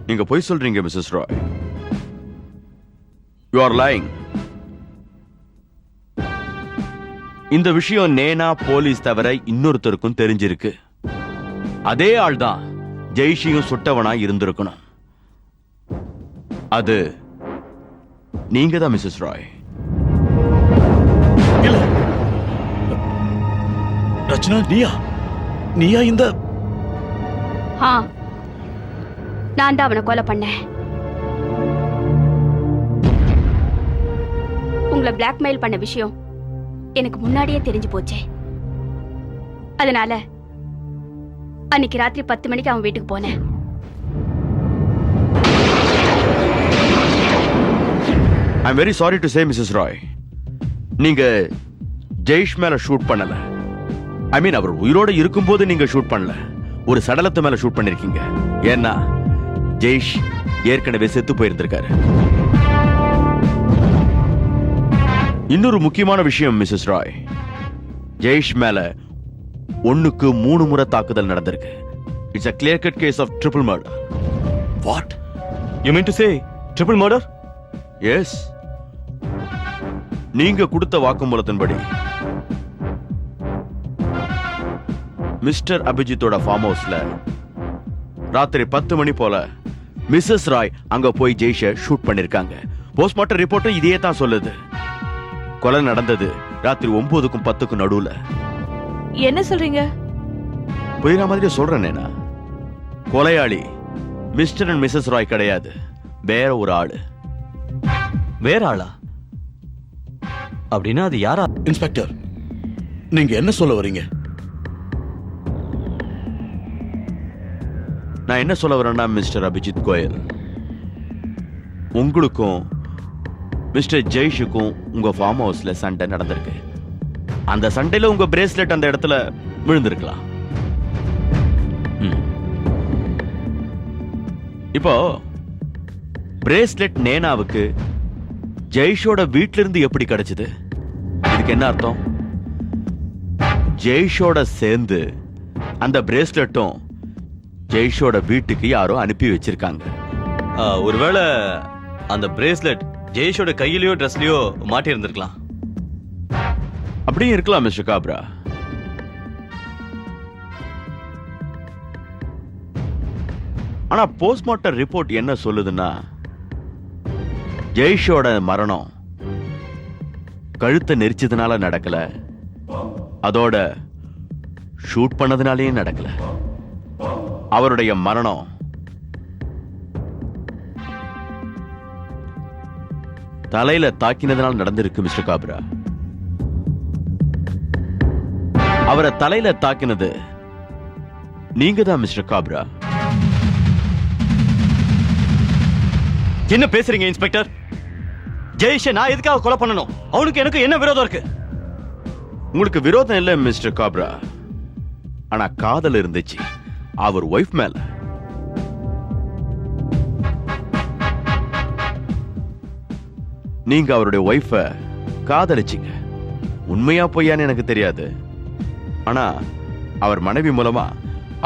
நீங்க போய் சொல்றீங்க Mrs Roy. You are lying. இந்த விஷயம் நேனா போலீஸ் தவிர இன்னொருத்தருக்கும் தெரிஞ்சிருக்கு. அதே ஆள் தான் ஜெய்ஷியும் சுட்டவனா இருந்திருக்கணும். அது நீங்க தான் மிஸ்ஸஸ் ராய். ரச்சனா, நீயா இந்த? நான் தான் அவனை கொலை பண்ணேன். உங்களை பிளாக்மெயில் பண்ண விஷயம் எனக்கு முன்னாடியே தெரிஞ்சு போச்சே. அதனால அன்னைக்கு ராத்திரி 10 மணிக்கு அவன் வீட்டுக்கு போனேன். I am very sorry to say Mrs Roy, நீங்க ஜெய்ஷ் மேல ஷூட் பண்ணல. ஐ மீன் அவர் உயிரோட இருக்கும்போது நீங்க ஷூட் பண்ணல, ஒரு சடலத்து மேல ஷூட் பண்ணிருக்கீங்க. ஏன்னா ஜெய்ஷ் ஏற்கனவே செத்து போயிருந்திருக்காரு. இன்னொரு முக்கியமான விஷயம் மிஸ்ஸஸ் ராய், ஜெய்ஷ் மேல 1க்கு 3 முறை தாக்குதல் நடந்திருக்கு. It's a clear cut case of triple murder. What you mean to say triple murder? Yes, நீங்க கொடுத்த வாக்குமூலத்தின்படி மிஸ்டர் அபிஜித்தோட ஃபார்ம் ஹவுஸ்ல ராத்திரி 10 மணி போல மிஸ்ஸஸ் ராய் அங்க போய் ஜெய்ஷை ஷூட் பண்ணிருக்காங்க. போஸ்ட்மார்ட்டம் ரிப்போர்ட்டும் இதையே தான் சொல்லுது. கொலை நடந்தது ராத்திரி 9க்கும் 10க்கும் நடுவுல. என்ன சொல்றீங்க? புரியுற மாதிரி சொல்றேன். கொலையாளி மிஸ்டர் அண்ட் மிஸ்ஸஸ் ராய் கிடையாது, வேற ஒரு ஆளு. வேற ஆளா? அப்படின்னா அது யாரா? இன்ஸ்பெக்டர், நீங்க என்ன சொல்ல வரீங்க? நான் என்ன சொல்ல வரேன்னா மிஸ்டர் அபிஜித் கோயல், உங்களுக்கும் மிஸ்டர் ஜெய்ஷுக்கும் உங்க ஃபார்ம் ஹவுஸ்ல சண்டை நடந்திருக்கு. அந்த சண்டையில உங்க பிரேஸ்லெட் அந்த இடத்துல விழுந்திருக்கலாம். இப்போ பிரேஸ்லெட் நேனாவுக்கு ஜெய்ஷோட வீட்ல இருந்து எப்படி கிடைச்சது? இதுக்கு என்ன அர்த்தம்? ஜெய்ஷோட சேர்ந்து அந்த பிரேஸ்லெட்டும் ஜெய்ஷோட வீட்டுக்கு யாரோ அனுப்பி வச்சிருக்காங்க. ஒருவேளை அந்த பிரேஸ்லெட் ஜெய்ஷோட கையிலயோ ட்ரெஸ்லயோ மாட்டி இருந்திருக்கலாம். அப்படியும் இருக்கலாம் மிஸ்டர் காப்ரா. ஆனா போஸ்ட்மார்ட்டம் ரிப்போர்ட் என்ன சொல்லுதுன்னா, ஜெய்ஷோட மரணம் கழுத்தை நெரிச்சதுனால நடக்கல, அதோட ஷூட் பண்ணதுனாலேயும் நடக்கல. அவருடைய மரணம் தலையில தாக்கினதுனால நடந்திருக்கு மிஸ்டர் காப்ரா. அவரை தலையில தாக்கினது நீங்க தான் மிஸ்டர் காப்ரா. என்ன பேசுறீங்க இன்ஸ்பெக்டர்? ஜெய்ஷை நான் எதுக்காக கொலை பண்ணணும்? அவனுக்கு எனக்கு என்ன விரோதம் இருக்கு? உங்களுக்கு விரோதம் இல்ல மிஸ்டர் காப்ரா, ஆனா காதல் இருந்துச்சு அவர் ஒய்ஃப் மேல. நீங்க அவருடைய ஒய்ஃப காதலிச்சிங்க. உண்மையா பொய்யான்னு எனக்கு தெரியாது, ஆனா அவர் மனைவி மூலமா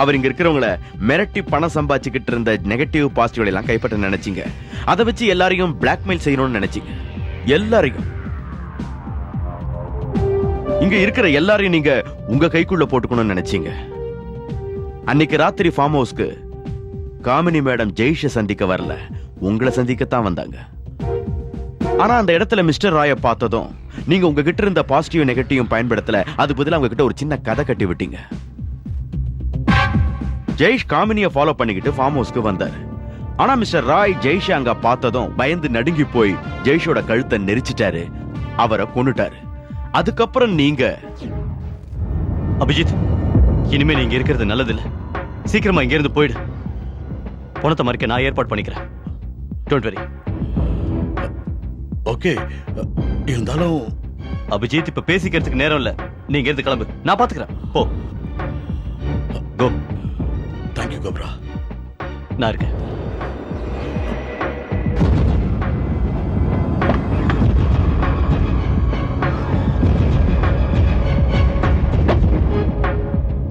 அவர் இங்க இருக்கிறவங்கள மிரட்டி பணம் சம்பாதிச்சுக்கிட்டு இருந்த நெகட்டிவ் பாசிட்டிவ் எல்லாம் கைப்பற்ற நினைச்சீங்க. அதை வச்சு எல்லாரையும் பிளாக்மெயில் செய்யணும்னு நினைச்சீங்க. எல்லாரையும், இங்க இருக்கிற எல்லாரையும் நீங்க உங்க கைக்குள்ள போட்டுக்கணும்னு நினைச்சீங்க. அன்னைக்கு ராத்திரி ஃபார்ம் ஹவுஸ்க்கு காமினி மேடம் ஜெய்ஷை சந்திக்க வரல, உங்களை சந்திக்கத்தான் வந்தாங்க. ஆனா அந்த இடத்துல மிஸ்டர் ராய பார்த்ததும் நீங்க உங்ககிட்ட இருந்த பாசிட்டிவ் நெகட்டிவ் பயன்படுத்தல, அது பதிலா அவங்க கிட்ட ஒரு சின்ன கதை கட்டி விட்டீங்க. ஜெய்ஷ் காமினியை ஃபாலோ பண்ணிக்கிட்டு ஃபார்ம் ஹவுஸ்க்கு வந்தாரு. ஆனா மிஸ்டர் ராய் ஜெய்ஷை அங்க பார்த்ததும் பயந்து நடுங்கி போய் ஜெய்ஷோட கழுத்தை நெரிச்சிட்டாரு, அவரை கொன்னுட்டாரு. அதுக்கப்புறம் நீங்க அபிஜித், இனிமே நீங்க இருக்கிறது நல்லதில்ல. சீக்கிரமா இங்க இருந்து போயிடு. பணத்தை மறைக்க நான் ஏற்பாடு பண்ணிக்கிறேன். Don't worry. ஓகே, இருந்தாலும் அபிஜித், இப்ப பேசிக்கிறதுக்கு நேரம் இல்ல. நீங்க இருந்து கிளம்பு, நான் பாத்துக்கிறேன். போ. கோ. Thank you Cobra. நான் இருக்கேன்.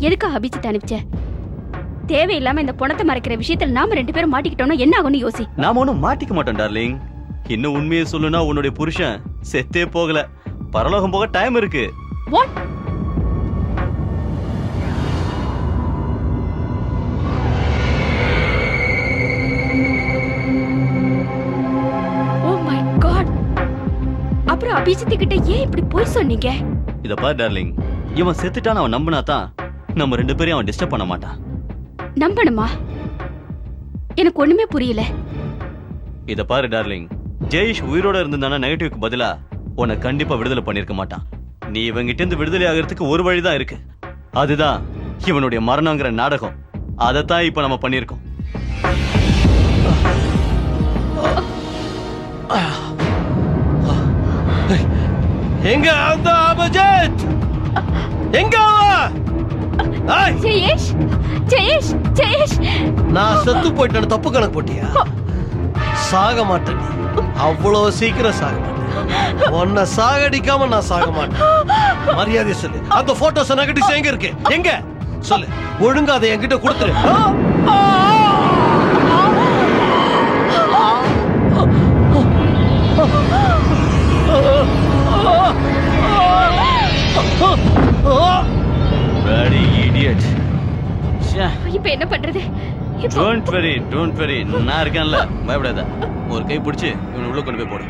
எதுக்கு அபிஜித் அனுப்பிச்ச? தேவையில்லாம இந்த பணத்தை மறைக்கிற விஷயத்துல நாம 2 பேரும் மாட்டிக்கிட்டோம்னா என்ன ஆகும்னு யோசி. நாம ஒன்னும் மாட்டிக்க மாட்டோம் டார்லிங். இன்னும் உண்மையை சொல்லுனா உன்னுடைய புருஷன் செத்தே போகல, பரலோகம் போக டைம் இருக்கு. வாட்? Oh my God. அப்புறம் அபிஜித் கிட்ட ஏன் இப்படி போய் சொன்னீங்க? இத பாரு டார்லிங், இவன் செத்துட்டான் அவன் நம்பினா தான் நம்ம 2 பேரையும் அவன் டிஸ்டர்ப் பண்ண மாட்டான். நம்பணுமா? எனக்கு ஒண்ணுமே புரியல. இத பாரு டார்லிங், ஜெய்ஷ் உயிரோட இருந்தானா நெகட்டிவ்க்கு பதிலா உன்னை கண்டிப்பா விடுதலை பண்ணிருக்க மாட்டான். நீ இவங்கிட்ட இருந்து விடுதலை ஆகிறதுக்கு ஒரு வழிதான் இருக்கு. அதுதான் இவனுடைய மரணங்கிற நாடகம். அதைத்தான் இப்ப நம்ம பண்ணிருக்கோம். எங்க அந்த அபிஜித்? எங்க அவன்? ஏய், ஜெயேஷ் ஜெயேஷ் ஜெயேஷ் நான் செத்து போயிட்டேன்னு தப்பு கணக்கு போட்டியா? சாக மாட்டேன் நீ. அவ்வளவு சீக்கிரம் சாக மாட்டேன். உன்னை சாகடிக்காம நான் சாக மாட்டேன். மரியாதை சொல்லு. அந்த போட்டோஸ் நெகட்டிவ்ஸ் எங்க இருக்கு? எங்க சொல்லு. ஒழுங்கா அதை என்கிட்ட கொடுத்துரு. Bloody idiot. இப்ப என்ன பண்றது? Don't worry. நான் இருக்கேன்ல, பயப்படாத. ஒரு கை பிடிச்சு இவனை உள்ள கொண்டு போய் போடு.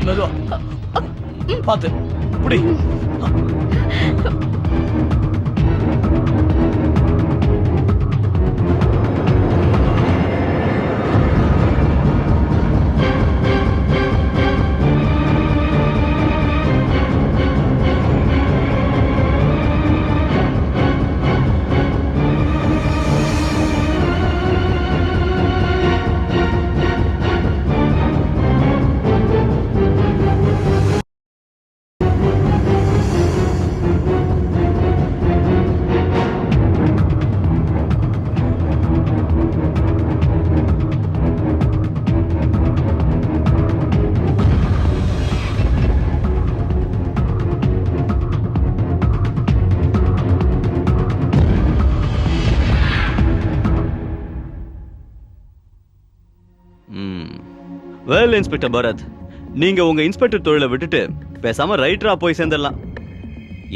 மெதுவா பாத்து புடி. வெல் இன்ஸ்பெக்டர் பரத், நீங்க உங்க இன்ஸ்பெக்டர் தொழிலை விட்டுட்டு பேசாம ரைட்டரா போய் சேர்ந்துடலாம்.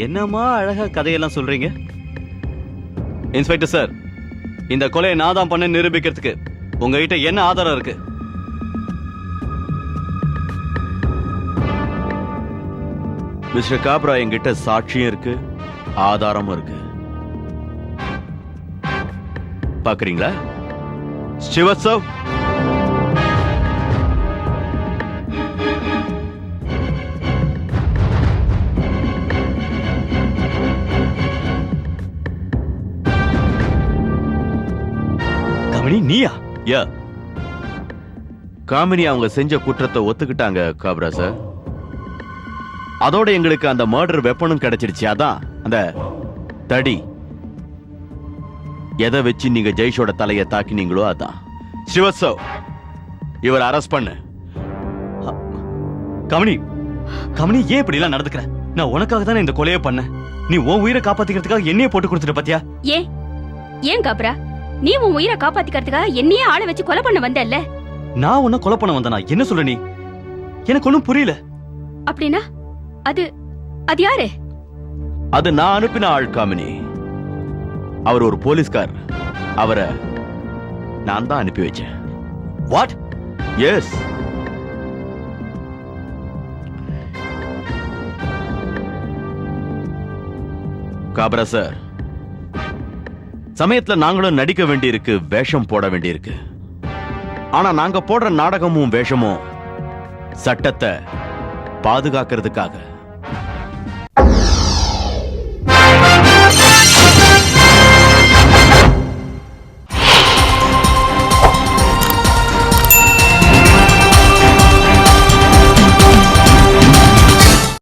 என்னமா அழகா கதையெல்லாம் சொல்றீங்க. இன்ஸ்பெக்டர் சார், இந்த கொலையை நான் தான் பண்ண நிரூபிக்கிறதுக்கு உங்ககிட்ட என்ன ஆதாரம் இருக்கு? மிஸ்டர் காப்ரா, என்கிட்ட சாட்சியும் இருக்கு, ஆதாரமும் இருக்கு. பாக்குறீங்களா? ஸ்ரீவத்சவ், கமனி நீயா? யா, காமினி அவங்க செஞ்ச குற்றத்தை ஒத்துக்கிட்டாங்க காப்ரா சார். அதோட எங்களுக்கு அந்த மர்டர் வெப்பனும் கிடைச்சிருச்சு. அதான் அந்த தடி. எதை வச்சு நீங்க ஜெய்ஷோட தலையை தாக்கினீங்களோ அதான். ஸ்ரீவத்சவ், இவர் அரெஸ்ட் பண்ணு. கமனி ஏன் இப்படி எல்லாம் நடந்துக்கிற? நான் உனக்காக தானே இந்த கொலையை பண்ணேன். நீ உன் உயிரை காப்பாத்திக்கிறதுக்காக என்னையே போட்டு கொடுத்துட்ட பாத்தியா? ஏன் காப்ரா, நீ உன் உயிரை காப்பாத்திக்கிறதுக்காக என்னையே ஆளை வச்சு கொலை பண்ண வந்தல்ல? நான் உன்னை கொலை பண்ண வந்தனா? என்ன சொல்ற நீ? எனக்கு ஒண்ணும் புரியல. அப்படின்னா அது யாரு? அது நான் அனுப்பின ஆள் காமினி. அவர் ஒரு போலீஸ்கார். அவரை நான் தான் அனுப்பி வச்சேன். வாட்? எஸ். காப்ரா சார், சமயத்துல நாங்களும் நடிக்க வேண்டியிருக்கு, வேஷம் போட வேண்டியிருக்கு. ஆனா நாங்க போடுற நாடகமும் வேஷமும் சட்டத்தை பாதுகாக்கிறதுக்காக.